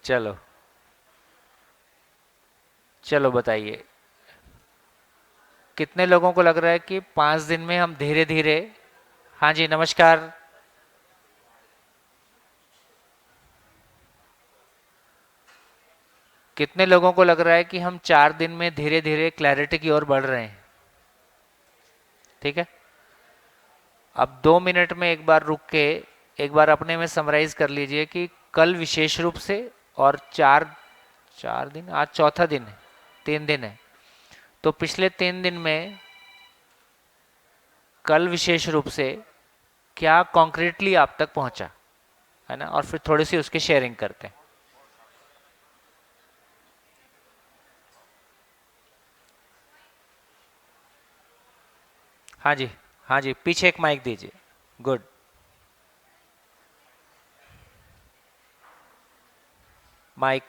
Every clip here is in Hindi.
चलो चलो बताइए, कितने लोगों को लग रहा है कि 5 दिन में हम धीरे धीरे। हाँ जी, नमस्कार। कितने लोगों को लग रहा है कि हम 4 दिन में धीरे धीरे क्लैरिटी की ओर बढ़ रहे हैं? ठीक है। अब 2 मिनट में एक बार रुक के एक बार अपने में समराइज कर लीजिए कि कल विशेष रूप से, और 4 4 दिन, आज चौथा दिन है, 3 दिन है, तो पिछले 3 दिन में कल विशेष रूप से क्या कॉन्क्रीटली आप तक पहुंचा, है ना, और फिर थोड़ी सी उसकी शेयरिंग करते हैं। हाँ जी, हाँ जी, पीछे एक माइक दीजिए। गुड। माइक।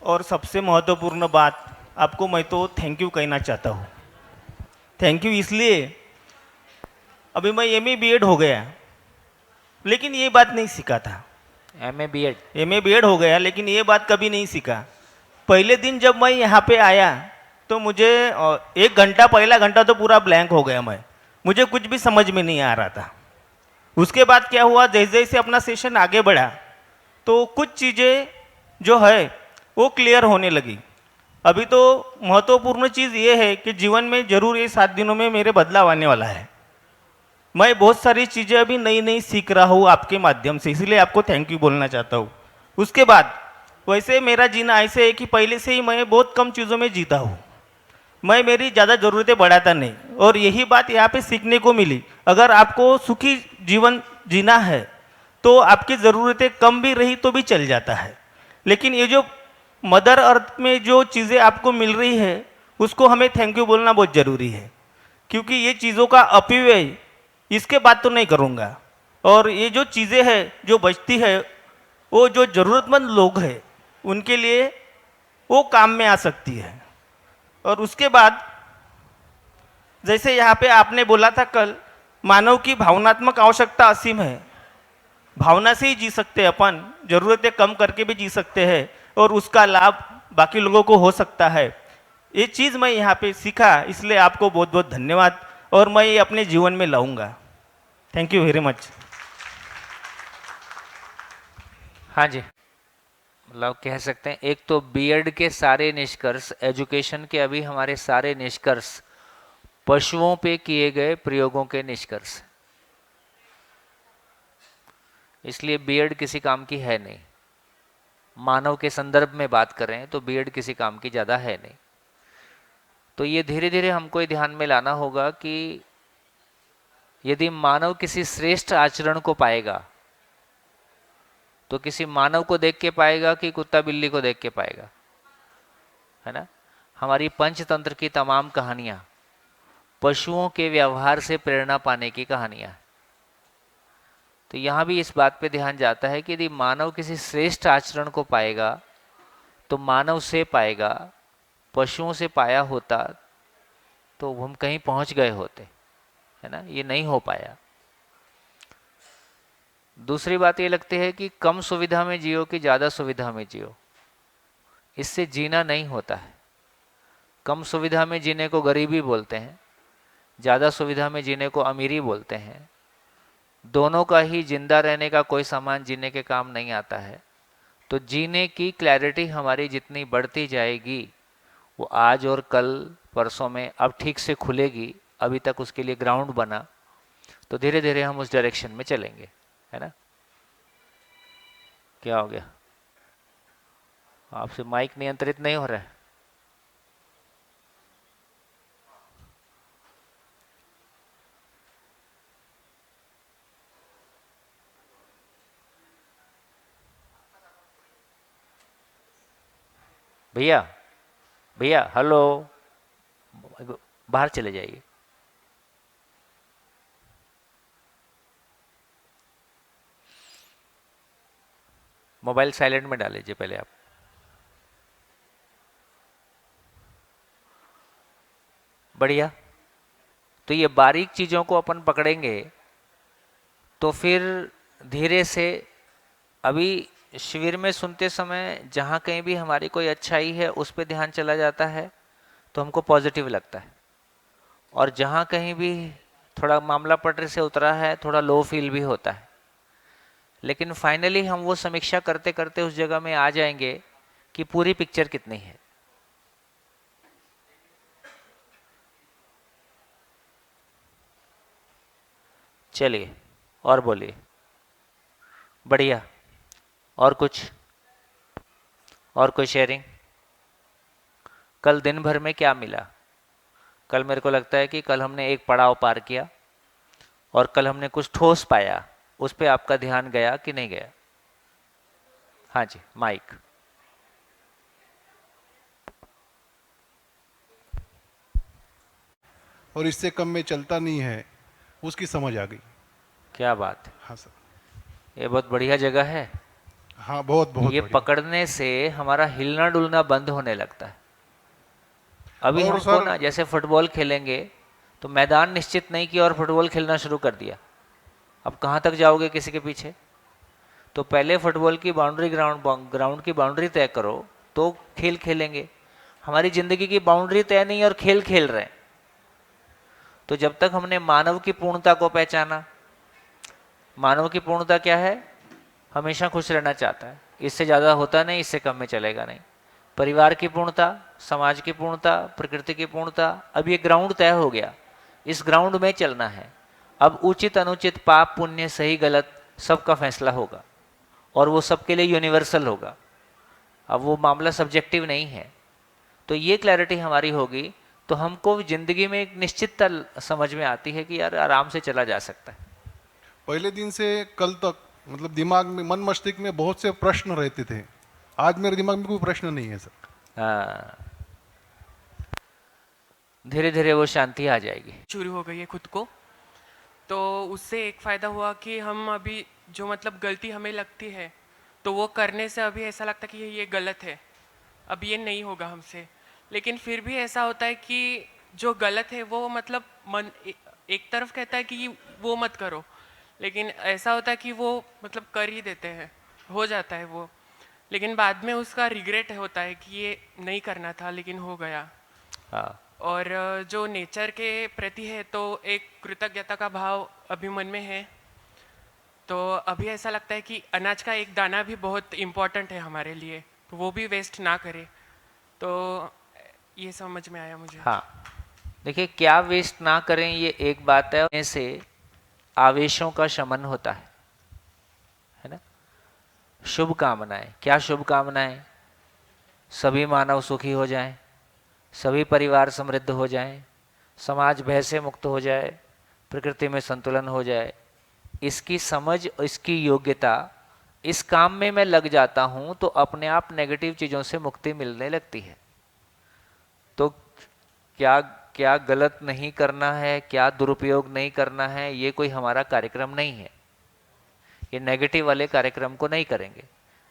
और सबसे महत्वपूर्ण बात, आपको मैं तो थैंक यू कहना चाहता हूँ। थैंक यू इसलिए, अभी मैं एम ए बी एड हो गया, लेकिन ये बात नहीं सीखा था। M A B Ed. M A B Ed हो गया लेकिन ये बात कभी नहीं सीखा। पहले दिन जब मैं यहाँ पे आया तो मुझे 1 घंटा, पहला घंटा तो पूरा ब्लैंक हो गया मैं, मुझे कुछ भी समझ में नहीं आ रहा था। उसके बाद क्या हुआ, जैसे जैसे अपना सेशन आगे बढ़ा तो कुछ चीज़ें जो है वो क्लियर होने लगी। अभी तो महत्वपूर्ण चीज़ ये है कि जीवन में जरूर ये 7 दिनों में मेरे बदलाव आने वाला है। मैं बहुत सारी चीज़ें अभी नई नई सीख रहा हूँ आपके माध्यम से, इसलिए आपको थैंक यू बोलना चाहता हूँ। उसके बाद वैसे मेरा जीना ऐसे है कि पहले से ही मैं बहुत कम चीज़ों में जीता हूँ। मैं मेरी ज़्यादा ज़रूरतें बढ़ाता नहीं, और यही बात यहाँ पे सीखने को मिली। अगर आपको सुखी जीवन जीना है तो आपकी ज़रूरतें कम भी रही तो भी चल जाता है, लेकिन ये जो मदर अर्थ में जो चीज़ें आपको मिल रही है उसको हमें थैंक यू बोलना बहुत ज़रूरी है, क्योंकि ये चीज़ों का अपव्यय इसके बात तो नहीं करूँगा। और ये जो चीज़ें हैं जो बचती है, वो जो ज़रूरतमंद लोग हैं उनके लिए वो काम में आ सकती है। और उसके बाद जैसे यहाँ पे आपने बोला था कल, मानव की भावनात्मक आवश्यकता असीम है। भावना से ही जी सकते हैं अपन, ज़रूरतें कम करके भी जी सकते हैं, और उसका लाभ बाकी लोगों को हो सकता है। ये चीज़ मैं यहाँ पे सीखा, इसलिए आपको बहुत बहुत धन्यवाद, और मैं ये अपने जीवन में लाऊंगा। Thank you very much. हाँ जी, मतलब कह सकते हैं एक तो बीएड के सारे निष्कर्ष, एजुकेशन के अभी हमारे सारे निष्कर्ष पशुओं पे किए गए प्रयोगों के निष्कर्ष, इसलिए बीएड किसी काम की है नहीं। मानव के संदर्भ में बात कर रहे हैं तो बीएड किसी काम की ज़्यादा है नहीं। तो ये धीरे धीरे हमको ये ध्यान में लाना होगा कि यदि मानव किसी श्रेष्ठ आचरण को पाएगा तो किसी मानव को देख के पाएगा कि कुत्ता बिल्ली को देख के पाएगा, है ना। हमारी पंचतंत्र की तमाम कहानियां पशुओं के व्यवहार से प्रेरणा पाने की कहानियां हैं। तो यहाँ भी इस बात पे ध्यान जाता है कि यदि मानव किसी श्रेष्ठ आचरण को पाएगा तो मानव से पाएगा, पशुओं से पाया होता तो हम कहीं पहुंच गए होते, है ना, ये नहीं हो पाया। दूसरी बात ये लगती है कि कम सुविधा में जियो कि ज़्यादा सुविधा में जियो, इससे जीना नहीं होता है। कम सुविधा में जीने को गरीबी बोलते हैं, ज़्यादा सुविधा में जीने को अमीरी बोलते हैं। दोनों का ही जिंदा रहने का कोई सामान जीने के काम नहीं आता है। तो जीने की क्लैरिटी हमारी जितनी बढ़ती जाएगी वो आज और कल परसों में अब ठीक से खुलेगी। अभी तक उसके लिए ग्राउंड बना, तो धीरे धीरे हम उस डायरेक्शन में चलेंगे, है ना। क्या हो गया, आपसे माइक नियंत्रित नहीं हो रहा है? भैया, भैया हेलो, बाहर चले जाइए। मोबाइल साइलेंट में डाल लीजिए पहले आप। बढ़िया। तो ये बारीक चीज़ों को अपन पकड़ेंगे तो फिर धीरे से अभी शिविर में सुनते समय जहाँ कहीं भी हमारी कोई अच्छाई है उस पे ध्यान चला जाता है तो हमको पॉजिटिव लगता है, और जहाँ कहीं भी थोड़ा मामला पटरी से उतरा है थोड़ा लो फील भी होता है। लेकिन फाइनली हम वो समीक्षा करते करते उस जगह में आ जाएंगे कि पूरी पिक्चर कितनी है। चलिए और बोलिए। बढ़िया। और कुछ, और कोई शेयरिंग? कल दिन भर में क्या मिला? कल मेरे को लगता है कि कल हमने एक पड़ाव पार किया और कल हमने कुछ ठोस पाया। उस पे आपका ध्यान गया कि नहीं गया? हाँ जी, माइक। और इससे कम में चलता नहीं है, उसकी समझ आ गई। क्या बात है, हाँ सर। ये बहुत बढ़िया जगह है। हाँ, बहुत बहुत ये बढ़िया। पकड़ने से हमारा हिलना डुलना बंद होने लगता है। अभी और हमको सर, ना जैसे फुटबॉल खेलेंगे तो मैदान निश्चित नहीं किया और फुटबॉल खेलना शुरू कर दिया, अब कहाँ तक जाओगे किसी के पीछे? तो पहले फुटबॉल की बाउंड्री, ग्राउंड की बाउंड्री तय करो तो खेल खेलेंगे। हमारी जिंदगी की बाउंड्री तय नहीं और खेल खेल रहे हैं। तो जब तक हमने मानव की पूर्णता को पहचाना, मानव की पूर्णता क्या है? हमेशा खुश रहना चाहता है, इससे ज़्यादा होता नहीं, इससे कम में चलेगा नहीं। परिवार की पूर्णता, समाज की पूर्णता, प्रकृति की पूर्णता, अब ये ग्राउंड तय हो गया, इस ग्राउंड में चलना है। अब उचित अनुचित, पाप पुण्य, सही गलत, सबका फैसला होगा और वो सबके लिए यूनिवर्सल होगा। अब वो मामला सब्जेक्टिव नहीं है। तो ये क्लैरिटी हमारी होगी तो हमको ज़िंदगी में एक निश्चितता समझ में आती है कि यार आराम से चला जा सकता है। पहले दिन से कल तक मतलब दिमाग में, मन मस्तिष्क में बहुत से प्रश्न रहते थे। आज मेरे दिमाग में कोई प्रश्न नहीं है सर। हाँ, धीरे धीरे वो शांति आ जाएगी। शुरू हो गई है खुद को। तो उससे एक फ़ायदा हुआ कि हम अभी जो मतलब गलती हमें लगती है तो वो करने से अभी ऐसा लगता है कि ये गलत है, अब ये नहीं होगा हमसे। लेकिन फिर भी ऐसा होता है कि जो गलत है वो मतलब मन एक तरफ कहता है कि वो मत करो, लेकिन ऐसा होता है कि वो मतलब कर ही देते हैं, हो जाता है वो। लेकिन बाद में उसका रिग्रेट होता है कि ये नहीं करना था लेकिन हो गया। हाँ, और जो नेचर के प्रति है तो एक कृतज्ञता का भाव अभी मन में है। तो अभी ऐसा लगता है कि अनाज का एक दाना भी बहुत इम्पोर्टेंट है हमारे लिए, तो वो भी वेस्ट ना करें। तो ये समझ में आया मुझे। हाँ। देखिए, क्या वेस्ट ना करें ये एक बात है, ऐसे आवेशों का शमन होता है ना। शुभ कामनाएं, क्या शुभ कामनाएं? सभी मानव सुखी हो जाएं, सभी परिवार समृद्ध हो जाएं, समाज भय से मुक्त हो जाए, प्रकृति में संतुलन हो जाए। इसकी समझ, इसकी योग्यता, इस काम में मैं लग जाता हूं तो अपने आप नेगेटिव चीज़ों से मुक्ति मिलने लगती है। तो क्या क्या गलत नहीं करना है, क्या दुरुपयोग नहीं करना है, ये कोई हमारा कार्यक्रम नहीं है। ये नेगेटिव वाले कार्यक्रम को नहीं करेंगे,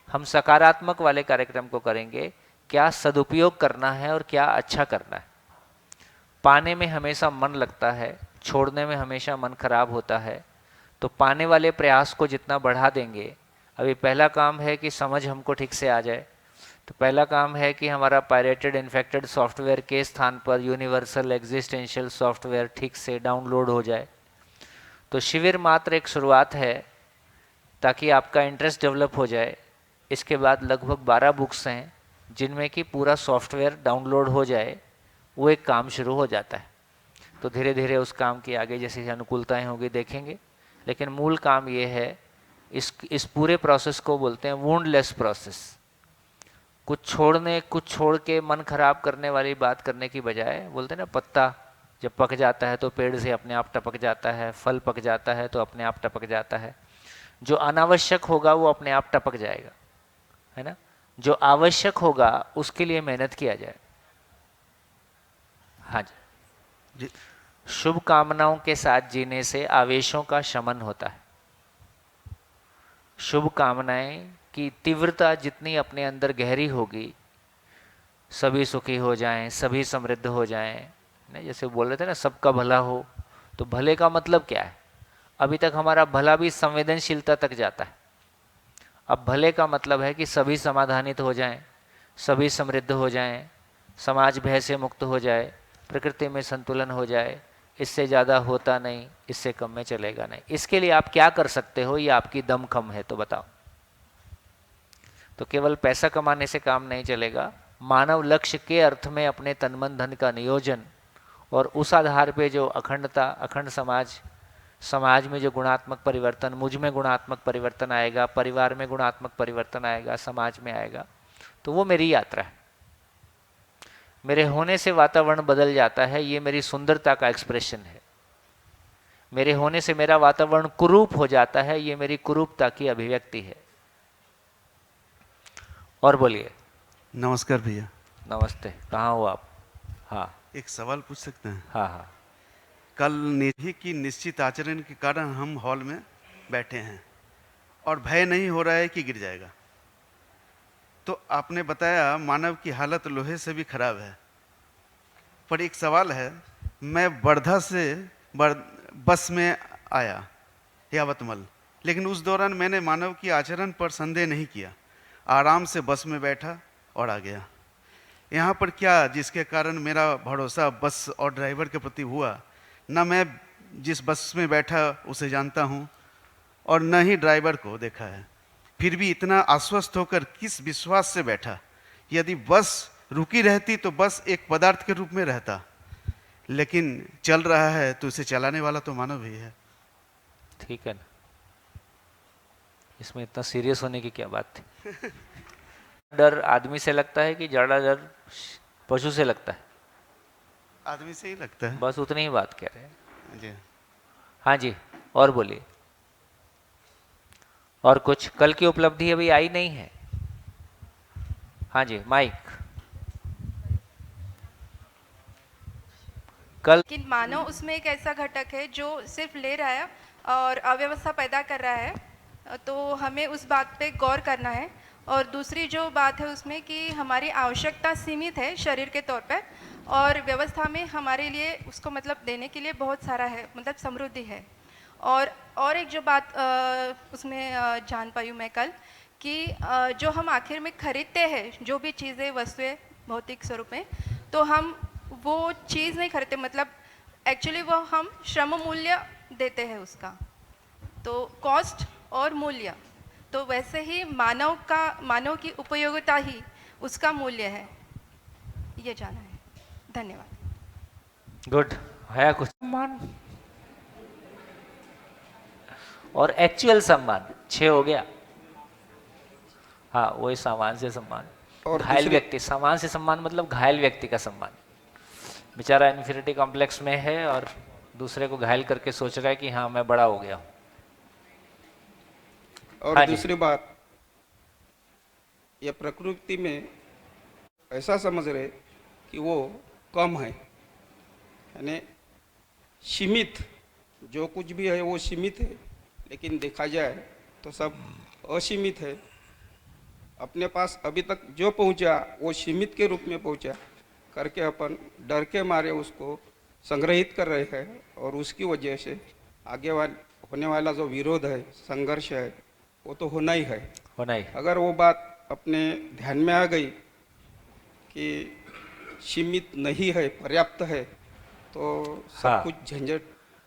हम सकारात्मक वाले कार्यक्रम को करेंगे। क्या सदुपयोग करना है और क्या अच्छा करना है। पाने में हमेशा मन लगता है, छोड़ने में हमेशा मन खराब होता है। तो पाने वाले प्रयास को जितना बढ़ा देंगे, अभी पहला काम है कि समझ हमको ठीक से आ जाए। तो पहला काम है कि हमारा पायरेटेड इन्फेक्टेड सॉफ्टवेयर के स्थान पर यूनिवर्सल एग्जिस्टेंशियल सॉफ्टवेयर ठीक से डाउनलोड हो जाए। तो शिविर मात्र एक शुरुआत है ताकि आपका इंटरेस्ट डेवलप हो जाए। इसके बाद लगभग 12 बुक्स हैं जिनमें कि पूरा सॉफ्टवेयर डाउनलोड हो जाए, वो एक काम शुरू हो जाता है। तो धीरे धीरे उस काम की आगे जैसी अनुकूलताएं होंगी देखेंगे, लेकिन मूल काम ये है, इस पूरे प्रोसेस को बोलते हैं वुंडलेस प्रोसेस। कुछ छोड़ के मन खराब करने वाली बात करने की बजाय, बोलते हैं ना, पत्ता जब पक जाता है तो पेड़ से अपने आप टपक जाता है, फल पक जाता है तो अपने आप टपक जाता है। जो अनावश्यक होगा वो अपने आप टपक जाएगा, है ना। जो आवश्यक होगा उसके लिए मेहनत किया जाए। हाँ जी। शुभ कामनाओं के साथ जीने से आवेशों का शमन होता है। शुभ कामनाएं की तीव्रता जितनी अपने अंदर गहरी होगी, सभी सुखी हो जाएं, सभी समृद्ध हो जाएं, ना, जैसे बोल रहे थे ना, सबका भला हो। तो भले का मतलब क्या है? अभी तक हमारा भला भी संवेदनशीलता तक जाता है। अब भले का मतलब है कि सभी समाधानित हो जाएं, सभी समृद्ध हो जाएं, समाज भय से मुक्त हो जाए, प्रकृति में संतुलन हो जाए, इससे ज़्यादा होता नहीं, इससे कम में चलेगा नहीं। इसके लिए आप क्या कर सकते हो, ये आपकी दमखम है, तो बताओ। तो केवल पैसा कमाने से काम नहीं चलेगा। मानव लक्ष्य के अर्थ में अपने तन मन धन का नियोजन और उस आधार पे जो अखंडता, अखंड समाज, समाज में जो गुणात्मक परिवर्तन, मुझ में गुणात्मक परिवर्तन आएगा, परिवार में गुणात्मक परिवर्तन आएगा, समाज में आएगा, तो वो मेरी यात्रा है। मेरे होने से वातावरण बदल जाता है, ये मेरी सुंदरता का एक्सप्रेशन है। मेरे होने से मेरा वातावरण कुरूप हो जाता है, ये मेरी कुरूपता की अभिव्यक्ति है। और बोलिए। नमस्कार भैया। नमस्ते, कहाँ हो आप? हाँ एक सवाल पूछ सकते हैं? हाँ हाँ। कल निधि की निश्चित आचरण के कारण हम हॉल में बैठे हैं और भय नहीं हो रहा है कि गिर जाएगा। तो आपने बताया मानव की हालत लोहे से भी खराब है, पर एक सवाल है, मैं वर्धा से बस में आया यावतमल, लेकिन उस दौरान मैंने मानव की आचरण पर संदेह नहीं किया, आराम से बस में बैठा और आ गया। यहाँ पर क्या जिसके कारण मेरा भरोसा बस और ड्राइवर के प्रति हुआ, न मैं जिस बस में बैठा उसे जानता हूँ और न ही ड्राइवर को देखा है, फिर भी इतना आश्वस्त होकर किस विश्वास से बैठा। यदि बस रुकी रहती तो बस एक पदार्थ के रूप में रहता, लेकिन चल रहा है तो इसे चलाने वाला तो मानव ही है। ठीक है ना, इसमें इतना सीरियस होने की क्या बात थी? डर आदमी से लगता है कि ज्यादा डर पशु से लगता है? आदमी से ही लगता है। बस उतनी ही बात कह रहे हैं जी हाँ जी। और बोलिए। और कुछ? कल की उपलब्धि अभी आई नहीं है। हाँ जी, माइक। कल लेकिन मानव उसमें एक ऐसा घटक है जो सिर्फ ले रहा है और अव्यवस्था पैदा कर रहा है, तो हमें उस बात पे गौर करना है। और दूसरी जो बात है उसमें कि हमारी आवश्यकता सीमित है शरीर के तौर पे, और व्यवस्था में हमारे लिए उसको मतलब देने के लिए बहुत सारा है, मतलब समृद्धि है। और एक जो बात उसमें जान पाई हूँ मैं कल कि जो हम आखिर में खरीदते हैं जो भी चीज़ें, वस्तुएं भौतिक स्वरूप में, तो हम वो चीज़ नहीं खरीदते, मतलब एक्चुअली वो हम श्रम मूल्य देते हैं उसका, तो कॉस्ट और मूल्य। तो वैसे ही मानव की उपयोगिता ही उसका मूल्य है, ये जाना है। धन्यवाद। गुड है कुछ सम्मान और एक्चुअल सम्मान 6 हो गया। हाँ, वही सामान से सम्मान और घायल व्यक्ति, सामान से सम्मान मतलब घायल व्यक्ति का सम्मान। बेचारा इन्फीरियरिटी कॉम्प्लेक्स में है और दूसरे को घायल करके सोच रहा है कि हाँ मैं बड़ा हो गया हूँ। और हाँ दूसरी बात, यह प्रकृति में ऐसा समझ रहे कि वो कम है, यानी सीमित, जो कुछ भी है वो सीमित है, लेकिन देखा जाए तो सब असीमित है। अपने पास अभी तक जो पहुंचा वो सीमित के रूप में पहुंचा करके अपन डर के मारे उसको संग्रहित कर रहे हैं, और उसकी वजह से आगे होने वाला जो विरोध है, संघर्ष है, वो तो होना ही है। होना ही। अगर वो बात अपने ध्यान में आ गई कि सीमित नहीं है, पर्याप्त है, तो सब हाँ। कुछ झंझट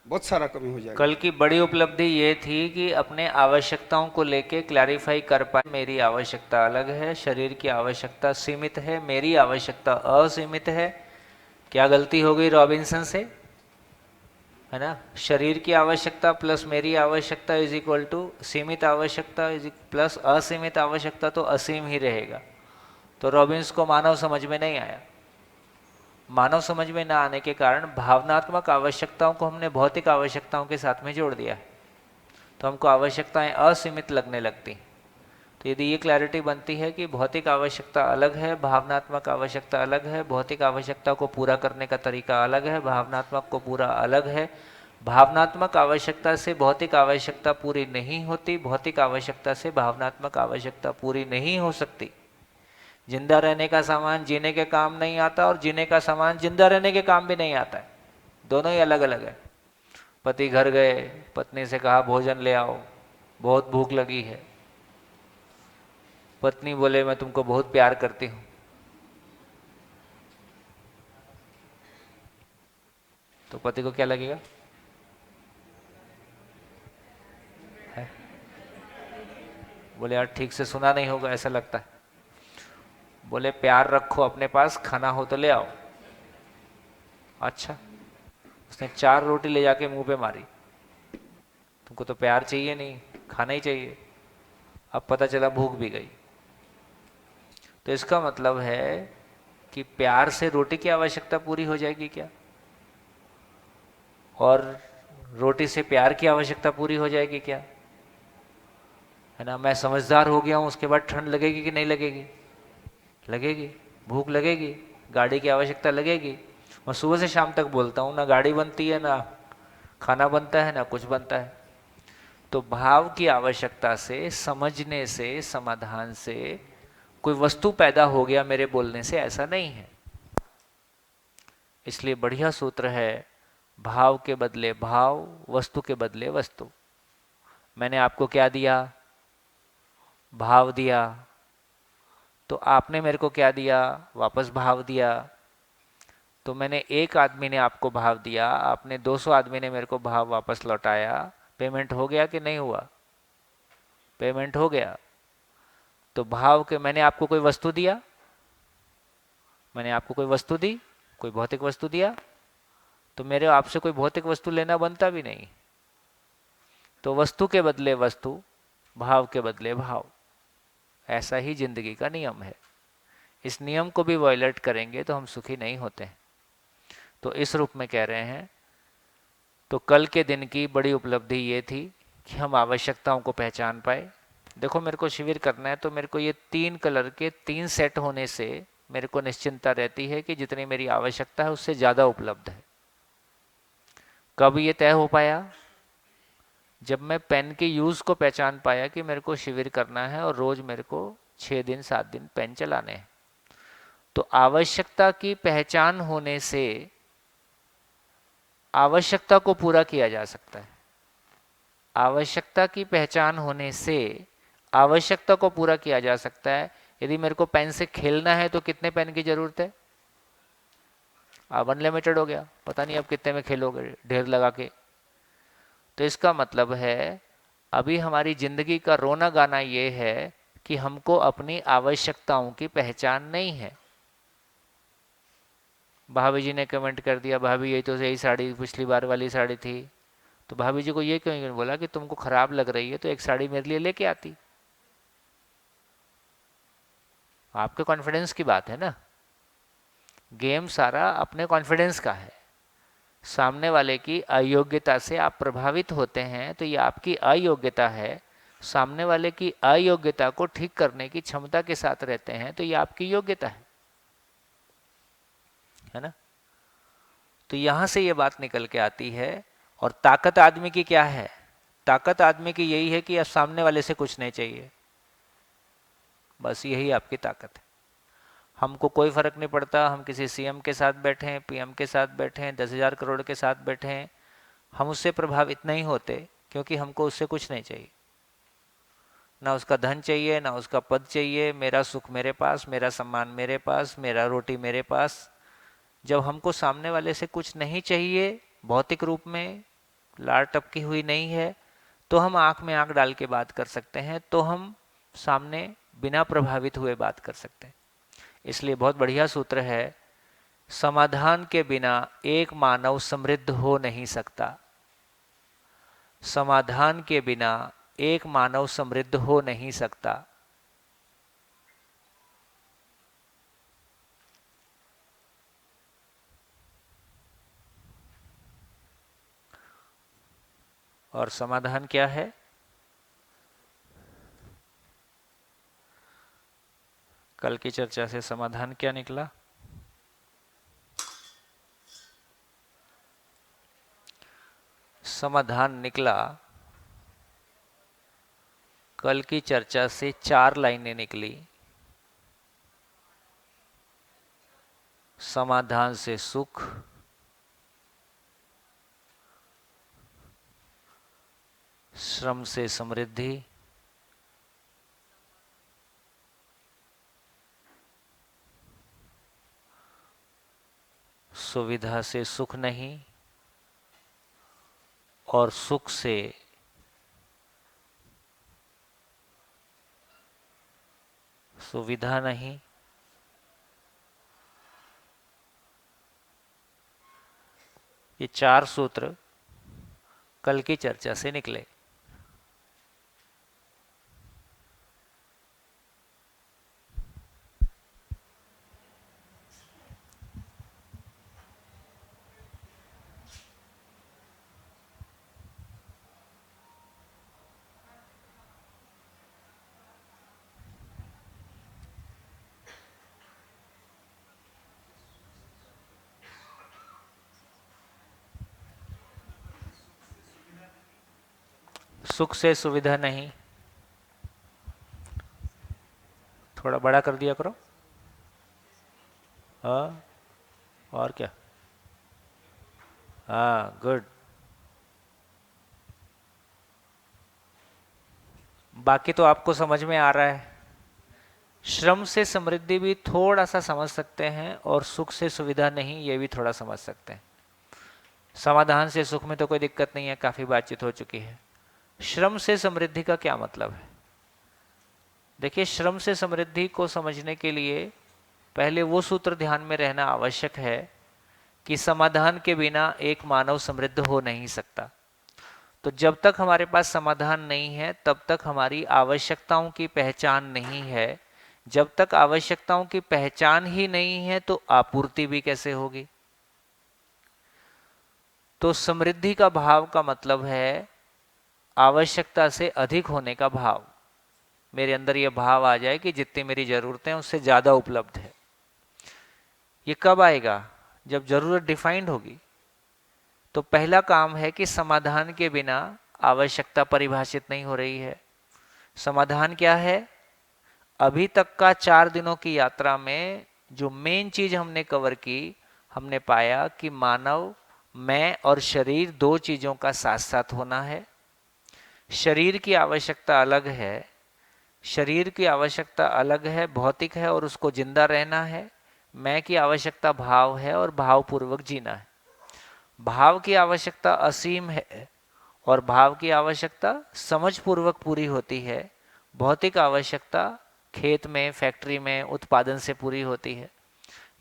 बहुत सारा कमी हो जाएगा। कल की बड़ी उपलब्धि ये थी कि अपने आवश्यकताओं को लेके क्लैरिफाई कर पाए। मेरी आवश्यकता अलग है, शरीर की आवश्यकता सीमित है, मेरी आवश्यकता असीमित है। क्या गलती हो गई रॉबिन्सन से, है ना? शरीर की आवश्यकता प्लस मेरी आवश्यकता इज इक्वल टू सीमित आवश्यकता प्लस असीमित आवश्यकता, तो असीम ही रहेगा। तो रॉबिन्स को मानव समझ में नहीं आया। मानव समझ में न आने के कारण भावनात्मक आवश्यकताओं को हमने भौतिक आवश्यकताओं के साथ में जोड़ दिया, तो हमको आवश्यकताएं असीमित लगने लगती। तो यदि ये क्लैरिटी बनती है कि भौतिक आवश्यकता अलग है, भावनात्मक आवश्यकता अलग है, भौतिक आवश्यकता को पूरा करने का तरीका अलग है, भावनात्मक को पूरा अलग है, भावनात्मक आवश्यकता से भौतिक आवश्यकता पूरी नहीं होती, भौतिक आवश्यकता से भावनात्मक आवश्यकता पूरी नहीं हो सकती। जिंदा रहने का सामान जीने के काम नहीं आता और जीने का सामान जिंदा रहने के काम भी नहीं आता है, दोनों ही अलग अलग है। पति घर गए, पत्नी से कहा भोजन ले आओ, बहुत भूख लगी है। पत्नी बोले मैं तुमको बहुत प्यार करती हूँ। तो पति को क्या लगेगा? है? बोले यार ठीक से सुना नहीं होगा ऐसा लगता है। बोले प्यार रखो अपने पास, खाना हो तो ले आओ। अच्छा, उसने 4 रोटी ले जाके मुंह पे मारी। तुमको तो प्यार चाहिए नहीं, खाना ही चाहिए। अब पता चला भूख भी गई। तो इसका मतलब है कि प्यार से रोटी की आवश्यकता पूरी हो जाएगी क्या? और रोटी से प्यार की आवश्यकता पूरी हो जाएगी क्या? है ना, मैं समझदार हो गया हूं, उसके बाद ठंड लगेगी कि नहीं लगेगी? लगेगी। भूख लगेगी, गाड़ी की आवश्यकता लगेगी। मैं सुबह से शाम तक बोलता हूँ, ना गाड़ी बनती है, ना खाना बनता है, ना कुछ बनता है। तो भाव की आवश्यकता से, समझने से, समाधान से कोई वस्तु पैदा हो गया मेरे बोलने से, ऐसा नहीं है। इसलिए बढ़िया सूत्र है, भाव के बदले भाव, वस्तु के बदले वस्तु। मैंने आपको क्या दिया? भाव दिया। तो आपने मेरे को क्या दिया? वापस भाव दिया। तो मैंने एक आदमी ने आपको भाव दिया, आपने 200 आदमी ने मेरे को भाव वापस लौटाया। पेमेंट हो गया कि नहीं हुआ? पेमेंट हो गया। तो भाव के, मैंने आपको कोई वस्तु दिया? मैंने आपको कोई वस्तु दी, कोई भौतिक वस्तु दिया? तो मेरे आपसे कोई भौतिक वस्तु लेना बनता भी नहीं। तो वस्तु के बदले वस्तु, भाव के बदले भाव। ऐसा ही जिंदगी का नियम है। इस नियम को भी वायलेट करेंगे तो हम सुखी नहीं होते हैं। तो इस रूप में कह रहे हैं, तो कल के दिन की बड़ी उपलब्धि ये थी कि हम आवश्यकताओं को पहचान पाए। देखो, मेरे को शिविर करना है तो मेरे को ये 3 कलर के 3 सेट होने से मेरे को निश्चिंता रहती है कि जितनी मेरी आवश्यकता है उससे ज़्यादा उपलब्ध है। कब ये तय हो पाया? जब मैं पेन के यूज़ को पहचान पाया कि मेरे को शिविर करना है और रोज़ मेरे को 6 दिन 7 दिन पेन चलाने हैं। तो आवश्यकता की पहचान होने से आवश्यकता को पूरा किया जा सकता है। आवश्यकता की पहचान होने से आवश्यकता को पूरा किया जा सकता है। यदि मेरे को पेन से खेलना है तो कितने पेन की जरूरत है? अब अनलिमिटेड हो गया, पता नहीं अब कितने में खेलोगे ढेर लगा के। तो इसका मतलब है, अभी हमारी जिंदगी का रोना गाना ये है कि हमको अपनी आवश्यकताओं की पहचान नहीं है। भाभी जी ने कमेंट कर दिया, भाभी यही तो सही साड़ी पिछली बार वाली साड़ी थी। तो भाभी जी को ये क्यों बोला कि तुमको खराब लग रही है तो एक साड़ी मेरे लिए लेके आती? आपके कॉन्फिडेंस की बात है ना। गेम सारा अपने कॉन्फिडेंस का है। सामने वाले की अयोग्यता से आप प्रभावित होते हैं तो ये आपकी अयोग्यता है। सामने वाले की अयोग्यता को ठीक करने की क्षमता के साथ रहते हैं तो ये आपकी योग्यता है ना। तो यहां से ये बात निकल के आती है। और ताकत आदमी की क्या है? ताकत आदमी की यही है कि अब सामने वाले से कुछ नहीं चाहिए, बस यही आपकी ताकत है। हमको कोई फर्क नहीं पड़ता हम किसी सीएम के साथ बैठे हैं, पीएम के साथ बैठे हैं, 10,000 करोड़ के साथ बैठे हैं, हम उससे प्रभावित नहीं होते क्योंकि हमको उससे कुछ नहीं चाहिए। ना उसका धन चाहिए, ना उसका पद चाहिए। मेरा सुख मेरे पास, मेरा सम्मान मेरे पास, मेरा रोटी मेरे पास। जब हमको सामने वाले से कुछ नहीं चाहिए, भौतिक रूप में लार टपकी हुई नहीं है, तो हम आंख में आंख डाल के बात कर सकते हैं। तो हम सामने बिना प्रभावित हुए बात कर सकते हैं। इसलिए बहुत बढ़िया सूत्र है, समाधान के बिना एक मानव समृद्ध हो नहीं सकता। समाधान के बिना एक मानव समृद्ध हो नहीं सकता। और समाधान क्या है? कल की चर्चा से समाधान क्या निकला? समाधान निकला, कल की चर्चा से 4 लाइनें निकली। समाधान से सुख, श्रम से समृद्धि, सुविधा से सुख नहीं, और सुख से सुविधा नहीं। ये 4 सूत्र कल की चर्चा से निकले। सुख से सुविधा नहीं, थोड़ा बड़ा कर दिया करो। हाँ, और क्या? हाँ, गुड। बाकी तो आपको समझ में आ रहा है। श्रम से समृद्धि भी थोड़ा सा समझ सकते हैं, और सुख से सुविधा नहीं ये भी थोड़ा समझ सकते हैं। समाधान से सुख में तो कोई दिक्कत नहीं है, काफी बातचीत हो चुकी है। श्रम से समृद्धि का क्या मतलब है? देखिए, श्रम से समृद्धि को समझने के लिए पहले वो सूत्र ध्यान में रहना आवश्यक है कि समाधान के बिना एक मानव समृद्ध हो नहीं सकता। तो जब तक हमारे पास समाधान नहीं है तब तक हमारी आवश्यकताओं की पहचान नहीं है। जब तक आवश्यकताओं की पहचान ही नहीं है तो आपूर्ति भी कैसे होगी? तो समृद्धि का भाव का मतलब है आवश्यकता से अधिक होने का भाव। मेरे अंदर यह भाव आ जाए कि जितनी मेरी जरूरतें हैं उससे ज्यादा उपलब्ध है। ये कब आएगा? जब जरूरत डिफाइंड होगी। तो पहला काम है कि समाधान के बिना आवश्यकता परिभाषित नहीं हो रही है। समाधान क्या है? अभी तक का 4 दिनों की यात्रा में जो मेन चीज हमने कवर की, हमने पाया कि मानव, मैं और शरीर 2 चीजों का साथ साथ होना है। शरीर की आवश्यकता अलग है, शरीर की आवश्यकता अलग है, भौतिक है और उसको जिंदा रहना है। मैं की आवश्यकता भाव है और भावपूर्वक जीना है। भाव की आवश्यकता असीम है और भाव की आवश्यकता समझपूर्वक पूरी होती है। भौतिक आवश्यकता खेत में, फैक्ट्री में उत्पादन से पूरी होती है।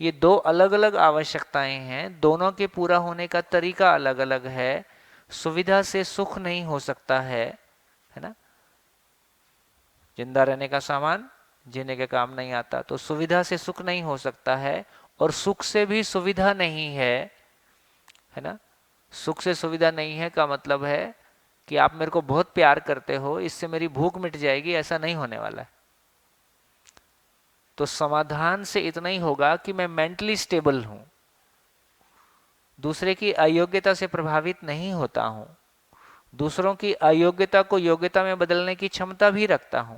ये 2 अलग अलग आवश्यकताएं हैं, दोनों के पूरा होने का तरीका अलग अलग है। सुविधा से सुख नहीं हो सकता है ना? जिंदा रहने का सामान जीने के काम नहीं आता, तो सुविधा से सुख नहीं हो सकता है, और सुख से भी सुविधा नहीं है ना? सुख से सुविधा नहीं है का मतलब है कि आप मेरे को बहुत प्यार करते हो, इससे मेरी भूख मिट जाएगी, ऐसा नहीं होने वाला है। तो समाधान से इतना ही होगा कि मैं मेंटली स्टेबल हूं, दूसरे की अयोग्यता से प्रभावित नहीं होता हूं, दूसरों की अयोग्यता को योग्यता में बदलने की क्षमता भी रखता हूं,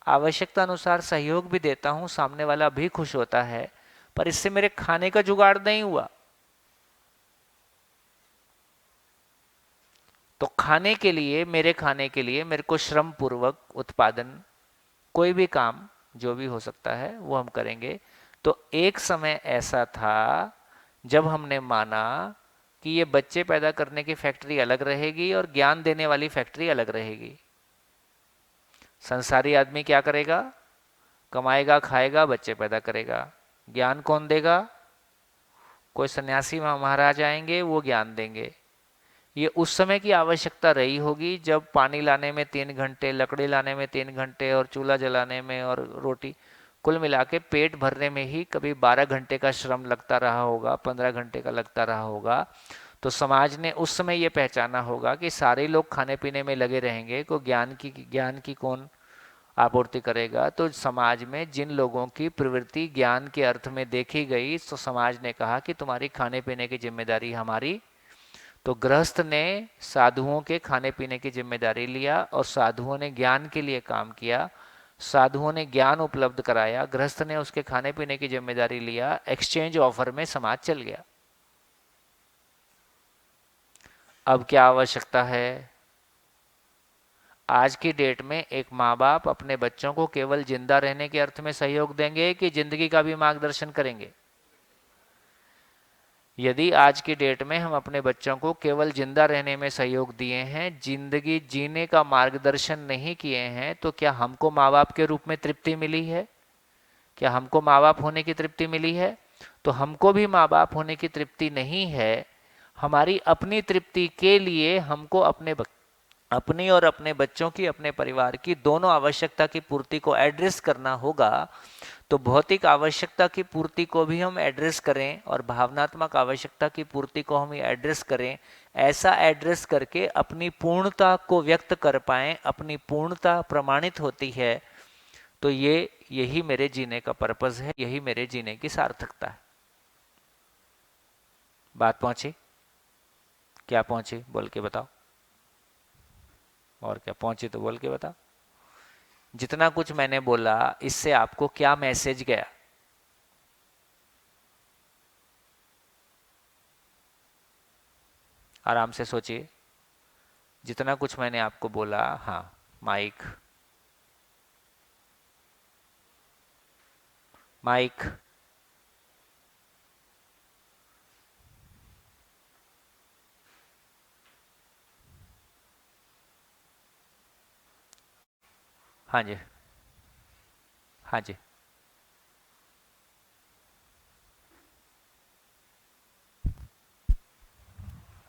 आवश्यकता अनुसार सहयोग भी देता हूं, सामने वाला भी खुश होता है, पर इससे मेरे खाने का जुगाड़ नहीं हुआ। तो खाने के लिए, मेरे खाने के लिए मेरे को श्रम पूर्वक उत्पादन, कोई भी काम जो भी हो सकता है वो हम करेंगे। तो एक समय ऐसा था जब हमने माना कि ये बच्चे पैदा करने की फैक्ट्री अलग रहेगी और ज्ञान देने वाली फैक्ट्री अलग रहेगी। संसारी आदमी क्या करेगा? कमाएगा, खाएगा, बच्चे पैदा करेगा। ज्ञान कौन देगा? कोई सन्यासी महाराज आएंगे, वो ज्ञान देंगे। ये उस समय की आवश्यकता रही होगी जब पानी लाने में 3 घंटे, लकड़ी लाने में 3 घंटे और चूल्हा जलाने में और रोटी, कुल मिला के पेट भरने में ही कभी 12 घंटे का श्रम लगता रहा होगा, 15 घंटे का लगता रहा होगा। तो समाज ने उस समय ये पहचाना होगा कि सारे लोग खाने पीने में लगे रहेंगे, को ज्ञान की कौन आपूर्ति करेगा? तो समाज में जिन लोगों की प्रवृत्ति ज्ञान के अर्थ में देखी गई, तो समाज ने कहा कि तुम्हारी खाने पीने की जिम्मेदारी हमारी। तो गृहस्थ ने साधुओं के खाने पीने की जिम्मेदारी लिया और साधुओं ने ज्ञान के लिए काम किया। साधुओं ने ज्ञान उपलब्ध कराया, गृहस्थ ने उसके खाने पीने की जिम्मेदारी लिया। एक्सचेंज ऑफर में समाज चल गया। अब क्या आवश्यकता है? आज की डेट में एक माँ बाप अपने बच्चों को केवल जिंदा रहने के अर्थ में सहयोग देंगे कि जिंदगी का भी मार्गदर्शन करेंगे? यदि आज की डेट में हम अपने बच्चों को केवल जिंदा रहने में सहयोग दिए हैं, जिंदगी जीने का मार्गदर्शन नहीं किए हैं, तो क्या हमको माँ बाप के रूप में तृप्ति मिली है? क्या हमको माँ बाप होने की तृप्ति मिली है? तो हमको भी माँ बाप होने की तृप्ति नहीं है। हमारी अपनी तृप्ति के लिए हमको अपनी और अपने बच्चों की, अपने परिवार की दोनों आवश्यकता की पूर्ति को एड्रेस करना होगा। तो भौतिक आवश्यकता की पूर्ति को भी हम एड्रेस करें और भावनात्मक आवश्यकता की पूर्ति को हम एड्रेस करें। ऐसा एड्रेस करके अपनी पूर्णता को व्यक्त कर पाएं, अपनी पूर्णता प्रमाणित होती है। तो यही मेरे जीने का पर्पस है, यही मेरे जीने की सार्थकता है। बात पहुंची? क्या पहुंची बोल के बताओ। और क्या पहुंची तो बोल के बताओ। जितना कुछ मैंने बोला, इससे आपको क्या मैसेज गया? आराम से सोचिए। जितना कुछ मैंने आपको बोला, हाँ माइक माइक हाँ जी, हाँ जी।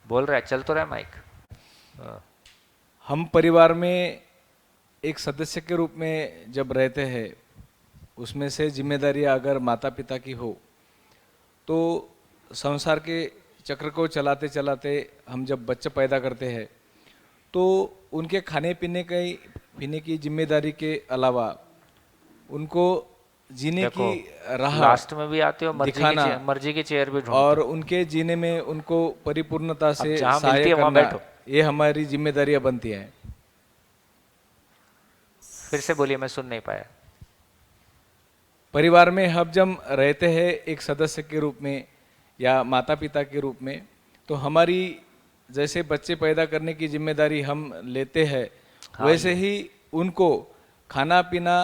बोल रहा है, चल तो रहा है माइक। हम परिवार में एक सदस्य के रूप में जब रहते हैं, उसमें से जिम्मेदारियां अगर माता पिता की हो, तो संसार के चक्र को चलाते चलाते हम जब बच्चे पैदा करते हैं, तो उनके खाने पीने की जिम्मेदारी के अलावा उनको जीने की राह लास्ट में भी आते हो, दिखाना, मर्जी की चेयर भी ढूंढते और उनके जीने में उनको परिपूर्णता से जहां मिलती सहाय है वहां करना, बैठो। ये हमारी जिम्मेदारियां बनती हैं। फिर से बोलिए, मैं सुन नहीं पाया। परिवार में हम जब रहते हैं एक सदस्य के रूप में या माता पिता के रूप में, तो हमारी जैसे बच्चे पैदा करने की जिम्मेदारी हम लेते हैं, वैसे ही उनको खाना पीना,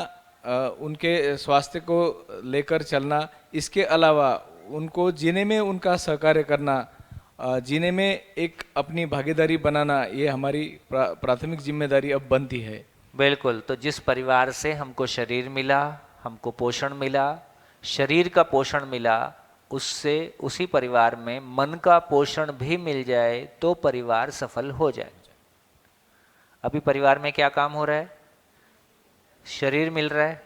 उनके स्वास्थ्य को लेकर चलना, इसके अलावा उनको जीने में उनका सहकार्य करना, जीने में एक अपनी भागीदारी बनाना, ये हमारी प्राथमिक जिम्मेदारी अब बनती है। बिल्कुल। तो जिस परिवार से हमको शरीर मिला, हमको पोषण मिला, शरीर का पोषण मिला, उससे उसी परिवार में मन का पोषण भी मिल जाए तो परिवार सफल हो जाए। अभी परिवार में क्या काम हो रहा है? शरीर मिल रहा है,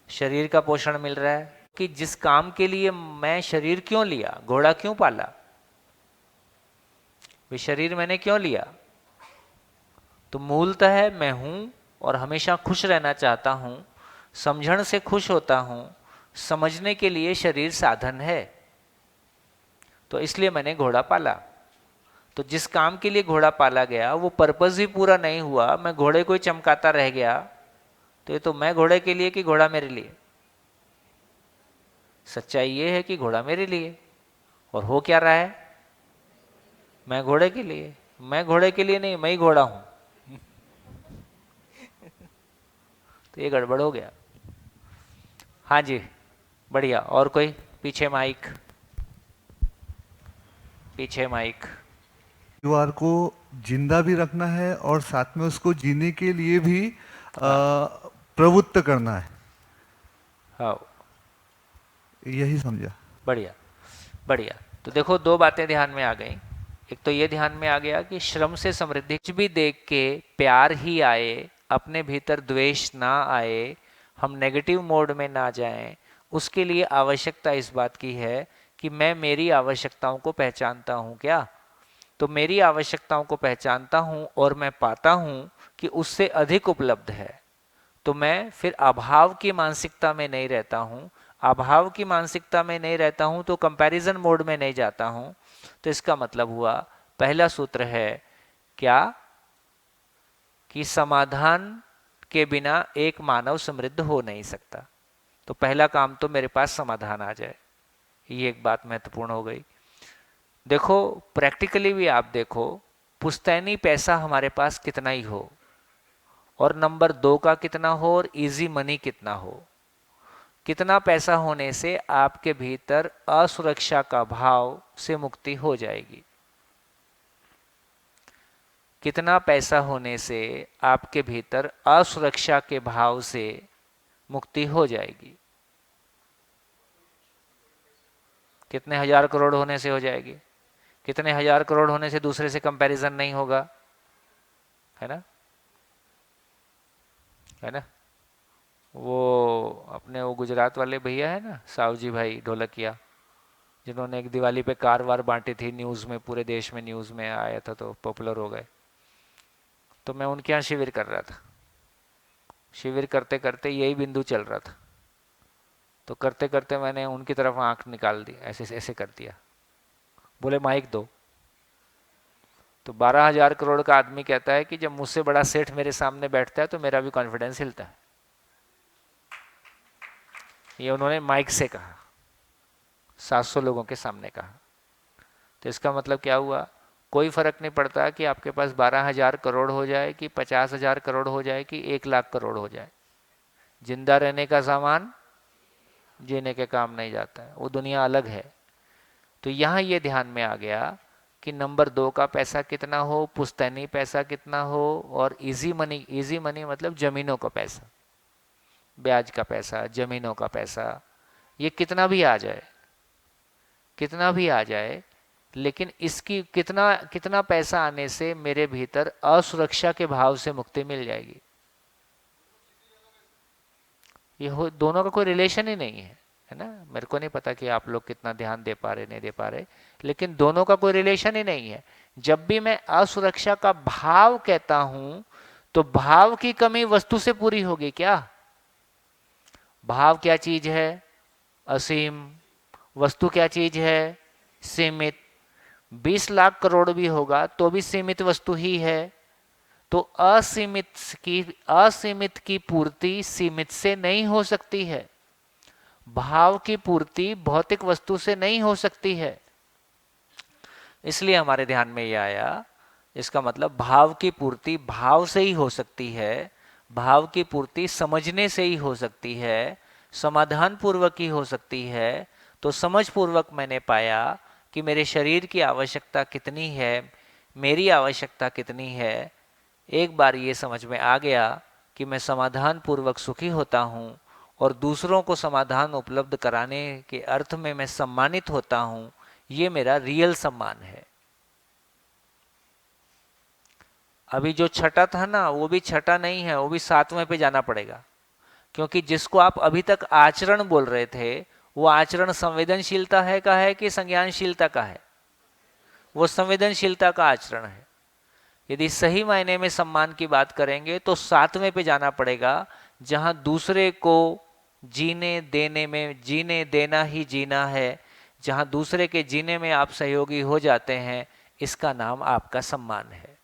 शरीर का पोषण मिल रहा है। कि जिस काम के लिए मैं शरीर क्यों लिया, घोड़ा क्यों पाला, वे शरीर मैंने क्यों लिया? तो मूलतः है मैं हूं और हमेशा खुश रहना चाहता हूं, समझण से खुश होता हूं, समझने के लिए शरीर साधन है, तो इसलिए मैंने घोड़ा पाला। तो जिस काम के लिए घोड़ा पाला गया वो पर्पस ही पूरा नहीं हुआ, मैं घोड़े को ही चमकाता रह गया, तो ये तो मैं घोड़े के लिए कि घोड़ा मेरे लिए? सच्चाई ये है कि घोड़ा मेरे लिए। और हो क्या रहा है? मैं घोड़े के लिए। मैं घोड़े के लिए नहीं, मैं ही घोड़ा हूं। तो ये गड़बड़ हो गया। हाँ जी, बढ़िया। और कोई? पीछे माइक, पीछे माइक। परिवार को जिंदा भी रखना है और साथ में उसको जीने के लिए भी प्रवृत्त करना है। हाँ, यही समझा। बढ़िया बढ़िया। तो देखो, दो बातें ध्यान में आ गई। एक तो ये ध्यान में आ गया कि श्रम से समृद्धि, कुछ भी देख के प्यार ही आए, अपने भीतर द्वेष ना आए, हम नेगेटिव मोड में ना जाएं, उसके लिए आवश्यकता इस बात की है कि मैं मेरी आवश्यकताओं को पहचानता हूँ। क्या? तो मेरी आवश्यकताओं को पहचानता हूँ और मैं पाता हूँ कि उससे अधिक उपलब्ध है, तो मैं फिर अभाव की मानसिकता में नहीं रहता हूँ। अभाव की मानसिकता में नहीं रहता हूँ तो कंपैरिजन मोड में नहीं जाता हूँ। तो इसका मतलब हुआ, पहला सूत्र है क्या? कि समाधान के बिना एक मानव समृद्ध हो नहीं सकता। तो पहला काम तो मेरे पास समाधान आ जाए, ये एक बात महत्वपूर्ण हो गई। देखो, प्रैक्टिकली भी आप देखो, पुश्तैनी पैसा हमारे पास कितना ही हो, और नंबर 2 का कितना हो और इजी मनी कितना हो। कितना पैसा होने से आपके भीतर असुरक्षा का भाव से मुक्ति हो जाएगी। कितना पैसा होने से आपके भीतर असुरक्षा के भाव से मुक्ति हो जाएगी। कितने हजार करोड़ होने से हो जाएगी। कितने हजार करोड़ होने से दूसरे से कंपैरिजन नहीं होगा, है ना, है ना। वो अपने वो गुजरात वाले भैया है ना, सावजी भाई ढोलकिया, जिन्होंने एक दिवाली पे कार वार बांटी थी, न्यूज़ में, पूरे देश में न्यूज़ में आया था तो पॉपुलर हो गए। तो मैं उनके यहाँ शिविर कर रहा था। शिविर करते करते यही बिंदु चल रहा था, तो करते करते मैंने उनकी तरफ आंख निकाल दी, ऐसे ऐसे कर दिया। बोले माइक दो। तो 12,000 करोड़ का आदमी कहता है कि जब मुझसे बड़ा सेठ मेरे सामने बैठता है तो मेरा भी कॉन्फिडेंस हिलता है। ये उन्होंने माइक से कहा, 700 लोगों के सामने कहा। तो इसका मतलब क्या हुआ, कोई फर्क नहीं पड़ता कि आपके पास 12,000 करोड़ हो जाए कि 50,000 करोड़ हो जाए कि 1,00,000 करोड़ हो जाए, जिंदा रहने का सामान जीने के काम नहीं जाता है, वो दुनिया अलग है। तो यहाँ ये ध्यान में आ गया कि नंबर 2 का पैसा कितना हो, पुश्तैनी पैसा कितना हो, और इजी मनी मतलब जमीनों का पैसा, ब्याज का पैसा, जमीनों का पैसा, ये कितना भी आ जाए, कितना भी आ जाए, लेकिन इसकी कितना पैसा आने से मेरे भीतर असुरक्षा के भाव से मुक्ति मिल जाएगी। ये दोनों का कोई रिलेशन ही नहीं है ना। मेरे को नहीं पता कि आप लोग कितना ध्यान दे पा रहे नहीं दे पा रहे, लेकिन दोनों का कोई रिलेशन ही नहीं है। जब भी मैं असुरक्षा का भाव कहता हूं तो भाव की कमी वस्तु से पूरी होगी क्या? भाव क्या चीज है? असीम। वस्तु क्या चीज है? सीमित। 20 लाख करोड़ भी होगा तो भी सीमित वस्तु ही है। तो असीमित की पूर्ति सीमित से नहीं हो सकती है। भाव की पूर्ति भौतिक वस्तु से नहीं हो सकती है। इसलिए हमारे ध्यान में यह आया, इसका मतलब भाव की पूर्ति भाव से ही हो सकती है, भाव की पूर्ति समझने से ही हो सकती है, समाधान पूर्वक ही हो सकती है। तो समझ पूर्वक मैंने पाया कि मेरे शरीर की आवश्यकता कितनी है, मेरी आवश्यकता कितनी है। एक बार ये समझ में आ गया कि मैं समाधान पूर्वक सुखी होता हूँ और दूसरों को समाधान उपलब्ध कराने के अर्थ में मैं सम्मानित होता हूँ, ये मेरा रियल सम्मान है। अभी जो छठा था ना, वो भी छठा नहीं है, वो भी 7वें पे जाना पड़ेगा। क्योंकि जिसको आप अभी तक आचरण बोल रहे थे, वो आचरण संवेदनशीलता है का है कि संज्ञानशीलता का है? वो संवेदनशीलता का आचरण है। यदि सही मायने में सम्मान की बात करेंगे तो 7वें पे जाना पड़ेगा, जहां दूसरे को जीने देने में जीने देना ही जीना है। जहां दूसरे के जीने में आप सहयोगी हो जाते हैं, इसका नाम आपका सम्मान है।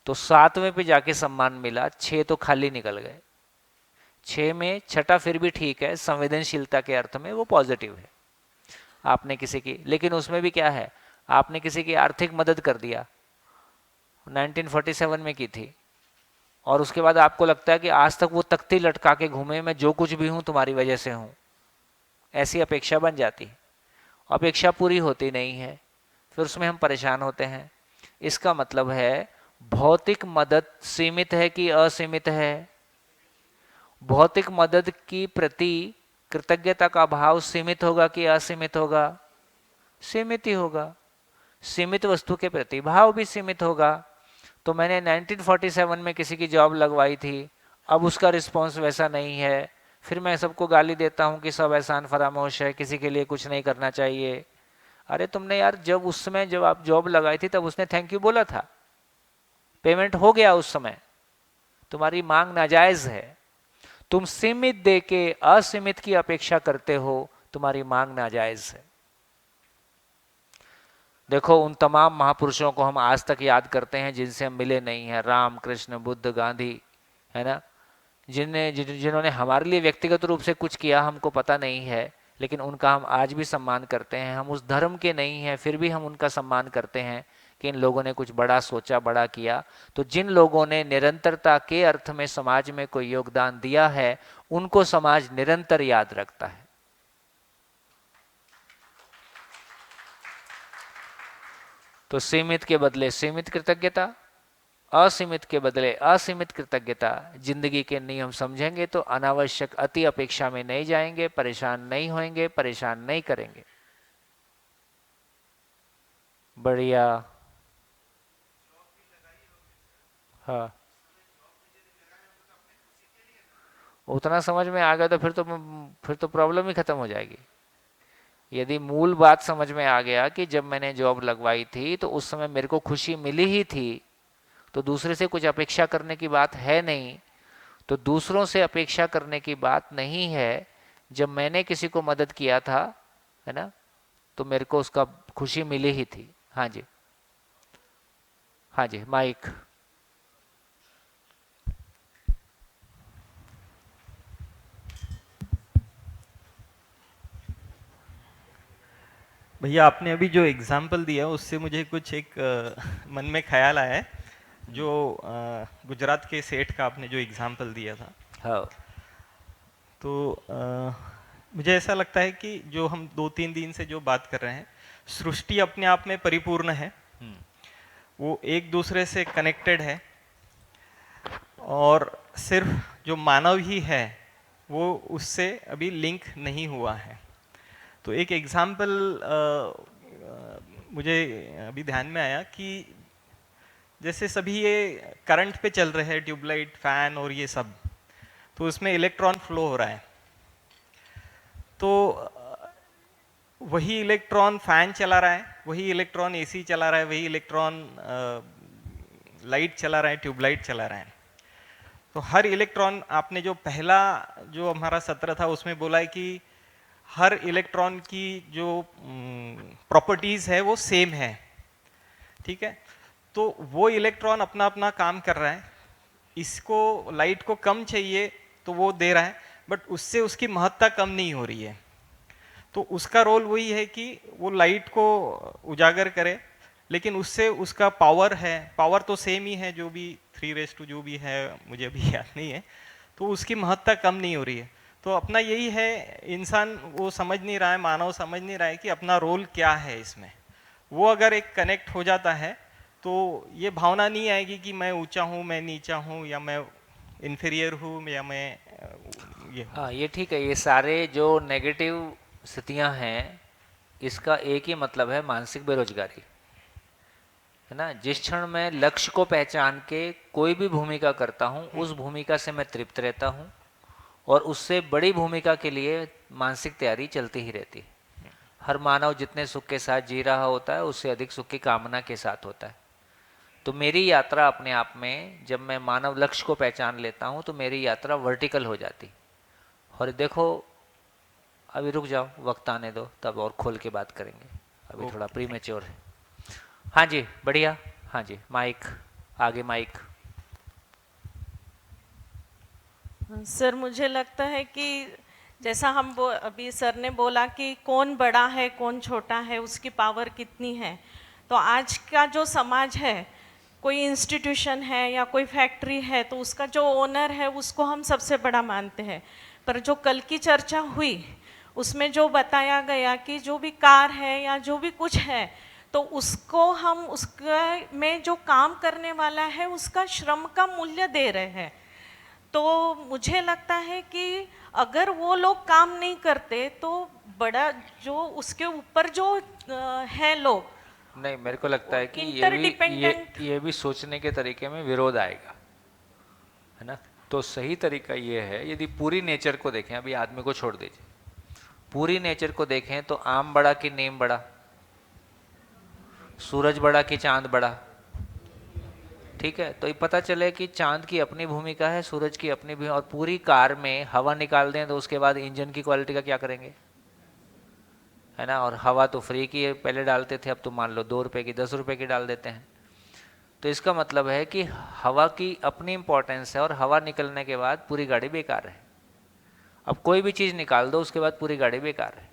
तो 7वें पे जाके सम्मान मिला, 6 तो खाली निकल गए। 6 में छठा फिर भी ठीक है, संवेदनशीलता के अर्थ में वो पॉजिटिव है। आपने किसी की, लेकिन उसमें भी क्या है, आपने किसी की आर्थिक मदद कर दिया, 1947 में की थी, और उसके बाद आपको लगता है कि आज तक वो तख्ती लटका के घूमे, मैं जो कुछ भी हूं तुम्हारी वजह से हूं, ऐसी अपेक्षा बन जाती है। अपेक्षा पूरी होती नहीं है, फिर उसमें हम परेशान होते हैं। इसका मतलब है भौतिक मदद सीमित है कि असीमित है? भौतिक मदद की प्रति कृतज्ञता का भाव सीमित होगा कि असीमित होगा? सीमित ही होगा। सीमित वस्तु के प्रति भाव भी सीमित होगा। तो मैंने 1947 में किसी की जॉब लगवाई थी, अब उसका रिस्पॉन्स वैसा नहीं है, फिर मैं सबको गाली देता हूं कि सब एहसान फरामोश है, किसी के लिए कुछ नहीं करना चाहिए। अरे तुमने यार जब उस समय जब आप जॉब लगाई थी तब उसने थैंक यू बोला था, पेमेंट हो गया उस समय, तुम्हारी मांग नाजायज है। तुम सीमित दे के असीमित की अपेक्षा करते हो, तुम्हारी मांग नाजायज है। देखो, उन तमाम महापुरुषों को हम आज तक याद करते हैं जिनसे हम मिले नहीं हैं, राम, कृष्ण, बुद्ध, गांधी, है ना, जिन्होंने हमारे लिए व्यक्तिगत रूप से कुछ किया हमको पता नहीं है, लेकिन उनका हम आज भी सम्मान करते हैं। हम उस धर्म के नहीं हैं, फिर भी हम उनका सम्मान करते हैं कि इन लोगों ने कुछ बड़ा सोचा, बड़ा किया। तो जिन लोगों ने निरंतरता के अर्थ में समाज में कोई योगदान दिया है, उनको समाज निरंतर याद रखता है। तो सीमित के बदले सीमित कृतज्ञता, असीमित के बदले असीमित कृतज्ञता। जिंदगी के नियम समझेंगे तो अनावश्यक अति अपेक्षा में नहीं जाएंगे, परेशान नहीं होंगे, परेशान नहीं करेंगे। बढ़िया। हाँ, उतना समझ में आ गया तो फिर तो प्रॉब्लम ही खत्म हो जाएगी। यदि मूल बात समझ में आ गया कि जब मैंने जॉब लगवाई थी तो उस समय मेरे को खुशी मिली ही थी, तो दूसरे से कुछ अपेक्षा करने की बात है नहीं। तो दूसरों से अपेक्षा करने की बात नहीं है। जब मैंने किसी को मदद किया था, है ना, तो मेरे को उसका खुशी मिली ही थी। हाँ जी, हाँ जी, माइक। भैया आपने अभी जो एग्जाम्पल दिया उससे मुझे कुछ एक मन में ख्याल आया है। जो गुजरात के सेठ का आपने जो एग्जाम्पल दिया था, हाँ, तो मुझे ऐसा लगता है कि जो हम 2-3 दिन से जो बात कर रहे हैं, सृष्टि अपने आप में परिपूर्ण है, वो एक दूसरे से कनेक्टेड है, और सिर्फ जो मानव ही है वो उससे अभी लिंक नहीं हुआ है। तो एक एग्जाम्पल मुझे अभी ध्यान में आया कि जैसे सभी ये करंट पे चल रहे हैं, ट्यूबलाइट, फैन और ये सब, तो उसमें इलेक्ट्रॉन फ्लो हो रहा है। तो वही इलेक्ट्रॉन फैन चला रहा है, वही इलेक्ट्रॉन एसी चला रहा है, वही इलेक्ट्रॉन लाइट चला रहा है, ट्यूबलाइट चला रहा है। तो हर इलेक्ट्रॉन, आपने जो पहला जो हमारा सत्र था उसमें बोला है कि हर इलेक्ट्रॉन की जो प्रॉपर्टीज है वो सेम है, ठीक है। तो वो इलेक्ट्रॉन अपना अपना काम कर रहा है। इसको लाइट को कम चाहिए तो वो दे रहा है, बट उससे उसकी महत्ता कम नहीं हो रही है। तो उसका रोल वही है कि वो लाइट को उजागर करे, लेकिन उससे उसका पावर है, पावर तो सेम ही है, जो भी 3 जो भी है, मुझे अभी याद नहीं है, तो उसकी महत्ता कम नहीं हो रही है। तो अपना यही है, इंसान वो समझ नहीं रहा है, मानव समझ नहीं रहा है कि अपना रोल क्या है इसमें। वो अगर एक कनेक्ट हो जाता है तो ये भावना नहीं आएगी कि मैं ऊंचा हूँ, मैं नीचा हूँ, या मैं इन्फीरियर हूँ, या मैं ये। हाँ, ये ठीक है। ये सारे जो नेगेटिव स्थितियां हैं, इसका एक ही मतलब है, मानसिक बेरोजगारी, है ना। जिस क्षण मैं लक्ष्य को पहचान के कोई भी भूमिका करता हूँ, उस भूमिका से मैं तृप्त रहता हूँ, और उससे बड़ी भूमिका के लिए मानसिक तैयारी चलती ही रहती है। हर मानव जितने सुख के साथ जी रहा होता है, उससे अधिक सुख की कामना के साथ होता है। तो मेरी यात्रा अपने आप में, जब मैं मानव लक्ष्य को पहचान लेता हूँ, तो मेरी यात्रा वर्टिकल हो जाती। और देखो, अभी रुक जाओ, वक्त आने दो, तब और खोल के बात करेंगे, अभी थोड़ा प्रीमेच्योर है। हाँ जी, बढ़िया। हाँ जी, माइक आगे, माइक। सर, मुझे लगता है कि जैसा अभी सर ने बोला कि कौन बड़ा है कौन छोटा है, उसकी पावर कितनी है। तो आज का जो समाज है, कोई इंस्टीट्यूशन है या कोई फैक्ट्री है, तो उसका जो ओनर है उसको हम सबसे बड़ा मानते हैं। पर जो कल की चर्चा हुई उसमें जो बताया गया कि जो भी कार है या जो भी कुछ है, तो उसको हम उसका में जो काम करने वाला है उसका श्रम का मूल्य दे रहे हैं। तो मुझे लगता है कि अगर वो लोग काम नहीं करते तो बड़ा जो उसके ऊपर जो है लोग, नहीं, मेरे को लगता है कि ये भी सोचने के तरीके में विरोध आएगा, है ना। तो सही तरीका ये है, यदि पूरी नेचर को देखें, अभी आदमी को छोड़ दीजिए, पूरी नेचर को देखें तो आम बड़ा कि नीम बड़ा, सूरज बड़ा कि चांद बड़ा, ठीक है। तो ये पता चले कि चांद की अपनी भूमिका है, सूरज की अपनी भी। और पूरी कार में हवा निकाल दें तो उसके बाद इंजन की क्वालिटी का क्या करेंगे, है ना। और हवा तो फ्री की पहले डालते थे, अब तो मान लो 2 रुपए की 10 रुपए की डाल देते हैं। तो इसका मतलब है कि हवा की अपनी इंपॉर्टेंस है, और हवा निकलने के बाद पूरी गाड़ी बेकार है। अब कोई भी चीज़ निकाल दो उसके बाद पूरी गाड़ी बेकार है।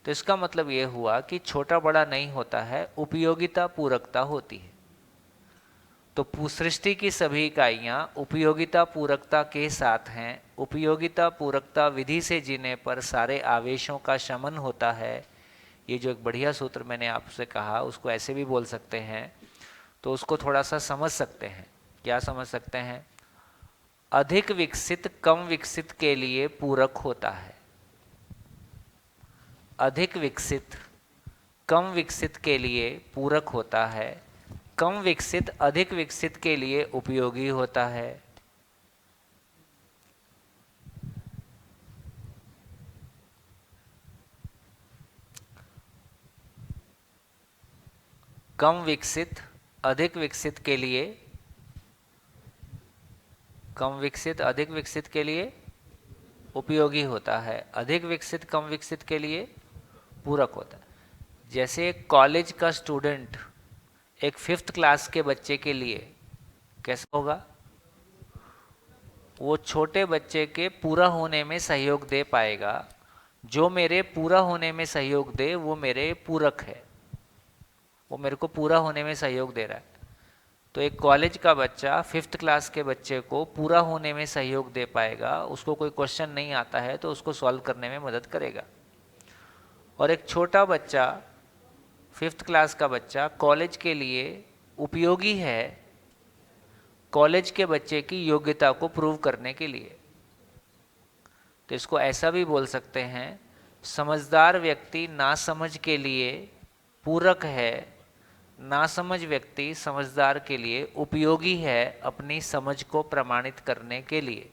तो इसका मतलब ये हुआ कि छोटा बड़ा नहीं होता है, उपयोगिता पूरकता होती है। तो सृष्टि की सभी इकाइयाँ उपयोगिता पूरकता के साथ हैं। उपयोगिता पूरकता विधि से जीने पर सारे आवेशों का शमन होता है। ये जो एक बढ़िया सूत्र मैंने आपसे कहा, उसको ऐसे भी बोल सकते हैं, तो उसको थोड़ा सा समझ सकते हैं। क्या समझ सकते हैं? अधिक विकसित कम विकसित के लिए पूरक होता है। अधिक विकसित कम विकसित के लिए पूरक होता है। कम विकसित अधिक विकसित के लिए उपयोगी होता है। कम विकसित अधिक विकसित के लिए, कम विकसित अधिक विकसित के लिए उपयोगी होता है। अधिक विकसित कम विकसित के लिए पूरक होता है। जैसे एक कॉलेज का स्टूडेंट एक 5th क्लास के बच्चे के लिए कैसा होगा? वो छोटे बच्चे के पूरा होने में सहयोग दे पाएगा। जो मेरे पूरा होने में सहयोग दे वो मेरे पूरक है, वो मेरे को पूरा होने में सहयोग दे रहा है। तो एक कॉलेज का बच्चा 5th क्लास के बच्चे को पूरा होने में सहयोग दे पाएगा। उसको कोई क्वेश्चन नहीं आता है तो उसको सॉल्व करने में मदद करेगा। और एक छोटा बच्चा 5th क्लास का बच्चा कॉलेज के लिए उपयोगी है, कॉलेज के बच्चे की योग्यता को प्रूव करने के लिए। तो इसको ऐसा भी बोल सकते हैं, समझदार व्यक्ति नासमझ के लिए पूरक है, नासमझ व्यक्ति समझदार के लिए उपयोगी है अपनी समझ को प्रमाणित करने के लिए।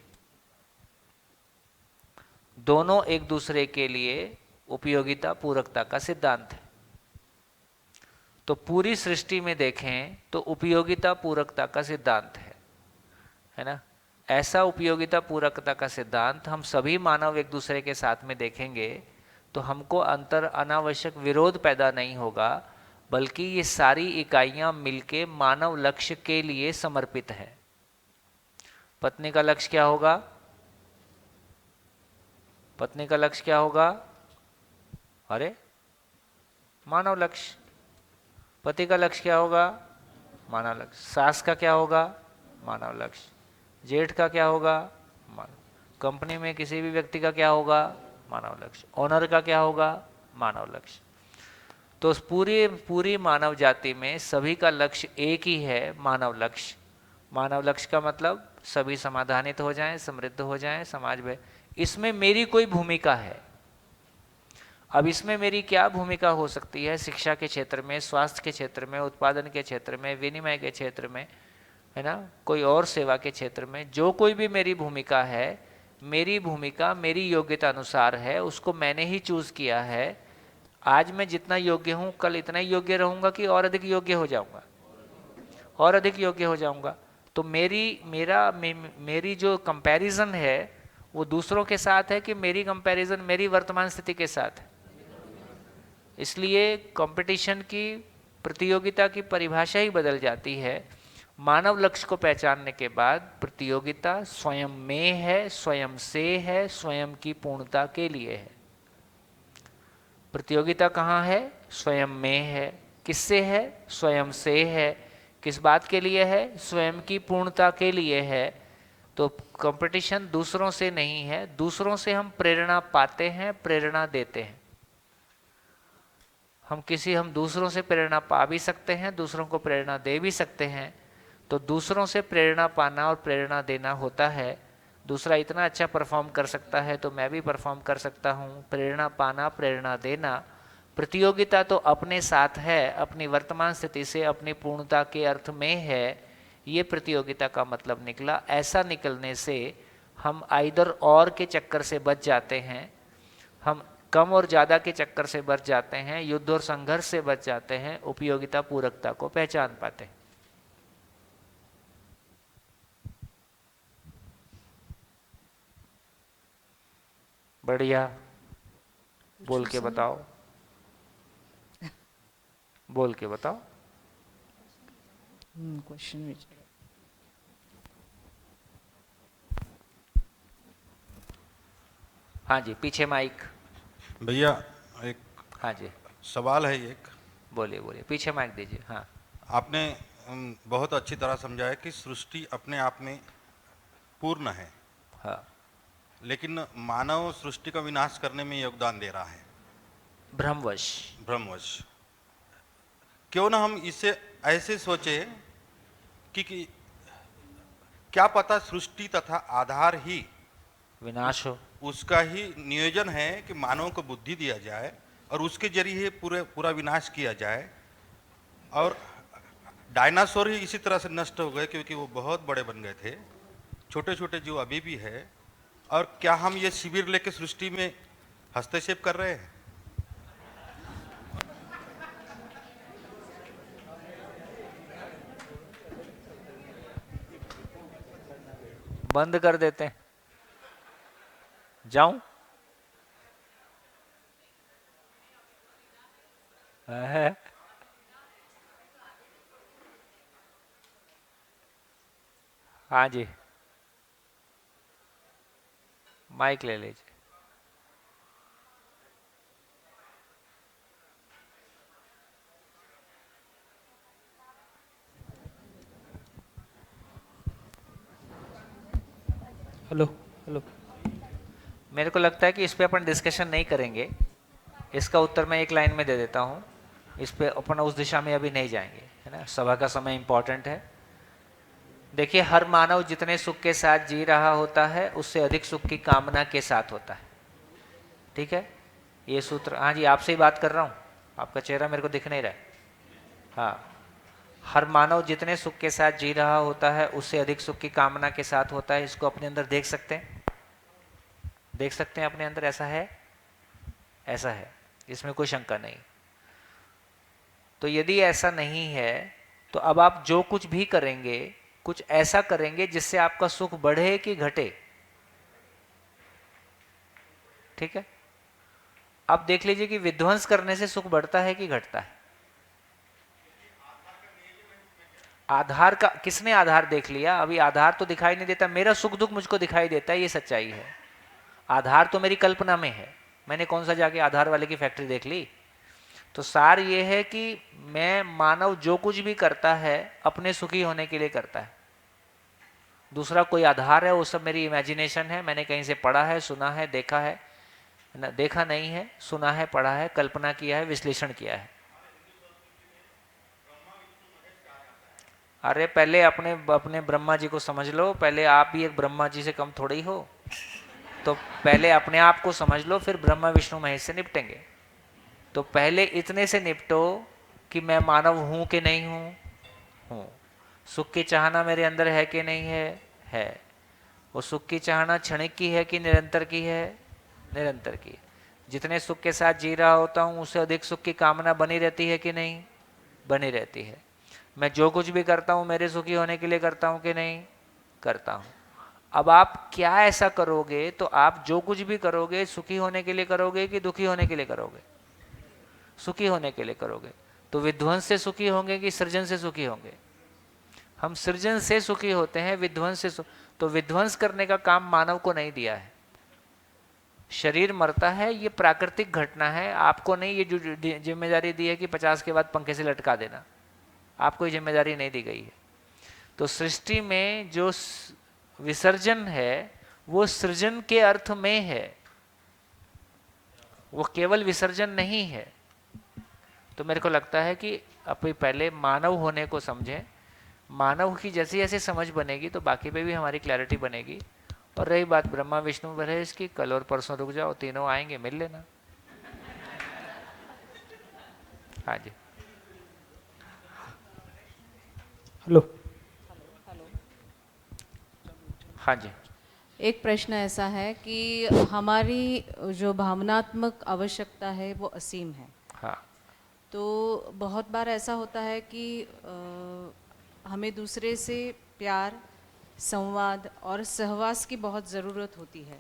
दोनों एक दूसरे के लिए उपयोगिता पूरकता का सिद्धांत है। तो पूरी सृष्टि में देखें तो उपयोगिता पूरकता का सिद्धांत है ना। ऐसा उपयोगिता पूरकता का सिद्धांत हम सभी मानव एक दूसरे के साथ में देखेंगे तो हमको अंतर अनावश्यक विरोध पैदा नहीं होगा, बल्कि ये सारी इकाइयां मिलके मानव लक्ष्य के लिए समर्पित है। पत्नी का लक्ष्य क्या होगा? पत्नी का लक्ष्य क्या होगा? अरे मानव लक्ष्य। पति का लक्ष्य क्या होगा? मानव लक्ष्य। सास का क्या होगा? मानव लक्ष्य। जेठ का क्या होगा? मानव। कंपनी में किसी भी व्यक्ति का क्या होगा? मानव लक्ष्य। ओनर का क्या होगा? मानव लक्ष्य। तो उस पूरी मानव जाति में सभी का लक्ष्य एक ही है, मानव लक्ष्य। मानव लक्ष्य का मतलब सभी समाधानित हो जाएं, समृद्ध हो जाएं, समाज में। इसमें मेरी कोई भूमिका है। अब इसमें मेरी क्या भूमिका हो सकती है? शिक्षा के क्षेत्र में, स्वास्थ्य के क्षेत्र में, उत्पादन के क्षेत्र में, विनिमय के क्षेत्र में, है ना, कोई और सेवा के क्षेत्र में, जो कोई भी मेरी भूमिका है, मेरी भूमिका मेरी योग्यता अनुसार है, उसको मैंने ही चूज किया है। आज मैं जितना योग्य हूं, कल इतना ही योग्य रहूंगा कि और अधिक योग्य हो जाऊंगा? और अधिक योग्य हो जाऊंगा। तो मेरी जो कंपैरिजन है वो दूसरों के साथ है कि मेरी कंपैरिजन मेरी वर्तमान स्थिति के साथ है। इसलिए कंपटीशन की, प्रतियोगिता की परिभाषा ही बदल जाती है। मानव लक्ष्य को पहचानने के बाद प्रतियोगिता स्वयं में है, स्वयं से है, स्वयं की पूर्णता के लिए है। प्रतियोगिता कहाँ है? स्वयं में है। किससे है? स्वयं से है। किस बात के लिए है? स्वयं की पूर्णता के लिए है। तो कंपटीशन दूसरों से नहीं है, दूसरों से हम प्रेरणा पाते हैं, प्रेरणा देते हैं। हम दूसरों से प्रेरणा पा भी सकते हैं, दूसरों को प्रेरणा दे भी सकते हैं। तो दूसरों से प्रेरणा पाना और प्रेरणा देना होता है। दूसरा इतना अच्छा परफॉर्म कर सकता है तो मैं भी परफॉर्म कर सकता हूँ। प्रेरणा पाना, प्रेरणा देना। प्रतियोगिता तो अपने साथ है, अपनी वर्तमान स्थिति से, अपनी पूर्णता के अर्थ में है। ये प्रतियोगिता का मतलब निकला। ऐसा निकलने से हम आइदर और के चक्कर से बच जाते हैं, हम कम और ज़्यादा के चक्कर से बच जाते हैं, युद्ध और संघर्ष से बच जाते हैं, उपयोगिता पूरकता को पहचान पाते हैं। बढ़िया, बोल के बताओ, बोल के बताओ। क्वेश्चन हाँ जी, पीछे माइक। भैया एक हाँ जी, सवाल है एक। बोलिए बोलिए, पीछे माइक दीजिए। हाँ, आपने बहुत अच्छी तरह समझाया कि सृष्टि अपने आप में पूर्ण है, हाँ, लेकिन मानव सृष्टि का विनाश करने में योगदान दे रहा है भ्रमवश। भ्रमवश। क्यों ना हम इसे ऐसे सोचे कि क्या पता सृष्टि तथा आधार ही विनाश हो। उसका ही नियोजन है कि मानव को बुद्धि दिया जाए और उसके जरिए पूरा विनाश किया जाए। और डायनासोर ही इसी तरह से नष्ट हो गए क्योंकि वो बहुत बड़े बन गए थे, छोटे छोटे जीव अभी भी है। और क्या हम ये शिविर लेके सृष्टि में हस्तक्षेप कर रहे हैं? बंद कर देते हैं। जाऊं? है? हाँ जी, माइक ले लीजिए। Hello hello. मेरे को लगता है कि इस पे अपन डिस्कशन नहीं करेंगे। इसका उत्तर मैं एक लाइन में दे देता हूँ। इस पे अपन उस दिशा में अभी नहीं जाएंगे, है ना। सभा का समय इंपॉर्टेंट है। देखिए, हर मानव जितने सुख के साथ जी रहा होता है उससे अधिक सुख की कामना के साथ होता है। ठीक है, ये सूत्र। हाँ जी, आपसे ही बात कर रहा हूँ, आपका चेहरा मेरे को दिख नहीं रहा है। हाँ, हर मानव जितने सुख के साथ जी रहा होता है उससे अधिक सुख की कामना के साथ होता है। इसको अपने अंदर देख सकते हैं, देख सकते हैं अपने अंदर। ऐसा है, ऐसा है, इसमें कोई शंका नहीं। तो यदि ऐसा नहीं है तो अब आप जो कुछ भी करेंगे, कुछ ऐसा करेंगे जिससे आपका सुख बढ़े कि घटे। ठीक है, अब देख लीजिए कि विध्वंस करने से सुख बढ़ता है कि घटता है। आधार का किसने आधार देख लिया? अभी आधार तो दिखाई नहीं देता। मेरा सुख दुख मुझको दिखाई देता है, ये सच्चाई है। आधार तो मेरी कल्पना में है। मैंने कौन सा जाके आधार वाले की फैक्ट्री देख ली? तो सार ये है कि मैं मानव जो कुछ भी करता है अपने सुखी होने के लिए करता है। दूसरा कोई आधार है वो सब मेरी इमेजिनेशन है। मैंने कहीं से पढ़ा है, सुना है, देखा है ना, देखा नहीं है, सुना है, पढ़ा है, कल्पना किया है, विश्लेषण किया है। अरे पहले अपने अपने ब्रह्मा जी को समझ लो। पहले आप भी एक ब्रह्मा जी से कम थोड़ी हो। तो पहले अपने आप को समझ लो, फिर ब्रह्मा विष्णु महेश से निपटेंगे। तो पहले इतने से निपटो कि मैं मानव हूं कि नहीं हूं। हूं। सुख की चाहना मेरे अंदर है कि नहीं है? है। वो सुख की चाहना क्षणिक की है कि निरंतर की है? निरंतर की। जितने सुख के साथ जी रहा होता हूं उससे अधिक सुख की कामना बनी रहती है कि नहीं? बनी रहती है। मैं जो कुछ भी करता हूं मेरे सुखी होने के लिए करता हूं कि नहीं? करता हूं। अब आप क्या ऐसा करोगे? तो आप जो कुछ भी करोगे सुखी होने के लिए करोगे कि दुखी होने के लिए करोगे? सुखी होने के लिए करोगे। तो विध्वंस से सुखी होंगे कि सृजन से सुखी होंगे? हम सृजन से सुखी होते हैं, विध्वंस से तो विध्वंस करने का काम मानव को नहीं दिया है। शरीर मरता है, ये प्राकृतिक घटना है। आपको नहीं ये जो जिम्मेदारी दी है कि 50 के बाद पंखे से लटका देना, आपको ये जिम्मेदारी नहीं दी गई है। तो सृष्टि में जो विसर्जन है वो सृजन के अर्थ में है, वो केवल विसर्जन नहीं है। तो मेरे को लगता है कि अपने पहले मानव होने को समझें। मानव की जैसी जैसी समझ बनेगी तो बाकी पे भी हमारी क्लैरिटी बनेगी। और रही बात ब्रह्मा विष्णु महेश की, कल और परसों रुक जाओ, तीनों आएंगे, मिल लेना। हाँ जी, हेलो। हाँ जी। एक प्रश्न ऐसा है कि हमारी जो भावनात्मक आवश्यकता है वो असीम है। हाँ। तो बहुत बार ऐसा होता है कि हमें दूसरे से प्यार, संवाद और सहवास की बहुत ज़रूरत होती है।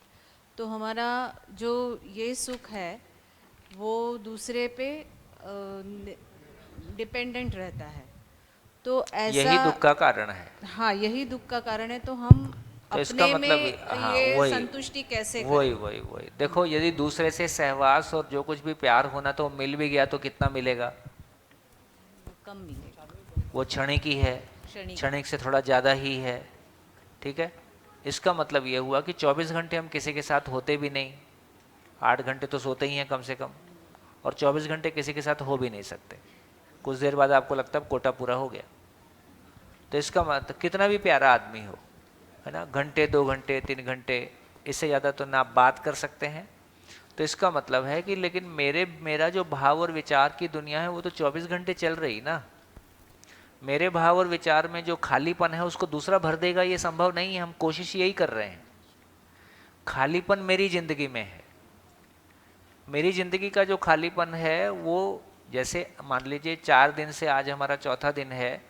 तो हमारा जो ये सुख है वो दूसरे पे डिपेंडेंट रहता है। तो ऐसा यही दुख का कारण है। हाँ, यही दुख का कारण है। तो हम तो इसका अपने मतलब में हाँ ये वही संतुष्टि कैसे वही करें? वही वही देखो, यदि दूसरे से सहवास और जो कुछ भी प्यार होना तो मिल भी गया तो कितना मिलेगा? कम मिलेगा, वो क्षणिक ही है, क्षणिक। क्षणिक से थोड़ा ज़्यादा ही है। ठीक है, इसका मतलब ये हुआ कि 24 घंटे हम किसी के साथ होते भी नहीं, 8 घंटे तो सोते ही हैं कम से कम, और 24 घंटे किसी के साथ हो भी नहीं सकते। कुछ देर बाद आपको लगता है कोटा पूरा हो गया। तो इसका मतलब कितना भी प्यारा आदमी हो, है ना, घंटे 2 घंटे 3 घंटे, इससे ज़्यादा तो ना आप बात कर सकते हैं। तो इसका मतलब है कि लेकिन मेरा जो भाव और विचार की दुनिया है वो तो 24 घंटे चल रही ना। मेरे भाव और विचार में जो खालीपन है उसको दूसरा भर देगा, ये संभव नहीं है। हम कोशिश यही कर रहे हैं। खालीपन मेरी जिंदगी में है। मेरी जिंदगी का जो खालीपन है वो, जैसे मान लीजिए 4 दिन से आज हमारा चौथा दिन है,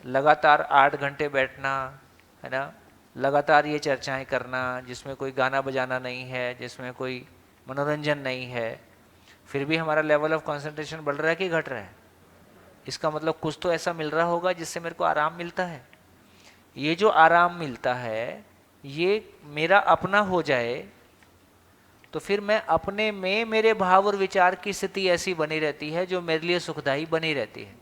लगातार 8 घंटे बैठना, है ना, लगातार ये चर्चाएं करना जिसमें कोई गाना बजाना नहीं है, जिसमें कोई मनोरंजन नहीं है, फिर भी हमारा लेवल ऑफ कंसंट्रेशन बढ़ रहा है कि घट रहा है? इसका मतलब कुछ तो ऐसा मिल रहा होगा जिससे मेरे को आराम मिलता है। ये जो आराम मिलता है ये मेरा अपना हो जाए तो फिर मैं अपने में मेरे भाव और विचार की स्थिति ऐसी बनी रहती है जो मेरे लिए सुखदायी बनी रहती है।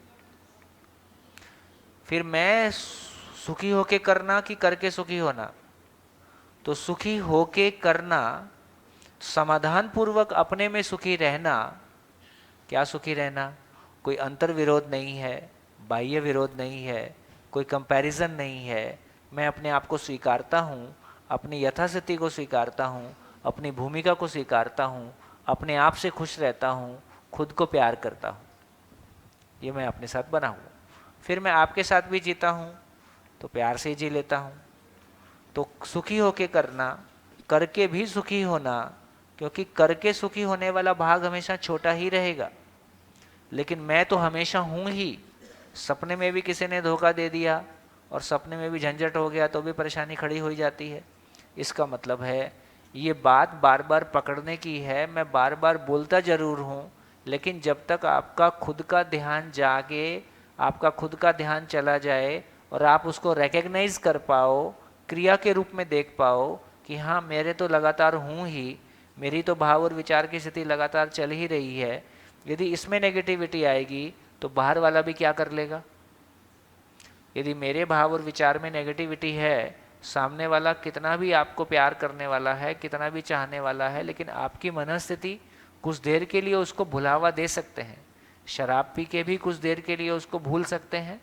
फिर मैं सुखी होके करना कि करके सुखी होना? तो सुखी होके करना, समाधान पूर्वक अपने में सुखी रहना। क्या सुखी रहना? कोई अंतर विरोध नहीं है, बाह्य विरोध नहीं है, कोई कंपैरिजन नहीं है। मैं अपने आप को स्वीकारता हूँ, अपनी यथास्थिति को स्वीकारता हूँ, अपनी भूमिका को स्वीकारता हूँ, अपने आप से खुश रहता हूँ, खुद को प्यार करता हूँ। ये मैं अपने साथ बना हूँ। फिर मैं आपके साथ भी जीता हूँ तो प्यार से जी लेता हूँ। तो सुखी होके करना, करके भी सुखी होना, क्योंकि करके सुखी होने वाला भाग हमेशा छोटा ही रहेगा। लेकिन मैं तो हमेशा हूँ ही। सपने में भी किसी ने धोखा दे दिया और सपने में भी झंझट हो गया तो भी परेशानी खड़ी हो जाती है। इसका मतलब है ये बात बार बार पकड़ने की है। मैं बार बार बोलता ज़रूर हूँ, लेकिन जब तक आपका खुद का ध्यान जागे, आपका खुद का ध्यान चला जाए और आप उसको रिकग्नाइज कर पाओ, क्रिया के रूप में देख पाओ कि हाँ मेरे तो लगातार हूँ ही, मेरी तो भाव और विचार की स्थिति लगातार चल ही रही है। यदि इसमें नेगेटिविटी आएगी तो बाहर वाला भी क्या कर लेगा? यदि मेरे भाव और विचार में नेगेटिविटी है, सामने वाला कितना भी आपको प्यार करने वाला है, कितना भी चाहने वाला है, लेकिन आपकी मनस्थिति कुछ देर के लिए उसको भुलावा दे सकते हैं। शराब पी के भी कुछ देर के लिए उसको भूल सकते हैं,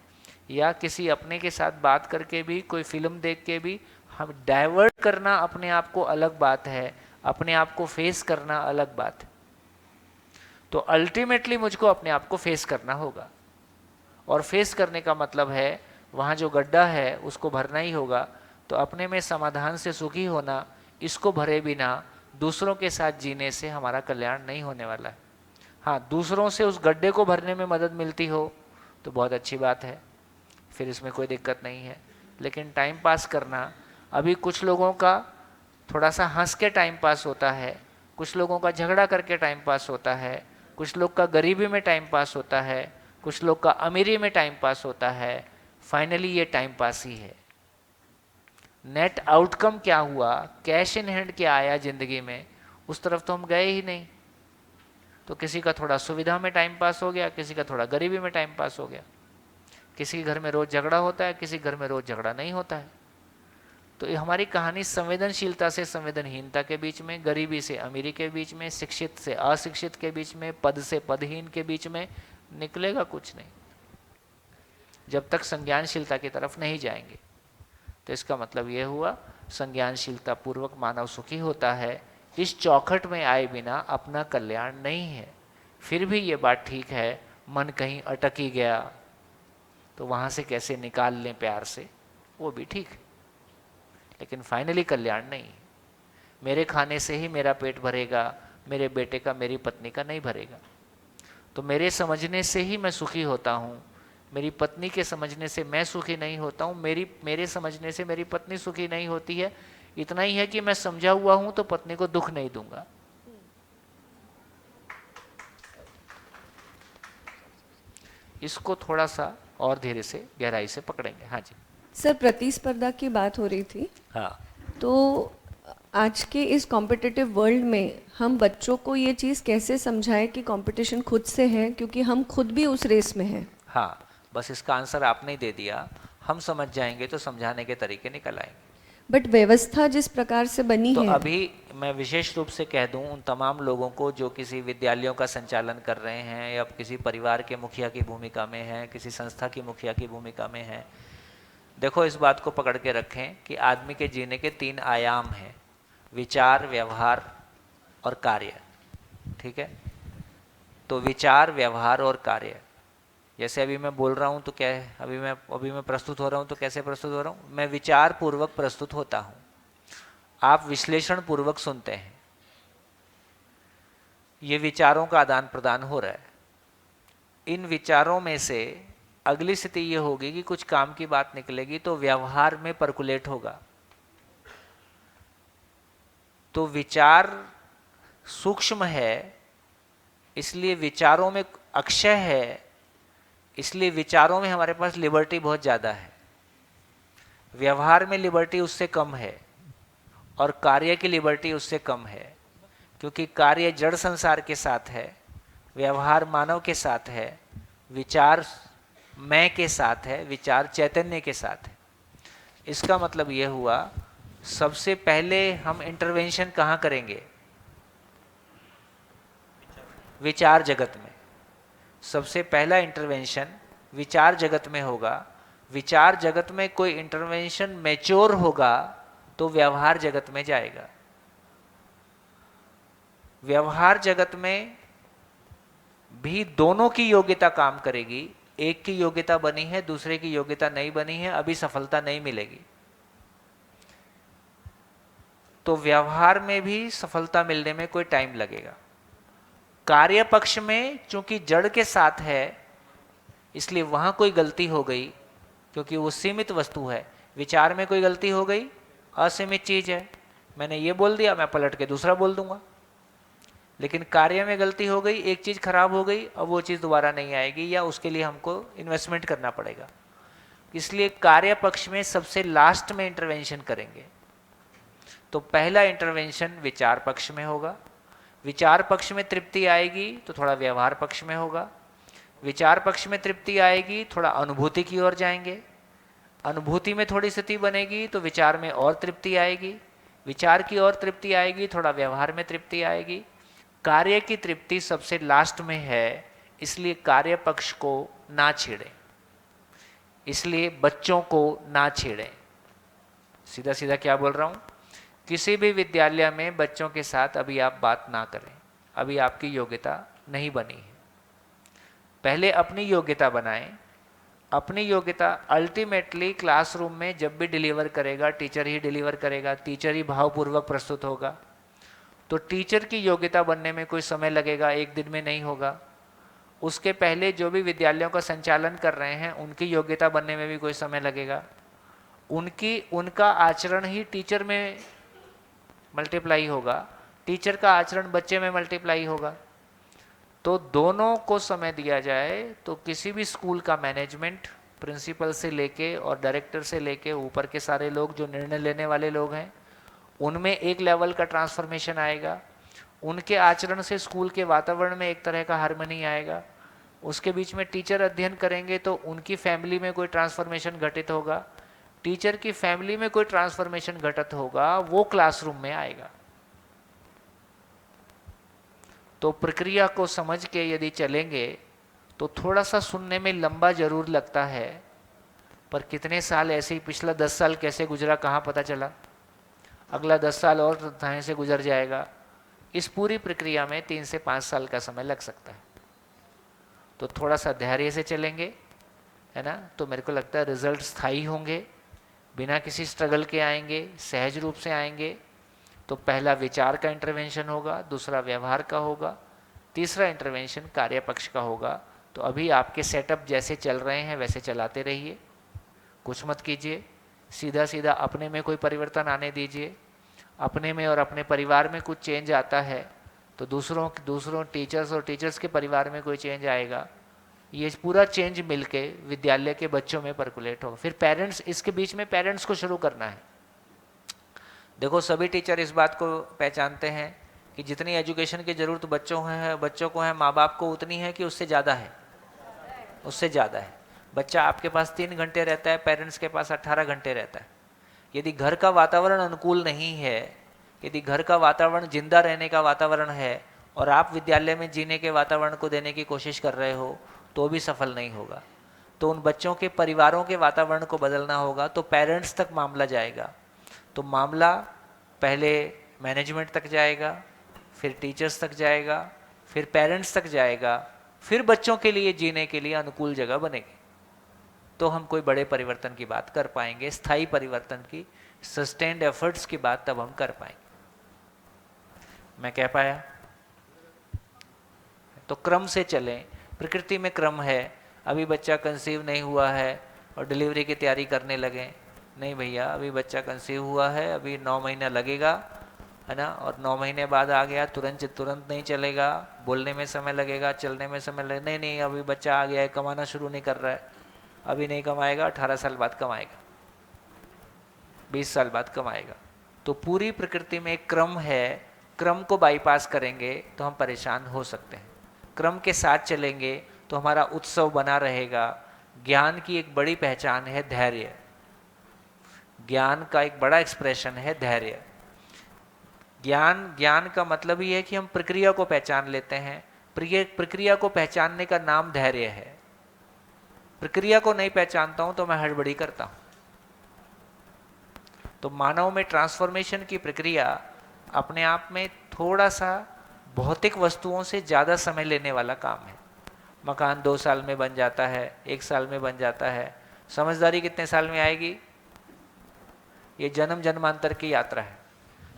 या किसी अपने के साथ बात करके भी, कोई फिल्म देख के भी। हम डाइवर्ट करना अपने आप को अलग बात है, अपने आप को फेस करना अलग बात है। तो अल्टीमेटली मुझको अपने आप को फेस करना होगा, और फेस करने का मतलब है वहाँ जो गड्ढा है उसको भरना ही होगा। तो अपने में समाधान से सुखी होना, इसको भरे बिना दूसरों के साथ जीने से हमारा कल्याण नहीं होने वाला है। हाँ, दूसरों से उस गड्ढे को भरने में मदद मिलती हो तो बहुत अच्छी बात है, फिर इसमें कोई दिक्कत नहीं है। लेकिन टाइम पास करना, अभी कुछ लोगों का थोड़ा सा हंस के टाइम पास होता है, कुछ लोगों का झगड़ा करके टाइम पास होता है, कुछ लोग का गरीबी में टाइम पास होता है, कुछ लोग का अमीरी में टाइम पास होता है। फाइनली ये टाइम पास ही है। नेट आउटकम क्या हुआ, कैश इन हैंड क्या आया जिंदगी में, उस तरफ तो हम गए ही नहीं। तो किसी का थोड़ा सुविधा में टाइम पास हो गया, किसी का थोड़ा गरीबी में टाइम पास हो गया। किसी के घर में रोज झगड़ा होता है, किसी घर में रोज झगड़ा नहीं होता है। तो ये हमारी कहानी संवेदनशीलता से संवेदनहीनता के बीच में, गरीबी से अमीरी के बीच में, शिक्षित से अशिक्षित के बीच में, पद से पदहीन के बीच में निकलेगा कुछ नहीं, जब तक संज्ञानशीलता की तरफ नहीं जाएंगे। तो इसका मतलब यह हुआ, संज्ञानशीलता पूर्वक मानव सुखी होता है। इस चौखट में आए बिना अपना कल्याण नहीं है। फिर भी ये बात ठीक है, मन कहीं अटक ही गया तो वहाँ से कैसे निकाल लें प्यार से, वो भी ठीक है, लेकिन फाइनली कल्याण नहीं। मेरे खाने से ही मेरा पेट भरेगा, मेरे बेटे का, मेरी पत्नी का नहीं भरेगा। तो मेरे समझने से ही मैं सुखी होता हूँ, मेरी पत्नी के समझने से मैं सुखी नहीं होता हूँ, मेरे समझने से मेरी पत्नी सुखी नहीं होती है। इतना ही है कि मैं समझा हुआ हूँ तो पत्नी को दुख नहीं दूंगा। इसको थोड़ा सा और धीरे से गहराई से पकड़ेंगे। हाँ जी। सर प्रतिस्पर्धा की बात हो रही थी, हाँ, तो आज के इस कॉम्पिटिटिव वर्ल्ड में हम बच्चों को ये चीज़ कैसे समझाएं कि कंपटीशन खुद से है, क्योंकि हम खुद भी उस रेस में हैं। हाँ, बस इसका आंसर आपने ही दे दिया। हम समझ जाएंगे तो समझाने के तरीके निकल आएंगे। बट व्यवस्था जिस प्रकार से बनी तो है, अभी मैं विशेष रूप से कह दूं उन तमाम लोगों को जो किसी विद्यालयों का संचालन कर रहे हैं या किसी परिवार के मुखिया की भूमिका में हैं, किसी संस्था की मुखिया की भूमिका में हैं, देखो इस बात को पकड़ के रखें कि आदमी के जीने के 3 आयाम हैं, विचार, व्यवहार और कार्य। ठीक है, तो विचार, व्यवहार और कार्य। जैसे अभी मैं बोल रहा हूँ तो क्या है, अभी मैं प्रस्तुत हो रहा हूँ तो कैसे प्रस्तुत हो रहा हूँ, मैं विचार पूर्वक प्रस्तुत होता हूँ, आप विश्लेषण पूर्वक सुनते हैं, ये विचारों का आदान प्रदान हो रहा है। इन विचारों में से अगली स्थिति ये होगी कि कुछ काम की बात निकलेगी तो व्यवहार में परकुलेट होगा। तो विचार सूक्ष्म है, इसलिए विचारों में अक्षय है, इसलिए विचारों में हमारे पास लिबर्टी बहुत ज़्यादा है। व्यवहार में लिबर्टी उससे कम है और कार्य की लिबर्टी उससे कम है, क्योंकि कार्य जड़ संसार के साथ है, व्यवहार मानव के साथ है, विचार मैं के साथ है, विचार चैतन्य के साथ है। इसका मतलब यह हुआ, सबसे पहले हम इंटरवेंशन कहाँ करेंगे? विचार जगत में। सबसे पहला इंटरवेंशन विचार जगत में होगा। विचार जगत में कोई इंटरवेंशन मैच्योर होगा तो व्यवहार जगत में जाएगा। व्यवहार जगत में भी दोनों की योग्यता काम करेगी। एक की योग्यता बनी है, दूसरे की योग्यता नहीं बनी है, अभी सफलता नहीं मिलेगी। तो व्यवहार में भी सफलता मिलने में कोई टाइम लगेगा। कार्य पक्ष में चूंकि जड़ के साथ है, इसलिए वहां कोई गलती हो गई, क्योंकि वो सीमित वस्तु है। विचार में कोई गलती हो गई, असीमित चीज है, मैंने ये बोल दिया, मैं पलट के दूसरा बोल दूंगा। लेकिन कार्य में गलती हो गई, एक चीज खराब हो गई, अब वो चीज दोबारा नहीं आएगी, या उसके लिए हमको इन्वेस्टमेंट करना पड़ेगा। इसलिए कार्य पक्ष में सबसे लास्ट में इंटरवेंशन करेंगे। तो पहला इंटरवेंशन विचार पक्ष में होगा। विचार पक्ष में तृप्ति आएगी तो थोड़ा व्यवहार पक्ष में होगा। विचार पक्ष में तृप्ति आएगी, थोड़ा अनुभूति की ओर जाएंगे। अनुभूति में थोड़ी स्थिति बनेगी तो विचार में और तृप्ति आएगी। विचार की ओर तृप्ति आएगी, थोड़ा व्यवहार में तृप्ति आएगी। कार्य की तृप्ति सबसे लास्ट में है, इसलिए कार्य पक्ष को ना छेड़ें, इसलिए बच्चों को ना छेड़ें। सीधा सीधा क्या बोल रहा हूं, किसी भी विद्यालय में बच्चों के साथ अभी आप बात ना करें, अभी आपकी योग्यता नहीं बनी है। पहले अपनी योग्यता बनाएं। अपनी योग्यता अल्टीमेटली क्लासरूम में जब भी डिलीवर करेगा, टीचर ही डिलीवर करेगा, टीचर ही भावपूर्वक प्रस्तुत होगा। तो टीचर की योग्यता बनने में कोई समय लगेगा, एक दिन में नहीं होगा। उसके पहले जो भी विद्यालयों का संचालन कर रहे हैं, उनकी योग्यता बनने में भी कोई समय लगेगा। उनका आचरण ही टीचर में मल्टीप्लाई होगा, टीचर का आचरण बच्चे में मल्टीप्लाई होगा। तो दोनों को समय दिया जाए तो किसी भी स्कूल का मैनेजमेंट, प्रिंसिपल से लेके और डायरेक्टर से लेके ऊपर के सारे लोग जो निर्णय लेने वाले लोग हैं, उनमें एक लेवल का ट्रांसफॉर्मेशन आएगा। उनके आचरण से स्कूल के वातावरण में एक तरह का हार्मनी आएगा। उसके बीच में टीचर अध्ययन करेंगे तो उनकी फैमिली में कोई ट्रांसफॉर्मेशन घटित होगा। टीचर की फैमिली में कोई ट्रांसफॉर्मेशन घटित होगा, वो क्लासरूम में आएगा। तो प्रक्रिया को समझ के यदि चलेंगे तो थोड़ा सा सुनने में लंबा जरूर लगता है, पर कितने साल ऐसे ही, पिछला 10 साल कैसे गुजरा कहाँ पता चला, अगला 10 साल और दाएं से गुजर जाएगा। इस पूरी प्रक्रिया में 3 से 5 साल का समय लग सकता है। तो थोड़ा सा धैर्य से चलेंगे, है ना, तो मेरे को लगता है रिजल्ट स्थायी होंगे, बिना किसी स्ट्रगल के आएंगे, सहज रूप से आएंगे। तो पहला विचार का इंटरवेंशन होगा, दूसरा व्यवहार का होगा, तीसरा इंटरवेंशन कार्य पक्ष का होगा। तो अभी आपके सेटअप जैसे चल रहे हैं वैसे चलाते रहिए, कुछ मत कीजिए, सीधा सीधा अपने में कोई परिवर्तन आने दीजिए। अपने में और अपने परिवार में कुछ चेंज आता है तो दूसरों टीचर्स और टीचर्स के परिवार में कोई चेंज आएगा। ये पूरा चेंज मिलके विद्यालय के बच्चों में परकुलेट होगा। फिर पेरेंट्स, इसके बीच में पेरेंट्स को शुरू करना है। देखो सभी टीचर इस बात को पहचानते हैं कि जितनी एजुकेशन की जरूरत बच्चों को है, माँ बाप को उतनी है कि उससे ज़्यादा है, उससे ज़्यादा है। बच्चा आपके पास 3 घंटे रहता है, पेरेंट्स के पास 18 घंटे रहता है। यदि घर का वातावरण अनुकूल नहीं है, यदि घर का वातावरण जिंदा रहने का वातावरण है और आप विद्यालय में जीने के वातावरण को देने की कोशिश कर रहे हो तो भी सफल नहीं होगा। तो उन बच्चों के परिवारों के वातावरण को बदलना होगा, तो पेरेंट्स तक मामला जाएगा। तो मामला पहले मैनेजमेंट तक जाएगा, फिर टीचर्स तक जाएगा, फिर पेरेंट्स तक जाएगा, फिर बच्चों के लिए जीने के लिए अनुकूल जगह बनेगी। तो हम कोई बड़े परिवर्तन की बात कर पाएंगे, स्थायी परिवर्तन की, सस्टेन्ड एफर्ट्स की बात तब हम कर पाएंगे। मैं कह पाया? तो क्रम से चलें। प्रकृति में क्रम है। अभी बच्चा कंसीव नहीं हुआ है और डिलीवरी की तैयारी करने लगे, नहीं भैया, अभी बच्चा कंसीव हुआ है, अभी 9 महीना लगेगा, है ना, और 9 महीने बाद आ गया, तुरंत नहीं चलेगा, बोलने में समय लगेगा, चलने में समय लगेगा। नहीं, अभी बच्चा आ गया है, कमाना शुरू नहीं कर रहा है, अभी नहीं कमाएगा, 18 साल बाद कमाएगा, 20 साल बाद कमाएगा। तो पूरी प्रकृति में एक क्रम है। क्रम को बाईपास करेंगे तो हम परेशान हो सकते हैं। क्रम के साथ चलेंगे तो हमारा उत्सव बना रहेगा। ज्ञान की एक बड़ी पहचान है धैर्य। ज्ञान का एक बड़ा एक्सप्रेशन है धैर्य। ज्ञान का मतलब ही है कि हम प्रक्रिया को पहचान लेते हैं। प्रक्रिया को पहचानने का नाम धैर्य है। प्रक्रिया को नहीं पहचानता हूं तो मैं हड़बड़ी करता हूं। तो मानव में ट्रांसफॉर्मेशन की प्रक्रिया अपने आप में थोड़ा सा भौतिक वस्तुओं से ज़्यादा समय लेने वाला काम है। मकान 2 साल में बन जाता है, 1 साल में बन जाता है। समझदारी कितने साल में आएगी? ये जन्म जन्मांतर की यात्रा है।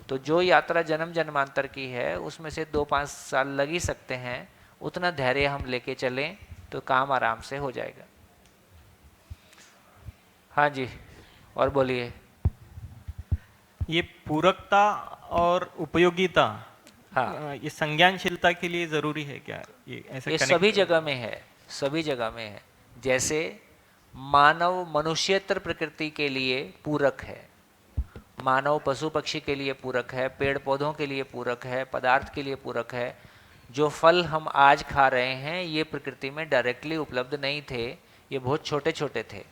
तो जो यात्रा जन्म जन्मांतर की है उसमें से 2-5 साल लग ही सकते हैं। उतना धैर्य हम लेके चलें तो काम आराम से हो जाएगा। हाँ जी, और बोलिए। ये पूरकता और उपयोगिता, हाँ, ये संज्ञानशीलता के लिए जरूरी है क्या? ये सभी जगह में है, सभी जगह में है। जैसे मानव मनुष्येतर प्रकृति के लिए पूरक है, मानव पशु पक्षी के लिए पूरक है, पेड़ पौधों के लिए पूरक है, पदार्थ के लिए पूरक है। जो फल हम आज खा रहे हैं ये प्रकृति में डायरेक्टली उपलब्ध नहीं थे, ये बहुत छोटे छोटे थे।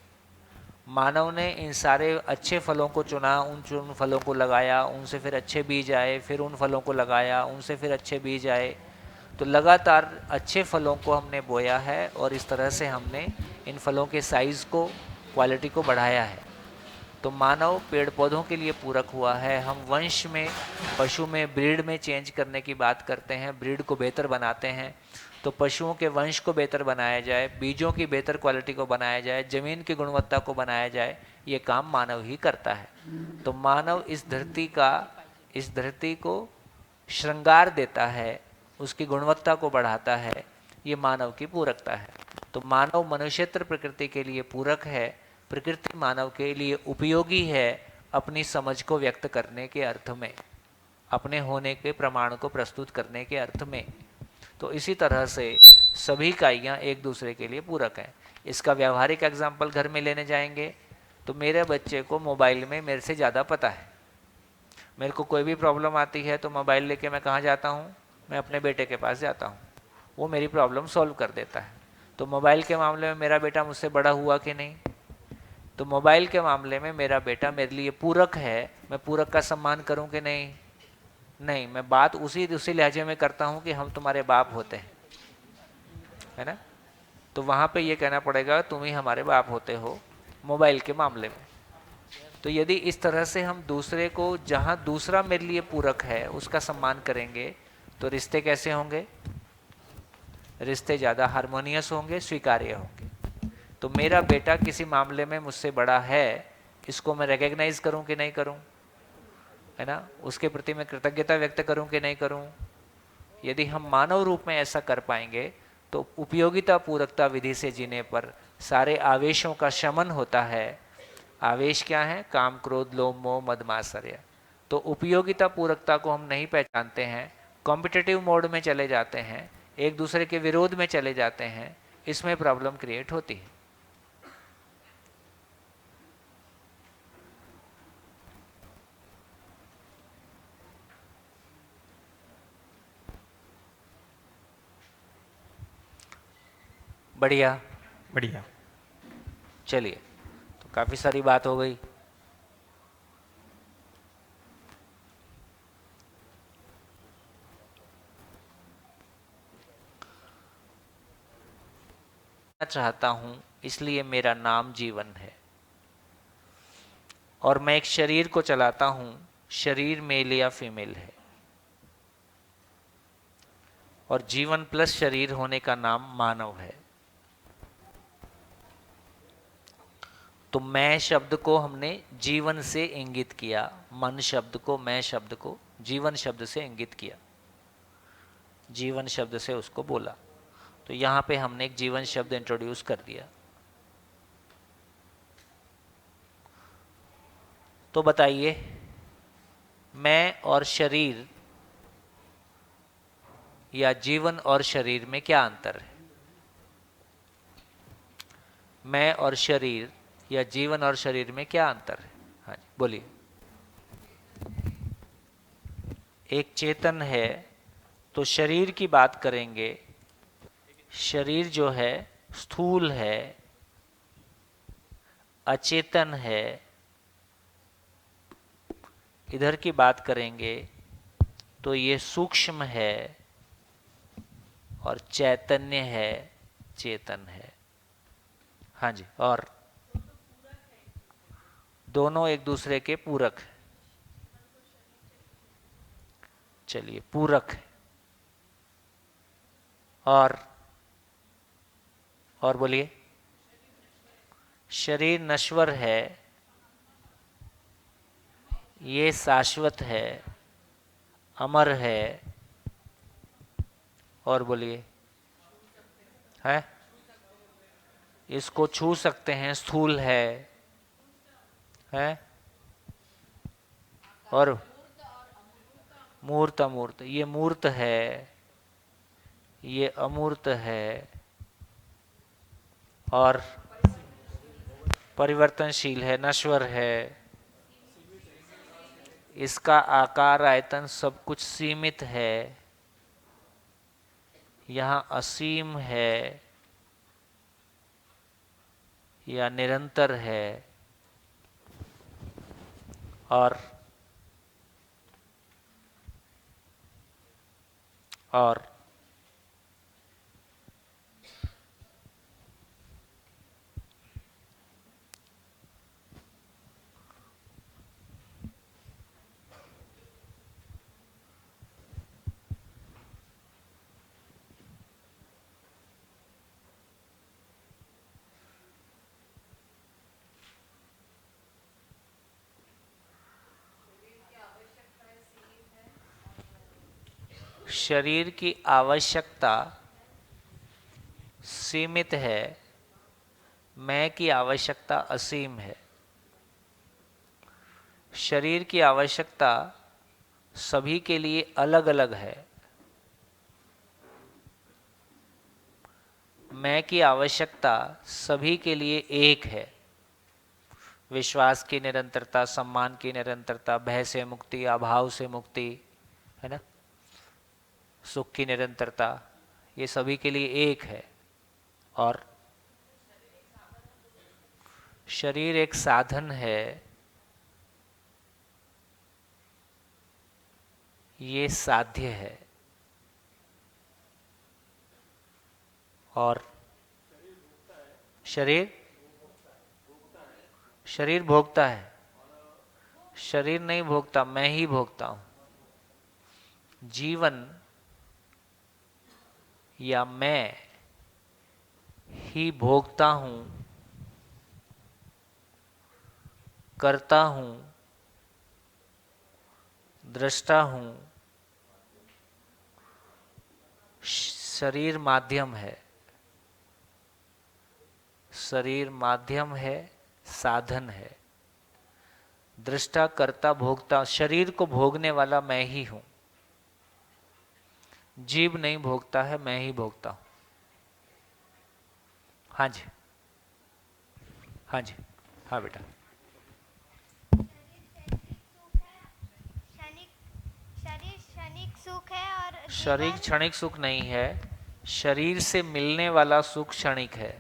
मानव ने इन सारे अच्छे फलों को चुना, उन फलों को लगाया, उनसे फिर अच्छे बीज आए, फिर उन फलों को लगाया, उनसे फिर अच्छे बीज आए। तो लगातार अच्छे फलों को हमने बोया है और इस तरह से हमने इन फलों के साइज़ को, क्वालिटी को बढ़ाया है। तो मानव पेड़ पौधों के लिए पूरक हुआ है। हम वंश में, पशु में, ब्रीड में चेंज करने की बात करते हैं, ब्रीड को बेहतर बनाते हैं। तो पशुओं के वंश को बेहतर बनाया जाए, बीजों की बेहतर क्वालिटी को बनाया जाए, जमीन की गुणवत्ता को बनाया जाए, ये काम मानव ही करता है। तो मानव इस धरती को श्रृंगार देता है, उसकी गुणवत्ता को बढ़ाता है। ये मानव की पूरकता है। तो मानव मनुष्येतर प्रकृति के लिए पूरक है, प्रकृति मानव के लिए उपयोगी है अपनी समझ को व्यक्त करने के अर्थ में, अपने होने के प्रमाण को प्रस्तुत करने के अर्थ में। तो इसी तरह से सभी इकाइयाँ एक दूसरे के लिए पूरक हैं। इसका व्यावहारिक एग्जाम्पल घर में लेने जाएंगे तो मेरे बच्चे को मोबाइल में मेरे से ज़्यादा पता है। मेरे को कोई भी प्रॉब्लम आती है तो मोबाइल लेके मैं कहाँ जाता हूँ? मैं अपने बेटे के पास जाता हूँ, वो मेरी प्रॉब्लम सॉल्व कर देता है। तो मोबाइल के मामले में मेरा बेटा मुझसे बड़ा हुआ कि नहीं? तो मोबाइल के मामले में मेरा बेटा मेरे लिए पूरक है। मैं पूरक का सम्मान करूँ कि नहीं? नहीं, मैं बात उसी लहजे में करता हूँ कि हम तुम्हारे बाप होते हैं, है ना। तो वहाँ पे ये कहना पड़ेगा तुम ही हमारे बाप होते हो मोबाइल के मामले में। तो यदि इस तरह से हम दूसरे को, जहाँ दूसरा मेरे लिए पूरक है, उसका सम्मान करेंगे तो रिश्ते कैसे होंगे? रिश्ते ज़्यादा हार्मोनियस होंगे, स्वीकार्य होंगे। तो मेरा बेटा किसी मामले में मुझसे बड़ा है, इसको मैं रिकग्नाइज करूं कि नहीं करूं, है ना, उसके प्रति मैं कृतज्ञता व्यक्त करूं कि नहीं करूं। यदि हम मानव रूप में ऐसा कर पाएंगे तो उपयोगिता पूरकता विधि से जीने पर सारे आवेशों का शमन होता है। आवेश क्या है? काम, क्रोध, लोभ, मोह, मद, मात्सर्य। तो उपयोगिता पूरकता को हम नहीं पहचानते हैं, कॉम्पिटिटिव मोड में चले जाते हैं, एक दूसरे के विरोध में चले जाते हैं, इसमें प्रॉब्लम क्रिएट होती है। बढ़िया बढ़िया। चलिए, तो काफी सारी बात हो गई। चाहता हूं इसलिए मेरा नाम जीवन है, और मैं एक शरीर को चलाता हूं, शरीर मेल या फीमेल है, और जीवन प्लस शरीर होने का नाम मानव है। तो मैं शब्द को हमने जीवन से इंगित किया, मन शब्द को, मैं शब्द को जीवन शब्द से इंगित किया, जीवन शब्द से उसको बोला। तो यहां पे हमने एक जीवन शब्द इंट्रोड्यूस कर दिया। तो बताइए, मैं और शरीर या जीवन और शरीर में क्या अंतर है? मैं और शरीर या जीवन और शरीर में क्या अंतर है? हाँ जी, बोलिए। एक चेतन है, तो शरीर की बात करेंगे। शरीर जो है स्थूल है, अचेतन है। इधर की बात करेंगे तो ये सूक्ष्म है, और चैतन्य है, चेतन है। हाँ जी, और दोनों एक दूसरे के पूरक है। चलिए, पूरक है। और बोलिए। शरीर नश्वर है, ये शाश्वत है, अमर है। और बोलिए। है, इसको छू सकते हैं, स्थूल है। और मूर्त अमूर्त, ये मूर्त है, ये अमूर्त है, और परिवर्तनशील है, नश्वर है। इसका आकार, आयतन सब कुछ सीमित है, यहाँ असीम है या निरंतर है। और शरीर की आवश्यकता सीमित है, मैं की आवश्यकता असीम है। शरीर की आवश्यकता सभी के लिए अलग अलग है, मैं की आवश्यकता सभी के लिए एक है। विश्वास की निरंतरता, सम्मान की निरंतरता, भय से मुक्ति, अभाव से मुक्ति, है ना, सुख की निरंतरता, ये सभी के लिए एक है। और शरीर एक साधन है, ये साध्य है। और शरीर भोगता है। शरीर नहीं भोगता, मैं ही भोगता हूं। जीवन या मैं ही भोगता हूं, करता हूं, दृष्टा हूं। शरीर माध्यम है, शरीर माध्यम है, साधन है। दृष्टा, कर्ता, भोगता, शरीर को भोगने वाला मैं ही हूं। जीव नहीं भोगता है, मैं ही भोगता हूं। हाँ जी, हाँ जी, हाँ बेटा। शरीर क्षणिक सुख है और शरीर क्षणिक सुख नहीं है, शरीर से मिलने वाला सुख क्षणिक है।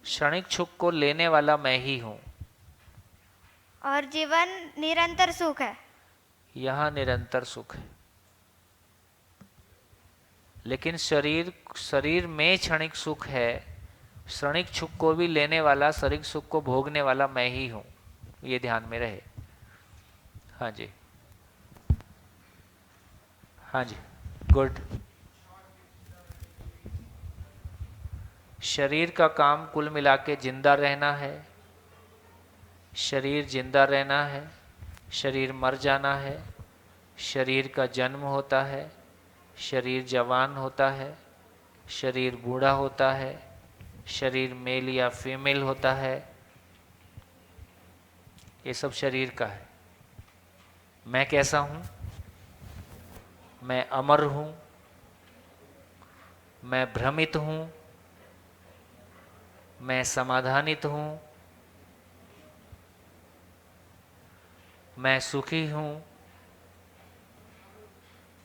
क्षणिक सुख को लेने वाला मैं ही हूं। और जीवन निरंतर सुख है। यह निरंतर सुख है, लेकिन शरीर में क्षणिक सुख है। क्षणिक सुख को भी लेने वाला, क्षणिक सुख को भोगने वाला मैं ही हूं। ये ध्यान में रहे। हाँ जी, हाँ जी, गुड। शरीर का काम कुल मिला के जिंदा रहना है। शरीर जिंदा रहना है, शरीर मर जाना है। शरीर का जन्म होता है, शरीर जवान होता है, शरीर बूढ़ा होता है, शरीर मेल या फीमेल होता है। ये सब शरीर का है। मैं कैसा हूं? मैं अमर हूं, मैं भ्रमित हूं, मैं समाधानित हूं, मैं सुखी हूं,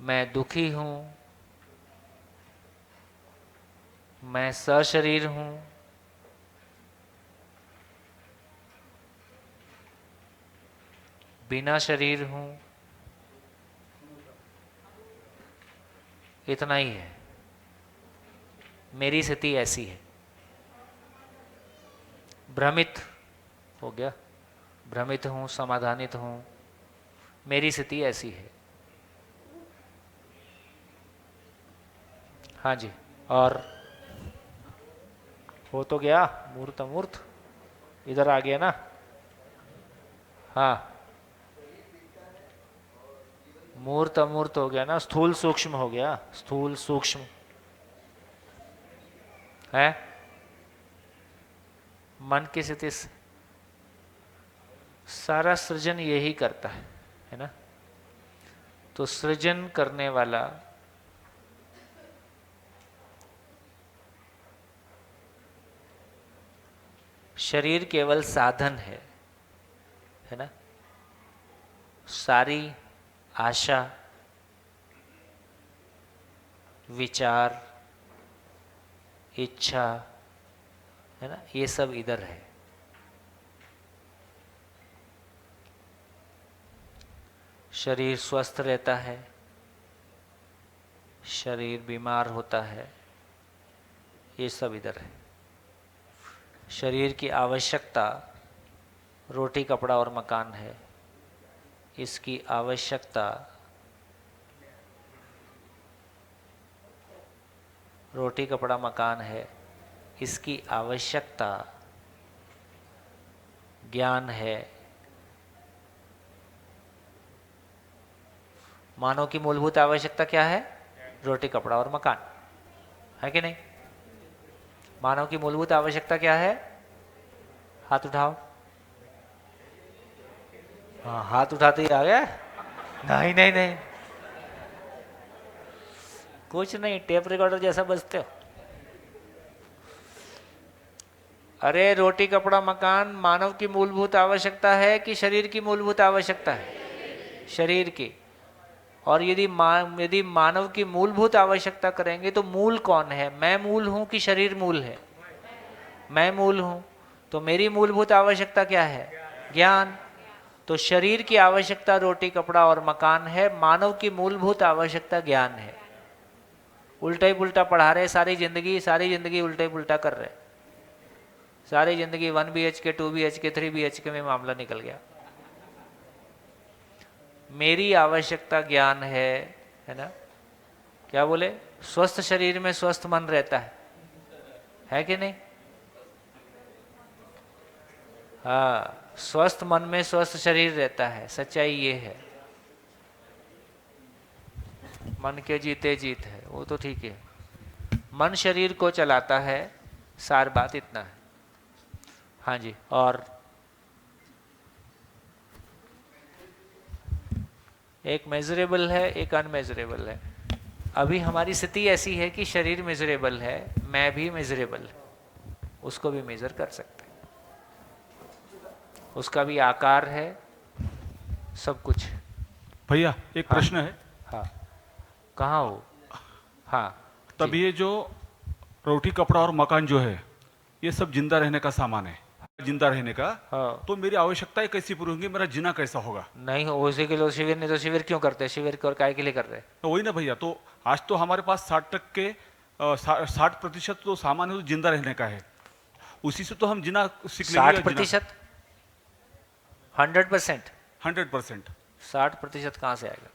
मैं दुखी हूं, मैं सशरीर हूं, बिना शरीर हूं। इतना ही है। मेरी स्थिति ऐसी है। भ्रमित हो गया, भ्रमित हूं, समाधानित हूं, मेरी स्थिति ऐसी है। हाँ जी, और हो तो गया मूर्त अमूर्त, इधर आ गया ना। हाँ, मूर्त अमूर्त हो गया ना, स्थूल सूक्ष्म हो गया। स्थूल सूक्ष्म है मन की स्थिति से सारा सृजन यही करता है ना। तो सृजन करने वाला शरीर केवल साधन है ना। सारी आशा, विचार, इच्छा है ना, ये सब इधर है। शरीर स्वस्थ रहता है, शरीर बीमार होता है, ये सब इधर है। शरीर की आवश्यकता रोटी कपड़ा और मकान है। इसकी आवश्यकता रोटी कपड़ा मकान है। इसकी आवश्यकता ज्ञान है। मानव की मूलभूत आवश्यकता क्या है? रोटी कपड़ा और मकान, है कि नहीं? मानव की मूलभूत आवश्यकता क्या है? हाथ उठाओ। हाँ, हाथ उठाते ही आ गया। नहीं नहीं नहीं, कुछ नहीं, टेप रिकॉर्डर जैसा बजते हो। अरे रोटी कपड़ा मकान मानव की मूलभूत आवश्यकता है कि शरीर की मूलभूत आवश्यकता है? शरीर की। और यदि मानव की मूलभूत आवश्यकता करेंगे तो मूल कौन है? मैं मूल हूं कि शरीर मूल है? मैं मूल हूं। तो मेरी मूलभूत आवश्यकता क्या है? ज्ञान। तो शरीर की आवश्यकता रोटी कपड़ा और मकान है, मानव की मूलभूत आवश्यकता ज्ञान है। उल्टा ही पुल्टा पढ़ा रहे सारी जिंदगी उल्टा ही पुल्टा कर रहे। सारी जिंदगी 1 BHK 2 BHK 3 BHK में मामला निकल गया। मेरी आवश्यकता ज्ञान है ना। क्या बोले? स्वस्थ शरीर में स्वस्थ मन रहता है कि नहीं? हाँ, स्वस्थ मन में स्वस्थ शरीर रहता है। सच्चाई ये है। मन के जीते जीत है, वो तो ठीक है। मन शरीर को चलाता है, सार बात इतना है। हाँ जी, और एक मेजरेबल है, एक अनमेजरेबल है। अभी हमारी स्थिति ऐसी है कि शरीर मिजरेबल है, मैं भी मिजरेबल है, उसको भी मेजर कर सकते हैं, उसका भी आकार है, सब कुछ। भैया एक हाँ, प्रश्न है। हाँ, कहाँ हो? हाँ, तब ये जो रोटी कपड़ा और मकान जो है ये सब जिंदा रहने का सामान है, जिंदा रहने का। हाँ। तो मेरी आवश्यकताएं कैसी पूरी होंगी, मेरा जीना कैसा होगा? नहीं हो उसी के लिए शिविर नहीं तो शिविर क्यों करते हैं? शिविर और काय के लिए कर रहे हैं? तो वही ना भैया, तो आज तो हमारे पास 60% तो सामान है तो जिंदा रहने का है, उसी से तो हम जीना सीख लेंगे। 60%? 100%? 100%। 60% कहाँ से आएगा?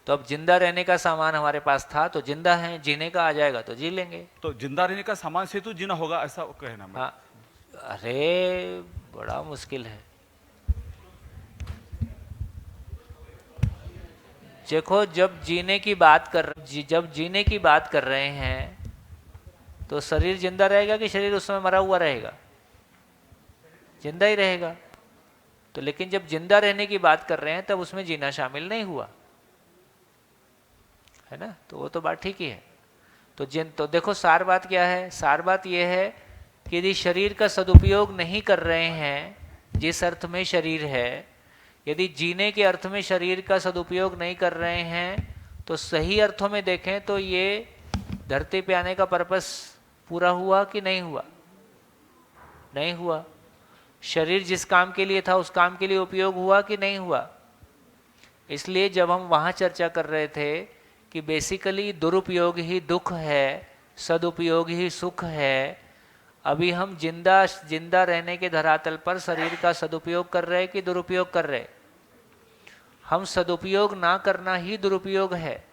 तो अब जिंदा रहने का सामान हमारे पास था तो जिंदा है, जीने का आ जाएगा तो जी लेंगे। तो जिंदा रहने का सामान से तो जीना होगा, ऐसा कहना। हाँ, अरे बड़ा मुश्किल है। देखो, जब जीने की बात कर रहे हैं तो शरीर जिंदा रहेगा कि शरीर उस समय मरा हुआ रहेगा? जिंदा ही रहेगा। तो लेकिन जब जिंदा रहने की बात कर रहे हैं तब उसमें जीना शामिल नहीं हुआ है ना, तो वो तो बात ठीक ही है। तो देखो सार बात क्या है? सार बात ये है कि यदि शरीर का सदुपयोग नहीं कर रहे हैं, जिस अर्थ में शरीर है, यदि जीने के अर्थ में शरीर का सदुपयोग नहीं कर रहे हैं, तो सही अर्थों में देखें तो ये धरती पे आने का पर्पस पूरा हुआ कि नहीं हुआ? नहीं हुआ। शरीर जिस काम के लिए था उस काम के लिए उपयोग हुआ कि नहीं हुआ? इसलिए जब हम वहाँ चर्चा कर रहे थे कि बेसिकली दुरुपयोग ही दुख है, सदुपयोग ही सुख है, अभी हम जिंदा रहने के धरातल पर शरीर का सदुपयोग कर रहे हैं कि दुरुपयोग कर रहे? हम सदुपयोग ना करना ही दुरुपयोग है।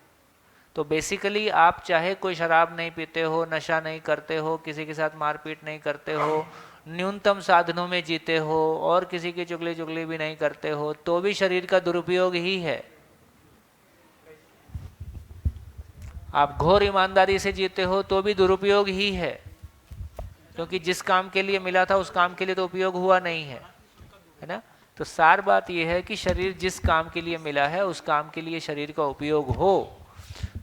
तो बेसिकली आप चाहे कोई शराब नहीं पीते हो, नशा नहीं करते हो, किसी के साथ मारपीट नहीं करते हो, न्यूनतम साधनों में जीते हो और किसी की चुगली भी नहीं करते हो, तो भी शरीर का दुरुपयोग ही है। आप घोर ईमानदारी से जीते हो तो भी दुरुपयोग ही है, क्योंकि जिस काम के लिए मिला था उस काम के लिए तो उपयोग हुआ नहीं है, है ना। तो सार बात यह है कि शरीर जिस काम के लिए मिला है उस काम के लिए शरीर का उपयोग हो।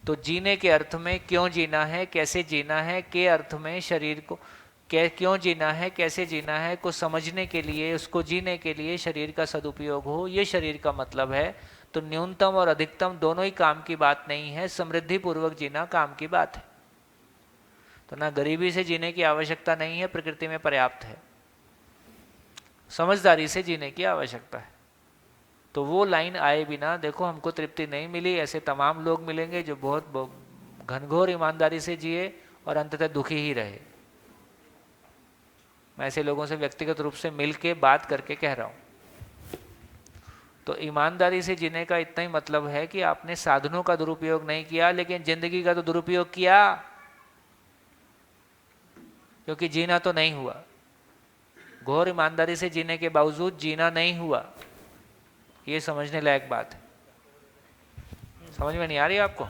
तो जीने के अर्थ में क्यों जीना है, कैसे जीना है के अर्थ में शरीर को क्यों जीना है, कैसे जीना है को समझने के लिए, उसको जीने के लिए शरीर का सदुपयोग हो, ये शरीर का मतलब है। तो न्यूनतम और अधिकतम दोनों ही काम की बात नहीं है, समृद्धि पूर्वक जीना काम की बात है। तो ना गरीबी से जीने की आवश्यकता नहीं है, प्रकृति में पर्याप्त है। समझदारी से जीने की आवश्यकता है। तो वो लाइन आए बिना देखो हमको तृप्ति नहीं मिली, ऐसे तमाम लोग मिलेंगे जो बहुत घनघोर ईमानदारी से जिए और अंततः दुखी ही रहे। मैं ऐसे लोगों से व्यक्तिगत रूप से मिल के बात करके कह रहा हूँ। तो ईमानदारी से जीने का इतना ही मतलब है कि आपने साधनों का दुरुपयोग नहीं किया, लेकिन जिंदगी का तो दुरुपयोग किया, क्योंकि जीना तो नहीं हुआ। घोर ईमानदारी से जीने के बावजूद जीना नहीं हुआ, ये समझने लायक बात है। समझ में नहीं आ रही आपको?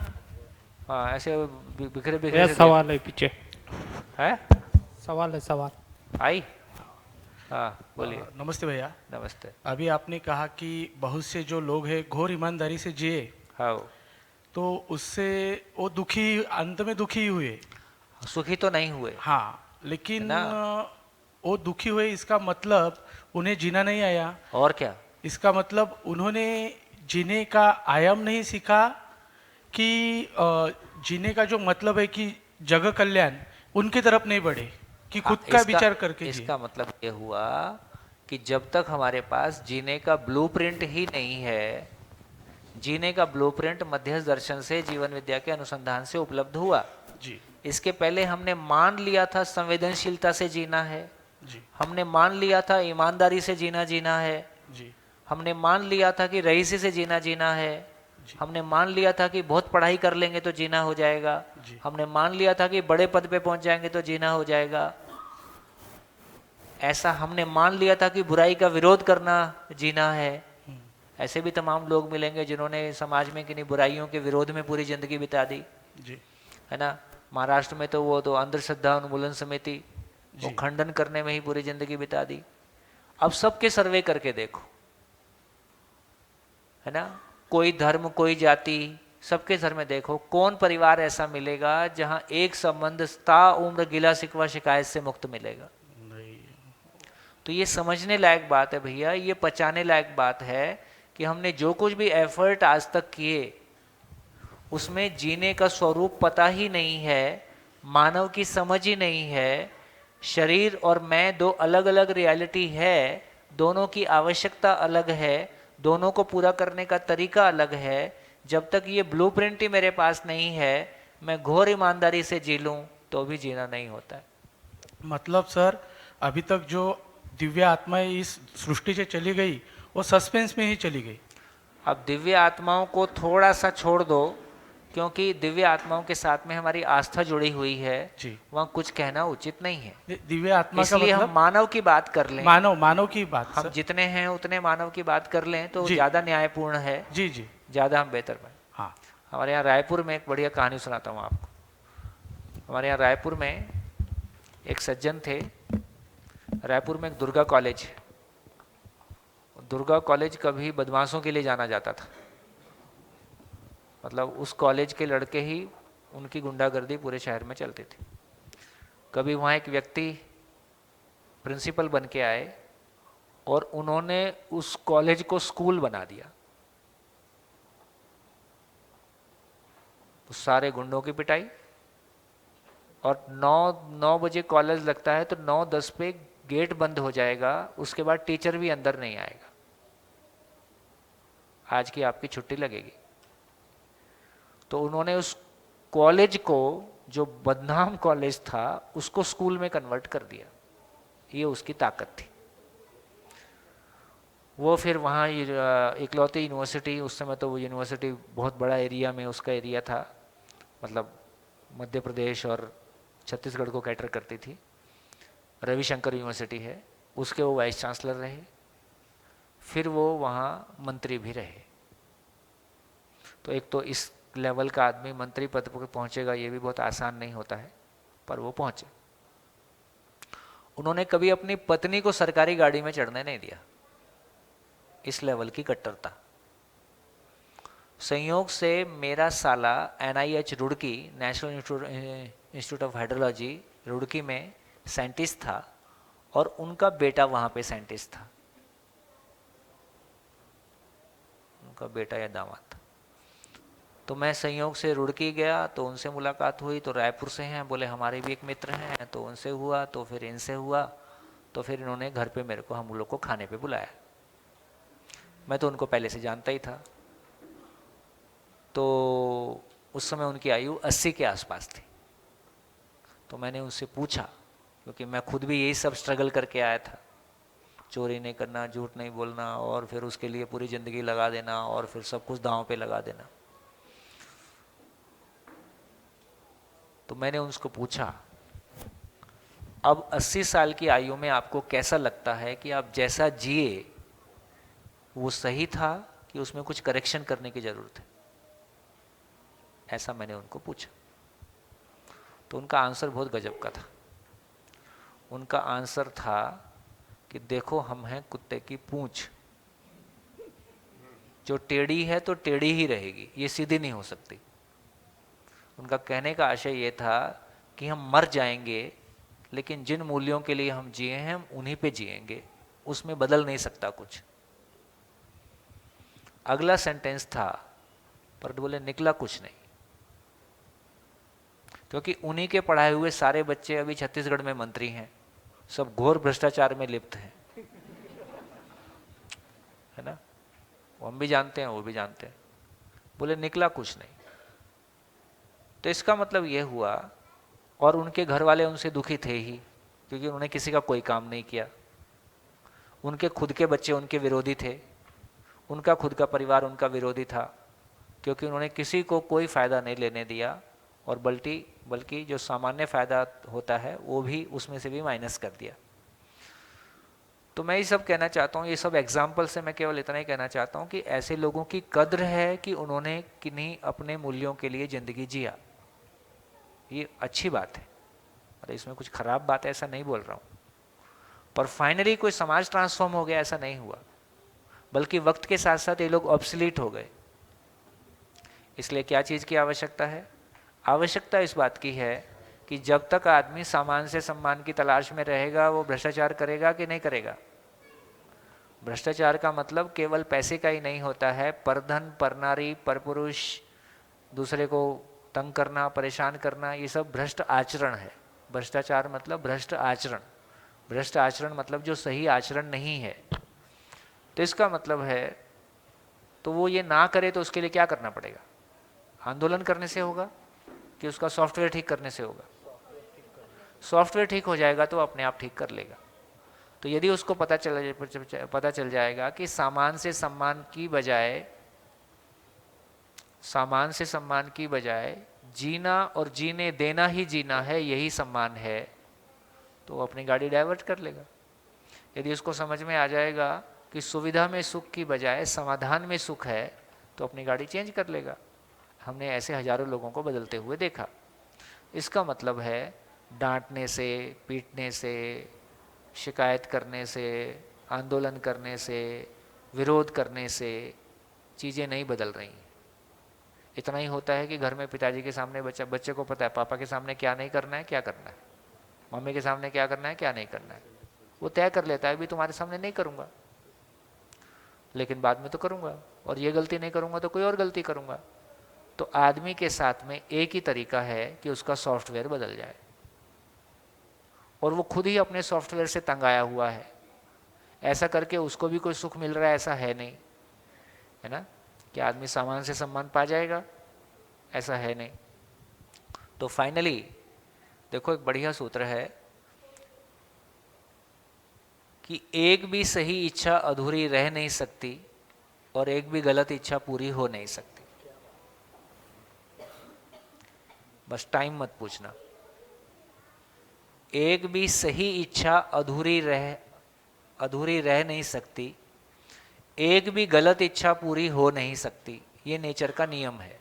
हाँ, ऐसे बिखरे बिखरे सवाल है पीछे है, सवाल आई। हाँ बोलिए। नमस्ते भैया। नमस्ते। अभी आपने कहा कि बहुत से जो लोग हैं घोर ईमानदारी से जिए, हाँ, तो उससे वो दुखी, अंत में दुखी हुए, सुखी तो नहीं हुए। हाँ, लेकिन वो दुखी हुए, इसका मतलब उन्हें जीना नहीं आया। और क्या? इसका मतलब उन्होंने जीने का आयाम नहीं सीखा, कि जीने का जो मतलब है कि जगत कल्याण, उनकी तरफ नहीं बढ़े, कि खुद का विचार करके। इसका मतलब ये हुआ कि जब तक हमारे पास जीने का ब्लूप्रिंट ही नहीं है, जीने का ब्लूप्रिंट मध्यस्थ दर्शन से, जीवन विद्या के अनुसंधान से उपलब्ध हुआ जी। इसके पहले हमने मान लिया था संवेदनशीलता से जीना है जी। हमने मान लिया था ईमानदारी से जीना है जी। हमने मान लिया था कि रईसी से जीना है। हमने मान लिया था कि बहुत पढ़ाई कर लेंगे तो जीना हो जाएगा। हमने मान लिया था कि बड़े पद पे पहुंच जाएंगे तो जीना हो जाएगा। ऐसा हमने मान लिया था कि बुराई का विरोध करना जीना है। ऐसे भी तमाम लोग मिलेंगे जिन्होंने समाज में किन्हीं बुराइयों के विरोध में पूरी जिंदगी बिता दी, है ना। महाराष्ट्र में तो वो तो अंधश्रद्धा उन्मूलन समिति, वो खंडन करने में ही पूरी जिंदगी बिता दी। अब सबके सर्वे करके देखो, है ना, कोई धर्म, कोई जाति, सबके घर में देखो, कौन परिवार ऐसा मिलेगा जहां एक संबंध ता उम्र गिला शिकवा शिकायत से मुक्त मिलेगा? तो ये समझने लायक बात है भैया, ये पचाने लायक बात है कि हमने जो कुछ भी एफर्ट आज तक किए उसमें जीने का स्वरूप पता ही नहीं है, मानव की समझ ही नहीं है। शरीर और मैं दो अलग अलग रियलिटी है, दोनों की आवश्यकता अलग है, दोनों को पूरा करने का तरीका अलग है। जब तक ये ब्लूप्रिंट ही मेरे पास नहीं है, मैं घोर ईमानदारी से जी लूं तो भी जीना नहीं होता है। मतलब सर, अभी तक जो दिव्य आत्माएं इस सृष्टि से चली गई वो सस्पेंस में ही चली गई। अब दिव्य आत्माओं को थोड़ा सा छोड़ दो, क्योंकि दिव्य आत्माओं के साथ में हमारी आस्था जुड़ी हुई है जी। वहाँ कुछ कहना उचित नहीं है। दिव्य आत्मा का इसलिए मतलब हम मानव की बात कर लें, मानव की बात हम सर। जितने हैं उतने मानव की बात कर लें तो जी। ज्यादा न्यायपूर्ण है। जी जी, ज्यादा हम बेहतर बने। हाँ। हमारे यहाँ रायपुर में एक बढ़िया कहानी सुनाता हूँ आपको। हमारे यहाँ रायपुर में एक सज्जन थे। रायपुर में एक दुर्गा कॉलेज है। दुर्गा कॉलेज कभी बदमाशों के लिए जाना जाता था, मतलब उस कॉलेज के लड़के ही उनकी गुंडागर्दी पूरे शहर में चलती थी। कभी वहाँ एक व्यक्ति प्रिंसिपल बन के आए और उन्होंने उस कॉलेज को स्कूल बना दिया। उस सारे गुंडों की पिटाई, और 9 बजे कॉलेज लगता है तो 9:10 पे गेट बंद हो जाएगा, उसके बाद टीचर भी अंदर नहीं आएगा, आज की आपकी छुट्टी लगेगी। तो उन्होंने उस कॉलेज को, जो बदनाम कॉलेज था, उसको स्कूल में कन्वर्ट कर दिया। ये उसकी ताकत थी। वो फिर वहाँ इकलौती यूनिवर्सिटी, उस समय तो वो यूनिवर्सिटी बहुत बड़ा एरिया में उसका एरिया था, मतलब मध्य प्रदेश और छत्तीसगढ़ को कैटर करती थी। रविशंकर यूनिवर्सिटी है, उसके वो वाइस चांसलर रहे, फिर वो वहाँ मंत्री भी रहे। तो एक तो इस लेवल का आदमी मंत्री पद पर पहुँचेगा ये भी बहुत आसान नहीं होता है, पर वो पहुँचे। उन्होंने कभी अपनी पत्नी को सरकारी गाड़ी में चढ़ने नहीं दिया, इस लेवल की कट्टरता। संयोग से मेरा साला NIH Roorkee, national institute of hydrology Roorkee में साइंटिस्ट था, और उनका बेटा वहाँ पे साइंटिस्ट था, उनका बेटा या दामाद था। तो मैं संयोग से रुड़की गया तो उनसे मुलाकात हुई, तो रायपुर से हैं, बोले हमारे भी एक मित्र हैं, तो उनसे हुआ, तो फिर इनसे हुआ, तो फिर इन्होंने घर पे मेरे को, हम लोग को खाने पे बुलाया। मैं तो उनको पहले से जानता ही था। तो उस समय उनकी आयु 80 के आसपास थी। तो मैंने उनसे पूछा, क्योंकि मैं खुद भी यही सब स्ट्रगल करके आया था, चोरी नहीं करना, झूठ नहीं बोलना, और फिर उसके लिए पूरी ज़िंदगी लगा देना, और फिर सब कुछ दांव पे लगा देना। तो मैंने उसको पूछा, अब 80 साल की आयु में आपको कैसा लगता है कि आप जैसा जिए वो सही था कि उसमें कुछ करेक्शन करने की ज़रूरत है? ऐसा मैंने उनको पूछा। तो उनका आंसर बहुत गजब का था। उनका आंसर था कि देखो, हम हैं कुत्ते की पूंछ, जो टेढ़ी है तो टेढ़ी ही रहेगी, ये सीधी नहीं हो सकती। उनका कहने का आशय ये था कि हम मर जाएंगे, लेकिन जिन मूल्यों के लिए हम जिए हैं हम उन्हीं पे जिएंगे, उसमें बदल नहीं सकता कुछ। अगला सेंटेंस था, पर बोले निकला कुछ नहीं, क्योंकि उन्हीं के पढ़ाए हुए सारे बच्चे अभी छत्तीसगढ़ में मंत्री हैं, सब घोर भ्रष्टाचार में लिप्त हैं, है ना? हम भी जानते हैं, वो भी जानते हैं। बोले निकला कुछ नहीं। तो इसका मतलब ये हुआ, और उनके घर वाले उनसे दुखी थे ही, क्योंकि उन्होंने किसी का कोई काम नहीं किया। उनके खुद के बच्चे उनके विरोधी थे, उनका खुद का परिवार उनका विरोधी था, क्योंकि उन्होंने किसी को कोई फ़ायदा नहीं लेने दिया, और बल्कि जो सामान्य फ़ायदा होता है वो भी उसमें से भी माइनस कर दिया। तो मैं ये सब कहना चाहता हूँ, ये सब एग्जाम्पल से मैं केवल इतना ही कहना चाहता हूँ कि ऐसे लोगों की कद्र है कि उन्होंने किन्हीं अपने मूल्यों के लिए ज़िंदगी जिया। ये अच्छी बात है, और इसमें कुछ ख़राब बात है ऐसा नहीं बोल रहा हूँ, पर फाइनली कोई समाज ट्रांसफॉर्म हो गया ऐसा नहीं हुआ, बल्कि वक्त के साथ साथ ये लोग ऑब्सलीट हो गए। इसलिए क्या चीज़ की आवश्यकता है? आवश्यकता इस बात की है कि जब तक आदमी सामान से सम्मान की तलाश में रहेगा वो भ्रष्टाचार करेगा कि नहीं करेगा? भ्रष्टाचार का मतलब केवल पैसे का ही नहीं होता है, परधन, परनारी, परपुरुष, दूसरे को तंग करना, परेशान करना, ये सब भ्रष्ट आचरण है। भ्रष्टाचार मतलब भ्रष्ट आचरण। भ्रष्ट आचरण मतलब जो सही आचरण नहीं है। तो इसका मतलब है, तो वो ये ना करे तो उसके लिए क्या करना पड़ेगा? आंदोलन करने से होगा कि उसका सॉफ्टवेयर ठीक करने से होगा? सॉफ्टवेयर ठीक हो जाएगा तो अपने आप ठीक कर लेगा। तो यदि उसको पता चल जाएगा कि सामान से सम्मान की बजाय जीना और जीने देना ही जीना है, यही सम्मान है, तो वो अपनी गाड़ी डाइवर्ट कर लेगा। यदि उसको समझ में आ जाएगा कि सुविधा में सुख की बजाय समाधान में सुख है, तो अपनी गाड़ी चेंज कर लेगा। हमने ऐसे हजारों लोगों को बदलते हुए देखा। इसका मतलब है डांटने से, पीटने से, शिकायत करने से, आंदोलन करने से, विरोध करने से चीज़ें नहीं बदल रही। इतना ही होता है कि घर में पिताजी के सामने बच्चे को पता है पापा के सामने क्या नहीं करना है, क्या करना है, मम्मी के सामने क्या करना है, क्या नहीं करना है। वो तय कर लेता है अभी तुम्हारे सामने नहीं करूँगा, लेकिन बाद में तो करूँगा, और ये गलती नहीं करूँगा तो कोई और गलती करूँगा। तो आदमी के साथ में एक ही तरीका है कि उसका सॉफ्टवेयर बदल जाए, और वो खुद ही अपने सॉफ्टवेयर से तंग आया हुआ है। ऐसा करके उसको भी कोई सुख मिल रहा है ऐसा है नहीं, है ना? कि आदमी सामान से सम्मान पा जाएगा, ऐसा है नहीं। तो फाइनली देखो, एक बढ़िया सूत्र है कि एक भी सही इच्छा अधूरी रह नहीं सकती और एक भी गलत इच्छा पूरी हो नहीं सकती। बस टाइम मत पूछना। एक भी सही इच्छा अधूरी रह नहीं सकती, एक भी गलत इच्छा पूरी हो नहीं सकती। ये नेचर का नियम है।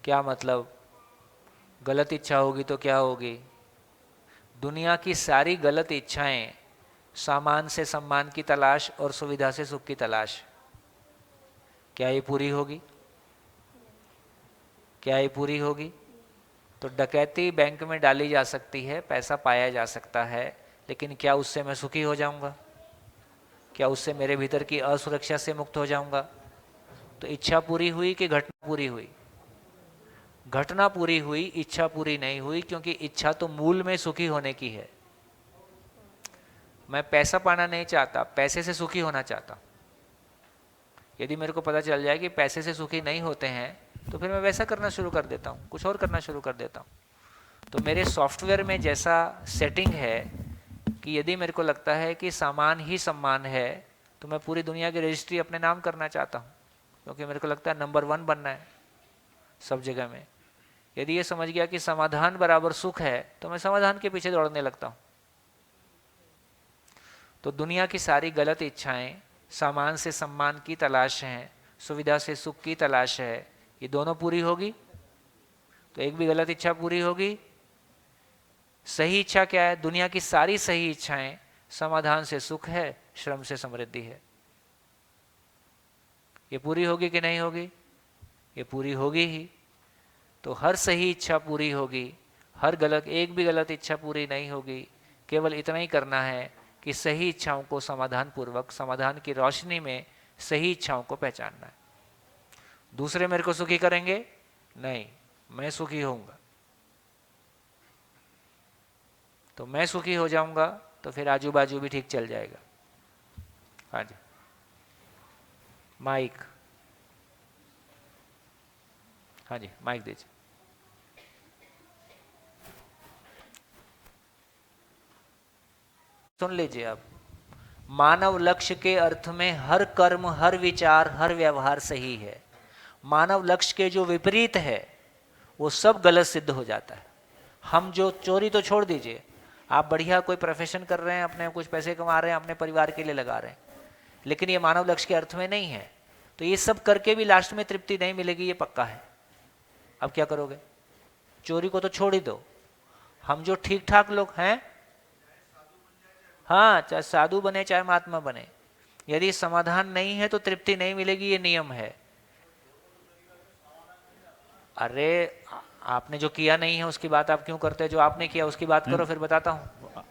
क्या मतलब? गलत इच्छा होगी तो क्या होगी? दुनिया की सारी गलत इच्छाएं सामान से सम्मान की तलाश और सुविधा से सुख की तलाश, क्या ये पूरी होगी? क्या ये पूरी होगी? तो डकैती बैंक में डाली जा सकती है, पैसा पाया जा सकता है, लेकिन क्या उससे मैं सुखी हो जाऊंगा? क्या उससे मेरे भीतर की असुरक्षा से मुक्त हो जाऊंगा? तो इच्छा पूरी हुई कि घटना पूरी हुई? घटना पूरी हुई, इच्छा पूरी नहीं हुई, क्योंकि इच्छा तो मूल में सुखी होने की है। मैं पैसा पाना नहीं चाहता, पैसे से सुखी होना चाहता। यदि मेरे को पता चल जाए कि पैसे से सुखी नहीं होते हैं, तो फिर मैं वैसा करना शुरू कर देता हूँ, कुछ और करना शुरू कर देता हूँ। तो मेरे सॉफ्टवेयर में जैसा सेटिंग है कि यदि मेरे को लगता है कि सामान ही सम्मान है, तो मैं पूरी दुनिया की रजिस्ट्री अपने नाम करना चाहता हूँ, क्योंकि मेरे को लगता है नंबर 1 बनना है सब जगह में। यदि ये समझ गया कि समाधान बराबर सुख है, तो मैं समाधान के पीछे दौड़ने लगता हूँ। तो दुनिया की सारी गलत इच्छाएं सामान से सम्मान की तलाश हैं, सुविधा से सुख की तलाश है। ये दोनों पूरी होगी तो एक भी गलत इच्छा पूरी होगी। सही इच्छा क्या है? दुनिया की सारी सही इच्छाएं समाधान से सुख है, श्रम से समृद्धि है। ये पूरी होगी कि नहीं होगी? ये पूरी होगी ही। तो हर सही इच्छा पूरी होगी, हर गलत, एक भी गलत इच्छा पूरी नहीं होगी। केवल इतना ही करना है कि सही इच्छाओं को समाधान पूर्वक, समाधान की रोशनी में सही इच्छाओं को पहचानना है। दूसरे मेरे को सुखी करेंगे नहीं, मैं सुखी होऊंगा। तो मैं सुखी हो जाऊंगा तो फिर आजू बाजू भी ठीक चल जाएगा। हाँ जी, माइक। हाँ जी, माइक दीजिए। सुन लीजिए आप। मानव लक्ष्य के अर्थ में हर कर्म, हर विचार, हर व्यवहार सही है। मानव लक्ष्य के जो विपरीत है वो सब गलत सिद्ध हो जाता है। हम जो चोरी तो छोड़ दीजिए, आप बढ़िया कोई प्रोफेशन कर रहे हैं, अपने कुछ पैसे कमा रहे हैं, अपने परिवार के लिए लगा रहे हैं, लेकिन ये मानव लक्ष्य के अर्थ में नहीं है, तो ये सब करके भी लास्ट में तृप्ति नहीं मिलेगी, ये पक्का है। अब क्या करोगे? चोरी को तो छोड़ ही दो। हम जो ठीक ठाक लोग हैं, हाँ, चाहे साधु बने चाहे महात्मा बने, यदि समाधान नहीं है तो तृप्ति नहीं मिलेगी, ये नियम है। अरे आपने जो किया नहीं है उसकी बात आप क्यों करते हैं? जो आपने किया उसकी बात करो, फिर बताता हूँ।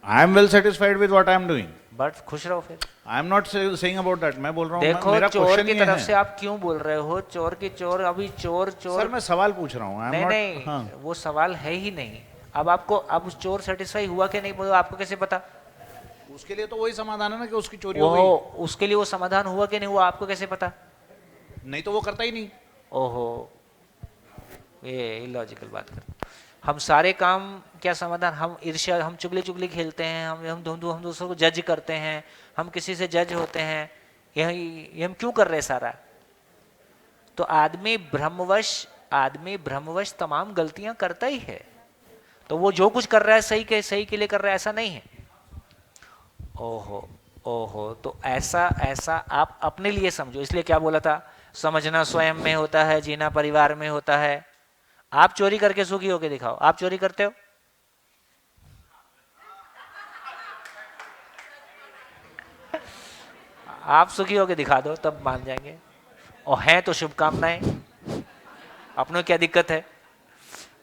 I am well satisfied with what I am doing, but खुश रहो फिर। I am not saying about that. मैं बोल रहा हूँ देखो मेरा चोर क्वेश्चन की ये तरफ है। से आप क्यों बोल रहे हो? चोर की चोर, अभी चोर चोर। सर मैं सवाल पूछ रहा हूँ। नहीं नहीं, हाँ। वो सवाल है ही नहीं। अब आपको, अब चोर सेटिस्फाई हुआ कि नहीं बोलो, आपको कैसे पता? उसके लिए तो वही समाधान है ना कि उसकी चोरी वो हो गई। उसके लिए वो समाधान हुआ कि नहीं हुआ, आपको कैसे पता? नहीं तो वो करता ही नहीं। ओहो, ये इलॉजिकल बात कर। हम सारे काम क्या समाधान? हम ईर्ष्या, हम चुगली चुगली खेलते हैं, हम दूसरों को जज करते हैं, हम किसी से जज होते हैं, ये हम क्यों कर रहे हैं सारा? तो आदमी भ्रमवश तमाम गलतियां करता ही है। तो वो जो कुछ कर रहा है सही के लिए कर रहा है, ऐसा नहीं है। ओहो, तो ऐसा आप अपने लिए समझो। इसलिए क्या बोला था? समझना स्वयं में होता है, जीना परिवार में होता है। आप चोरी करके सुखी होके दिखाओ। आप चोरी करते हो? आप सुखी होके दिखा दो, तब मान जाएंगे। और हैं तो शुभकामनाएं। अपनों को क्या दिक्कत है?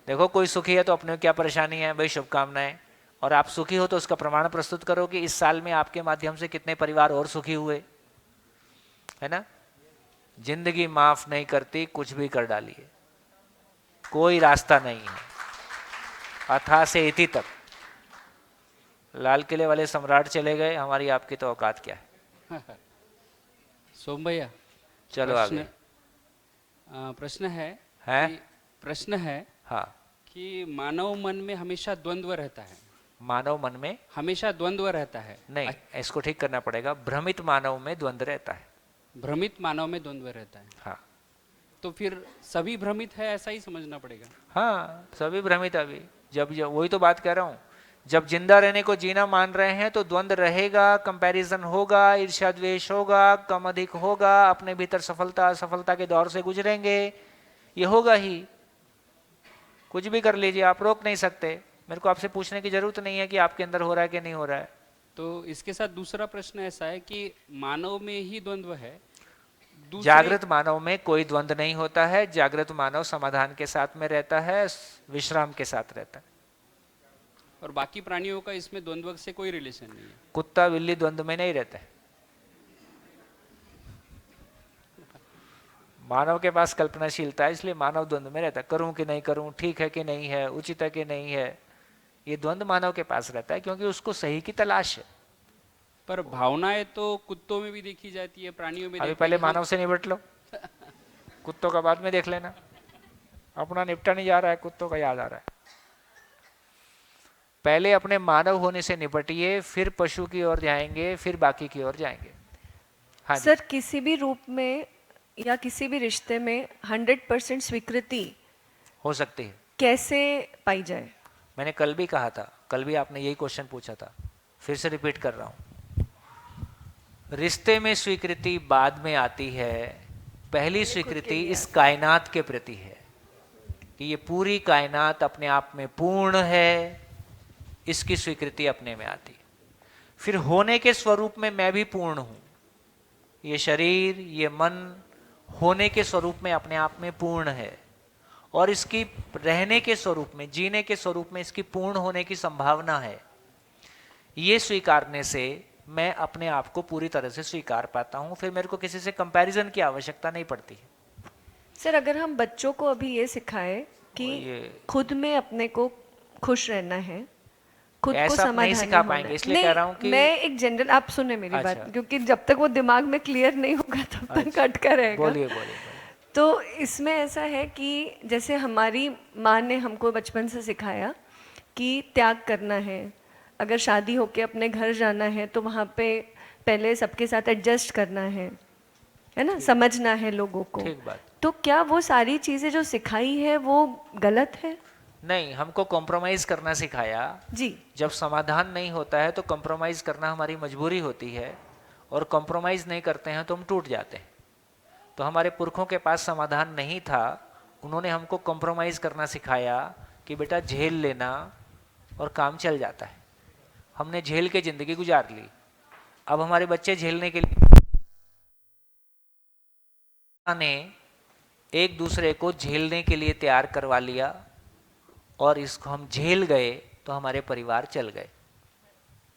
देखो कोई सुखी है तो अपने को क्या परेशानी है भाई? शुभकामनाएं। और आप सुखी हो तो उसका प्रमाण प्रस्तुत करो कि इस साल में आपके माध्यम से कितने परिवार और सुखी हुए, है ना? जिंदगी माफ नहीं करती, कुछ भी कर डालिए, कोई रास्ता नहीं है। अथा से इति तक। लाल किले वाले सम्राट चले गए, हमारी आपकी तो औकात क्या है? सोम भैया, चलो आगे। प्रश्न है हाँ, कि मानव मन में हमेशा द्वंद्व रहता है। मानव मन में हमेशा द्वंद्व रहता है। नहीं, इसको ठीक करना पड़ेगा। भ्रमित मानव में द्वंद्व रहता है। भ्रमित मानव में द्वंद्व रहता है। हाँ, तो फिर सभी भ्रमित है, ऐसा ही समझना पड़ेगा। हाँ, सभी भ्रमित। अभी जब वही तो बात कह रहा हूँ, जब जिंदा रहने को जीना मान रहे हैं तो द्वंद्व रहेगा, कंपैरिजन होगा, ईर्ष्या द्वेष होगा, कम अधिक होगा, अपने भीतर सफलता असफलता के दौर से गुजरेंगे, ये होगा ही। कुछ भी कर लीजिए, आप रोक नहीं सकते। मेरे को आपसे पूछने की जरूरत नहीं है कि आपके अंदर हो रहा है कि नहीं हो रहा है। तो इसके साथ दूसरा प्रश्न ऐसा है कि मानव में ही द्वंद्व है। जागृत मानव में कोई द्वंद्व नहीं होता है। जागृत मानव समाधान के साथ में रहता है, विश्राम के साथ रहता है। और बाकी प्राणियों का इसमें द्वंद्व से कोई रिलेशन नहीं है। कुत्ता बिल्ली द्वंद्व में नहीं रहता है। मानव के पास कल्पनाशीलता है, इसलिए मानव द्वंद्व में रहता है। करूं कि नहीं करूं, ठीक है कि नहीं है, उचित है कि नहीं है, ये द्वंद्व मानव के पास रहता है, क्योंकि उसको सही की तलाश है। पर भावनाएं तो कुत्तों में भी देखी जाती है, प्राणियों में। अभी पहले मानव से निपट लो, कुत्तों का बाद में देख लेना। अपना निपटा नहीं जा रहा है, कुत्तों का याद आ रहा है। पहले अपने मानव होने से निपटिए, फिर पशु की ओर जाएंगे, फिर बाकी की ओर जाएंगे। हाँ सर, किसी भी रूप में या किसी भी रिश्ते में 100% स्वीकृति हो सकती है, कैसे पाई जाए? मैंने कल भी कहा था, कल भी आपने यही क्वेश्चन पूछा था, फिर से रिपीट कर रहा हूं। रिश्ते में स्वीकृति बाद में आती है। पहली स्वीकृति इस कायनात के प्रति है कि ये पूरी कायनात अपने आप में पूर्ण है, इसकी स्वीकृति अपने में आती है। फिर होने के स्वरूप में मैं भी पूर्ण हूं। ये शरीर, ये मन होने के स्वरूप में अपने आप में पूर्ण है, और इसकी रहने के स्वरूप में, जीने के स्वरूप में इसकी पूर्ण होने की संभावना है। ये स्वीकारने से मैं अपने आप को पूरी तरह से स्वीकार पाता हूं। फिर मेरे को किसी से कंपैरिजन की आवश्यकता नहीं पड़ती है। सर, अगर हम बच्चों को अभी ये सिखाएं कि खुद में अपने को खुश रहना है, खुद को समाधान नहीं सिखा पाएंगे, इसलिए कह रहा हूं कि मैं एक जनरल, आप सुने मेरी बात, क्योंकि जब तक वो दिमाग में क्लियर नहीं होगा तब तक अटका रहेगा। बोलिए। तो इसमें ऐसा है कि जैसे हमारी माँ ने हमको बचपन से सिखाया कि त्याग करना है, अगर शादी होके अपने घर जाना है तो वहाँ पे पहले सबके साथ एडजस्ट करना है ना, समझना है लोगों को। ठीक बात। तो क्या वो सारी चीजें जो सिखाई है वो गलत है? नहीं, हमको कॉम्प्रोमाइज करना सिखाया जी। जब समाधान नहीं होता है तो कॉम्प्रोमाइज करना हमारी मजबूरी होती है, और कॉम्प्रोमाइज नहीं करते हैं तो हम टूट जाते हैं। तो हमारे पुरखों के पास समाधान नहीं था, उन्होंने हमको कॉम्प्रोमाइज करना सिखाया कि बेटा झेल लेना और काम चल जाता है। हमने झेल के ज़िंदगी गुजार ली। अब हमारे बच्चे झेलने के लिए ने एक दूसरे को झेलने के लिए तैयार करवा लिया और इसको हम झेल गए तो हमारे परिवार चल गए।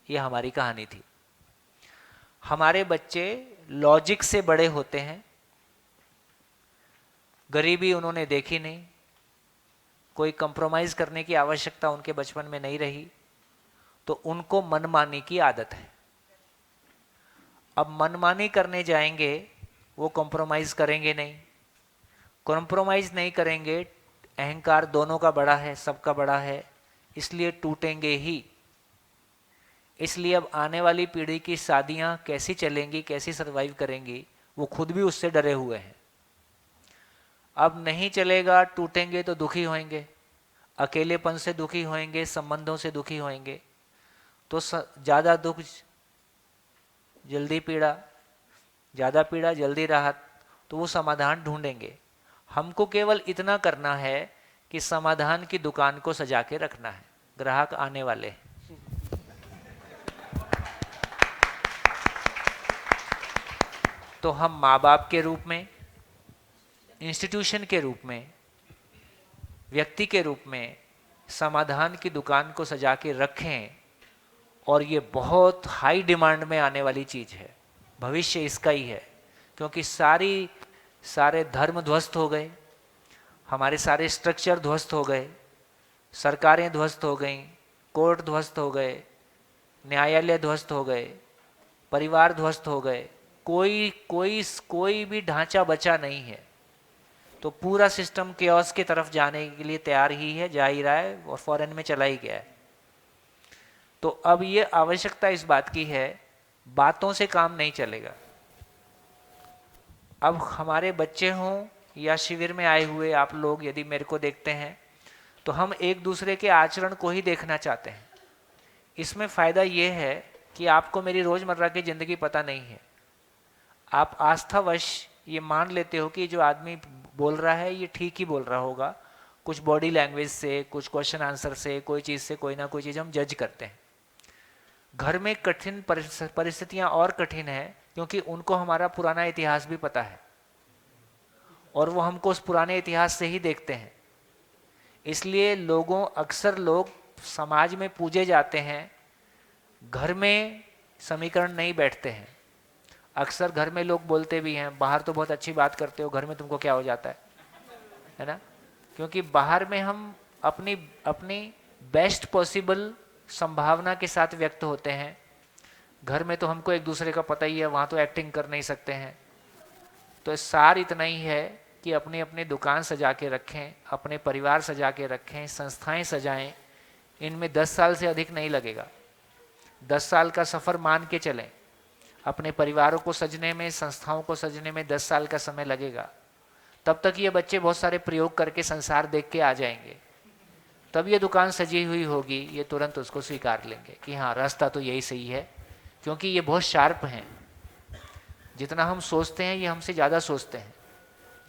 ये हमारी कहानी थी। हमारे बच्चे लॉजिक से बड़े होते हैं, गरीबी उन्होंने देखी नहीं, कोई कंप्रोमाइज करने की आवश्यकता उनके बचपन में नहीं रही, तो उनको मनमानी की आदत है। अब मनमानी करने जाएंगे, वो कंप्रोमाइज करेंगे नहीं, कंप्रोमाइज नहीं करेंगे, अहंकार दोनों का बड़ा है, सबका बड़ा है, इसलिए टूटेंगे ही। इसलिए अब आने वाली पीढ़ी की शादियां कैसी चलेंगी, कैसी सरवाइव करेंगी, वो खुद भी उससे डरे हुए हैं। अब नहीं चलेगा, टूटेंगे तो दुखी होंगे, अकेलेपन से दुखी होंगे, संबंधों से दुखी होंगे, तो ज़्यादा दुख जल्दी पीड़ा, ज़्यादा पीड़ा जल्दी राहत, तो वो समाधान ढूंढेंगे। हमको केवल इतना करना है कि समाधान की दुकान को सजा के रखना है, ग्राहक आने वाले हैं। तो हम माँ बाप के रूप में, इंस्टीट्यूशन के रूप में, व्यक्ति के रूप में समाधान की दुकान को सजा के रखें। और ये बहुत हाई डिमांड में आने वाली चीज़ है, भविष्य इसका ही है, क्योंकि सारे धर्म ध्वस्त हो गए, हमारे सारे स्ट्रक्चर ध्वस्त हो गए, सरकारें ध्वस्त हो गईं, कोर्ट ध्वस्त हो गए, न्यायालय ध्वस्त हो गए, परिवार ध्वस्त हो गए, कोई भी ढांचा बचा नहीं है। तो पूरा सिस्टम केओस की तरफ जाने के लिए तैयार ही है, जा ही रहा है और फॉरेन में चला ही गया है। तो अब ये आवश्यकता इस बात की है, बातों से काम नहीं चलेगा। अब हमारे बच्चे हों या शिविर में आए हुए आप लोग यदि मेरे को देखते हैं, तो हम एक दूसरे के आचरण को ही देखना चाहते हैं। इसमें फ़ायदा ये है कि आपको मेरी रोज़मर्रा की ज़िंदगी पता नहीं है, आप आस्थावश ये मान लेते हो कि जो आदमी बोल रहा है ये ठीक ही बोल रहा होगा। कुछ बॉडी लैंग्वेज से, कुछ क्वेश्चन आंसर से, कोई चीज़ से, कोई ना कोई चीज़ हम जज करते हैं। घर में कठिन परिस्थितियां और कठिन है, क्योंकि उनको हमारा पुराना इतिहास भी पता है और वो हमको उस पुराने इतिहास से ही देखते हैं। इसलिए अक्सर लोग समाज में पूजे जाते हैं, घर में समीकरण नहीं बैठते हैं। अक्सर घर में लोग बोलते भी हैं, बाहर तो बहुत अच्छी बात करते हो, घर में तुमको क्या हो जाता है ना? क्योंकि बाहर में हम अपनी बेस्ट पॉसिबल संभावना के साथ व्यक्त होते हैं। घर में तो हमको एक दूसरे का पता ही है, वहाँ तो एक्टिंग कर नहीं सकते हैं। तो सार इतना ही है कि अपनी अपनी दुकान सजा के रखें, अपने परिवार सजा के रखें, संस्थाएं सजाएं। इनमें 10 साल से अधिक नहीं लगेगा। 10 साल का सफ़र मान के चलें। अपने परिवारों को सजने में, संस्थाओं को सजने में 10 साल का समय लगेगा। तब तक ये बच्चे बहुत सारे प्रयोग करके संसार देख के आ जाएंगे। तब ये दुकान सजी हुई होगी, ये तुरंत उसको स्वीकार लेंगे कि हाँ, रास्ता तो यही सही है, क्योंकि ये बहुत शार्प हैं। जितना हम सोचते हैं ये हमसे ज़्यादा सोचते हैं।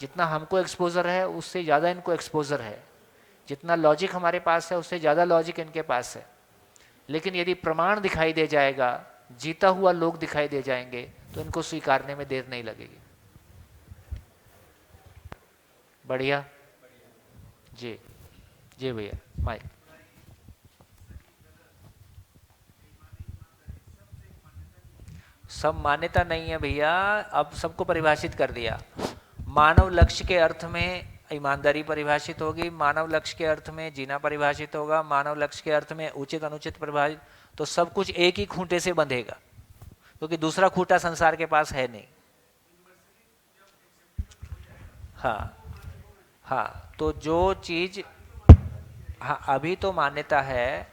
जितना हमको एक्सपोजर है उससे ज़्यादा इनको एक्सपोजर है। जितना लॉजिक हमारे पास है उससे ज़्यादा लॉजिक इनके पास है। लेकिन यदि प्रमाण दिखाई दे जाएगा, जीता हुआ लोग दिखाई दे जाएंगे, तो इनको स्वीकारने में देर नहीं लगेगी। बढ़िया जी, जी भैया माइक। सब मान्यता नहीं है भैया, अब सबको परिभाषित कर दिया। मानव लक्ष्य के अर्थ में ईमानदारी परिभाषित होगी, मानव लक्ष्य के अर्थ में जीना परिभाषित होगा, मानव लक्ष्य के अर्थ में उचित अनुचित परिभाषित। तो सब कुछ एक ही खूंटे से बंधेगा, क्योंकि दूसरा खूंटा संसार के पास है नहीं। हाँ हाँ, तो जो चीज हाँ अभी तो मान्यता है,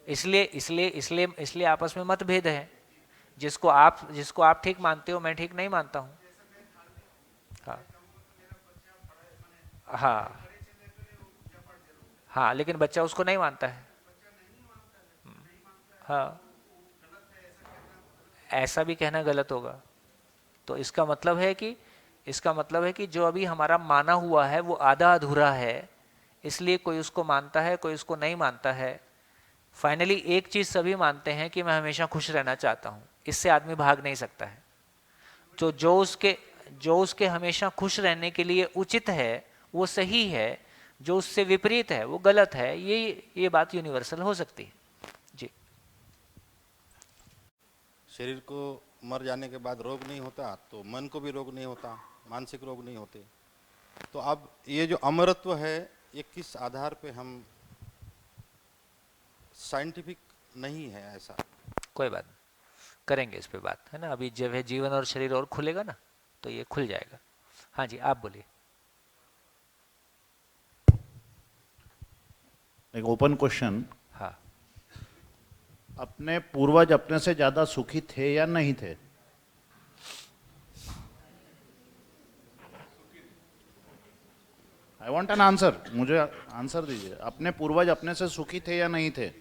इसलिए आपस में मतभेद है। जिसको आप ठीक मानते हो, मैं ठीक नहीं मानता हूँ। हाँ हाँ हाँ, लेकिन बच्चा उसको नहीं मानता है। हाँ, ऐसा भी कहना गलत होगा। तो इसका मतलब है कि जो अभी हमारा माना हुआ है वो आधा अधूरा है, इसलिए कोई उसको मानता है, कोई उसको नहीं मानता है। फाइनली एक चीज सभी मानते हैं कि मैं हमेशा खुश रहना चाहता हूँ, इससे आदमी भाग नहीं सकता है। तो जो उसके हमेशा खुश रहने के लिए उचित है वो सही है, जो उससे विपरीत है वो गलत है, ये बात यूनिवर्सल हो सकती है। जी। शरीर को मर जाने के बाद रोग नहीं होता तो मन को भी रोग नहीं होता, मानसिक रोग नहीं होते। तो अब ये जो अमरत्व है ये किस आधार पे हम, साइंटिफिक नहीं है ऐसा? कोई बात नहीं, करेंगे इस पे बात, है ना। अभी जब है जीवन और शरीर और खुलेगा ना तो ये खुल जाएगा। हाँ जी, आप बोलिए। एक ओपन क्वेश्चन। हाँ। अपने पूर्वज अपने से ज्यादा सुखी थे या नहीं थे? आई वॉन्ट एन आंसर, मुझे आंसर दीजिए। अपने पूर्वज अपने से सुखी थे या नहीं थे?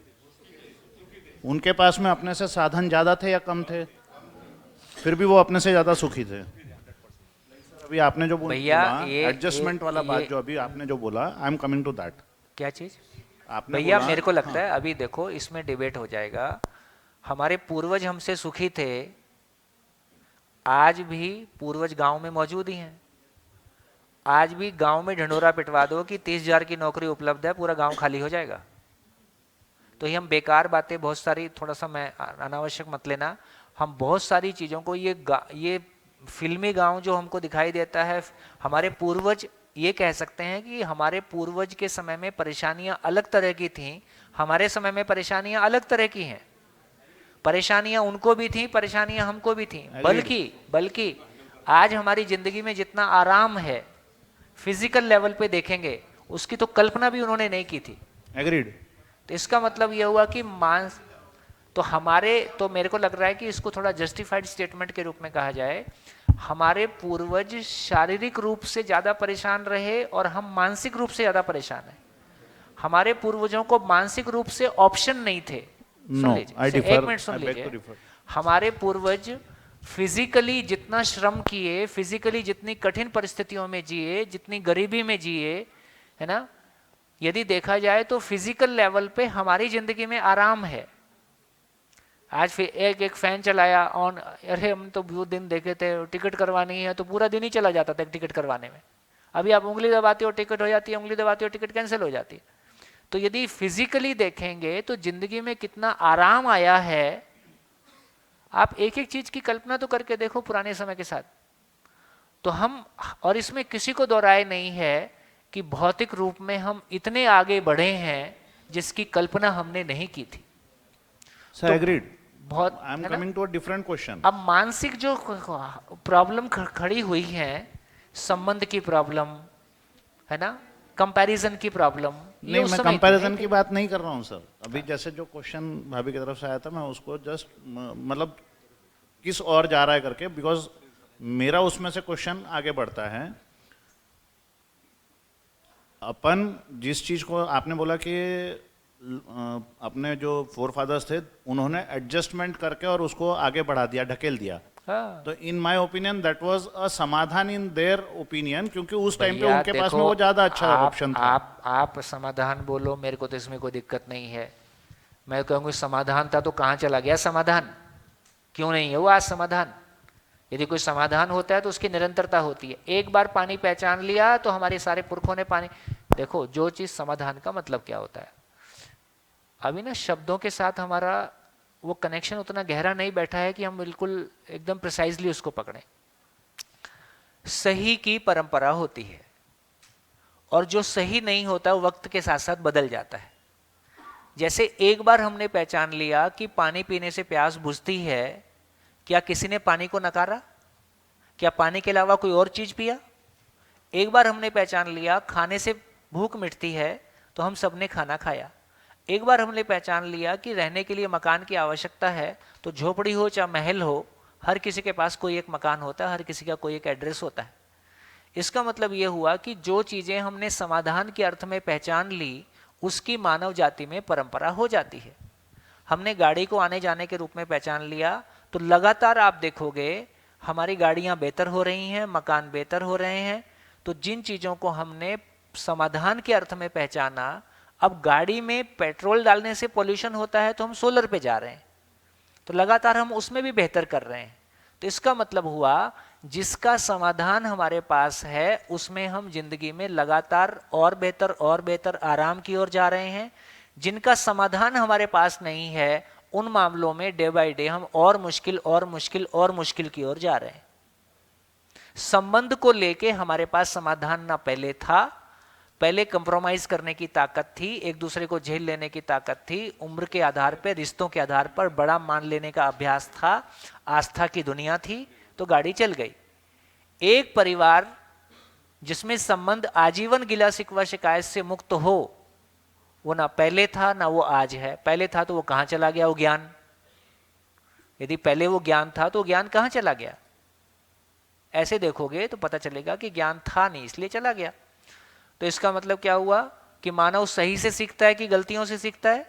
उनके पास में अपने से साधन ज्यादा थे या कम थे? फिर भी वो अपने से ज्यादा सुखी थे। अभी आपने जो बोला एडजस्टमेंट वाला बात, जो अभी आपने जो बोला, I am coming to that. क्या चीज आपने भैया? बोला, मेरे को लगता हाँ। है अभी देखो इसमें डिबेट हो जाएगा। हमारे पूर्वज हमसे सुखी थे, आज भी पूर्वज गांव में मौजूद ही हैं। आज भी गांव में ढंढोरा पिटवा दो कि 30,000 की नौकरी उपलब्ध है, पूरा गांव खाली हो जाएगा। तो ये हम बेकार बातें बहुत सारी, थोड़ा सा मैं अनावश्यक मत लेना, हम बहुत सारी चीज़ों को ये फिल्मी गांव जो हमको दिखाई देता है, हमारे पूर्वज, ये कह सकते हैं कि हमारे पूर्वज के समय में परेशानियां अलग तरह की थीं, हमारे समय में परेशानियां अलग तरह की हैं। परेशानियां उनको भी थीं, परेशानियां हमको भी थीं। बल्कि आज हमारी जिंदगी में जितना आराम है फिजिकल लेवल पे देखेंगे, उसकी तो कल्पना भी उन्होंने नहीं की थी। एग्रीड। तो इसका मतलब यह हुआ कि मांस तो मेरे को लग रहा है कि इसको थोड़ा जस्टिफाइड स्टेटमेंट के रूप में कहा जाए, हमारे पूर्वज शारीरिक रूप से ज्यादा परेशान रहे और हम मानसिक रूप से ज्यादा परेशान हैं। हमारे पूर्वजों को मानसिक रूप से ऑप्शन नहीं थे। सुन लीजिए, एक मिनट सुन लीजिए। हमारे पूर्वज फिजिकली जितना श्रम किए, फिजिकली जितनी कठिन परिस्थितियों में जिए, जितनी गरीबी में जिए, है ना, यदि देखा जाए तो फिजिकल लेवल पे हमारी जिंदगी में आराम है। आज फिर एक फैन चलाया ऑन, अरे हम तो वो दिन देखे थे, टिकट करवानी है तो पूरा दिन ही चला जाता था टिकट करवाने में। अभी आप उंगली दबाते हो टिकट हो जाती है, उंगली दबाते हो टिकट कैंसिल हो जाती है। तो यदि फिजिकली देखेंगे तो जिंदगी में कितना आराम आया है। आप एक एक चीज की कल्पना तो करके देखो पुराने समय के साथ। तो हम, और इसमें किसी को दो राय नहीं है कि भौतिक रूप में हम इतने आगे बढ़े हैं जिसकी कल्पना हमने नहीं की थी। Sir agreed. बहुत, I am coming to a different question. अब मानसिक जो प्रॉब्लम खड़ी हुई है, संबंध की प्रॉब्लम है ना, कंपैरिजन की प्रॉब्लम, नहीं, मैं कंपैरिजन की बात नहीं कर रहा हूँ सर। अभी जैसे जो क्वेश्चन भाभी की तरफ से आया था, मैं उसको जस्ट मतलब किस और जा रहा है करके, बिकॉज मेरा उसमें से क्वेश्चन आगे बढ़ता है। अपन जिस चीज को आपने बोला कि अपने जो फोर फादर्स थे उन्होंने एडजस्टमेंट करके और उसको आगे बढ़ा दिया, ढकेल दिया। हाँ। तो in my opinion that was a समाधान इन देयर ओपिनियन, क्योंकि उस टाइम पे उनके पास में वो ज्यादा अच्छा ऑप्शन था। आप समाधान बोलो, मेरे को तो इसमें कोई दिक्कत नहीं है। मैं कहूँगी समाधान था तो कहाँ चला गया समाधान? क्यों नहीं है वो आज समाधान? यदि कोई समाधान होता है तो उसकी निरंतरता होती है। एक बार पानी पहचान लिया तो हमारे सारे पुरखों ने पानी, देखो जो चीज समाधान का मतलब क्या होता है, अभी ना शब्दों के साथ हमारा वो कनेक्शन उतना गहरा नहीं बैठा है कि हम बिल्कुल एकदम प्रिसाइजली उसको पकड़ें। सही की परंपरा होती है और जो सही नहीं होता वो वक्त के साथ साथ बदल जाता है। जैसे एक बार हमने पहचान लिया कि पानी पीने से प्यास बुझती है, क्या किसी ने पानी को नकारा? क्या पानी के अलावा कोई और चीज पिया? एक बार हमने पहचान लिया खाने से भूख मिटती है तो हम सबने खाना खाया। एक बार हमने पहचान लिया कि रहने के लिए मकान की आवश्यकता है तो झोपड़ी हो चाहे महल हो, हर किसी के पास कोई एक मकान होता है, हर किसी का कोई एक एड्रेस होता है। इसका मतलब यह हुआ कि जो चीजें हमने समाधान के अर्थ में पहचान ली उसकी मानव जाति में परंपरा हो जाती है। हमने गाड़ी को आने जाने के रूप में पहचान लिया तो लगातार आप देखोगे हमारी गाड़ियां बेहतर हो रही हैं, मकान बेहतर हो रहे हैं। तो जिन चीजों को हमने समाधान के अर्थ में पहचाना, अब गाड़ी में पेट्रोल डालने से पोल्यूशन होता है तो हम सोलर पे जा रहे हैं, तो लगातार हम उसमें भी बेहतर कर रहे हैं। तो इसका मतलब हुआ जिसका समाधान हमारे पास है उसमें हम जिंदगी में लगातार और बेहतर आराम की ओर जा रहे हैं। जिनका समाधान हमारे पास नहीं है उन मामलों में डे बाय डे हम और मुश्किल की ओर जा रहे हैं। संबंध को लेके हमारे पास समाधान ना पहले था, पहले कंप्रोमाइज करने की ताकत थी, एक दूसरे को झेल लेने की ताकत थी, उम्र के आधार पर, रिश्तों के आधार पर बड़ा मान लेने का अभ्यास था, आस्था की दुनिया थी, तो गाड़ी चल गई। एक परिवार जिसमें संबंध आजीवन गिला शिकवा शिकायत से मुक्त हो, वो ना पहले था ना वो आज है। पहले था तो वो कहां चला गया वो ज्ञान? यदि पहले वो ज्ञान था तो ज्ञान कहां चला गया? ऐसे देखोगे तो पता चलेगा कि ज्ञान था नहीं, इसलिए चला गया। तो इसका मतलब क्या हुआ कि मानव सही से सीखता है कि गलतियों से सीखता है?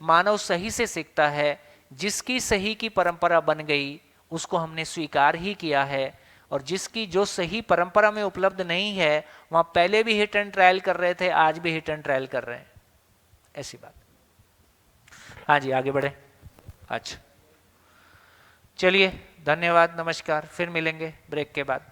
मानव सही से सीखता है। जिसकी सही की परंपरा बन गई उसको हमने स्वीकार ही किया है, और जिसकी जो सही परंपरा में उपलब्ध नहीं है वहां पहले भी हिट एंड ट्रायल कर रहे थे, आज भी हिट एंड ट्रायल कर रहे हैं। ऐसी बात। हाँ जी, आगे बढ़े। अच्छा, चलिए, धन्यवाद, नमस्कार। फिर मिलेंगे ब्रेक के बाद।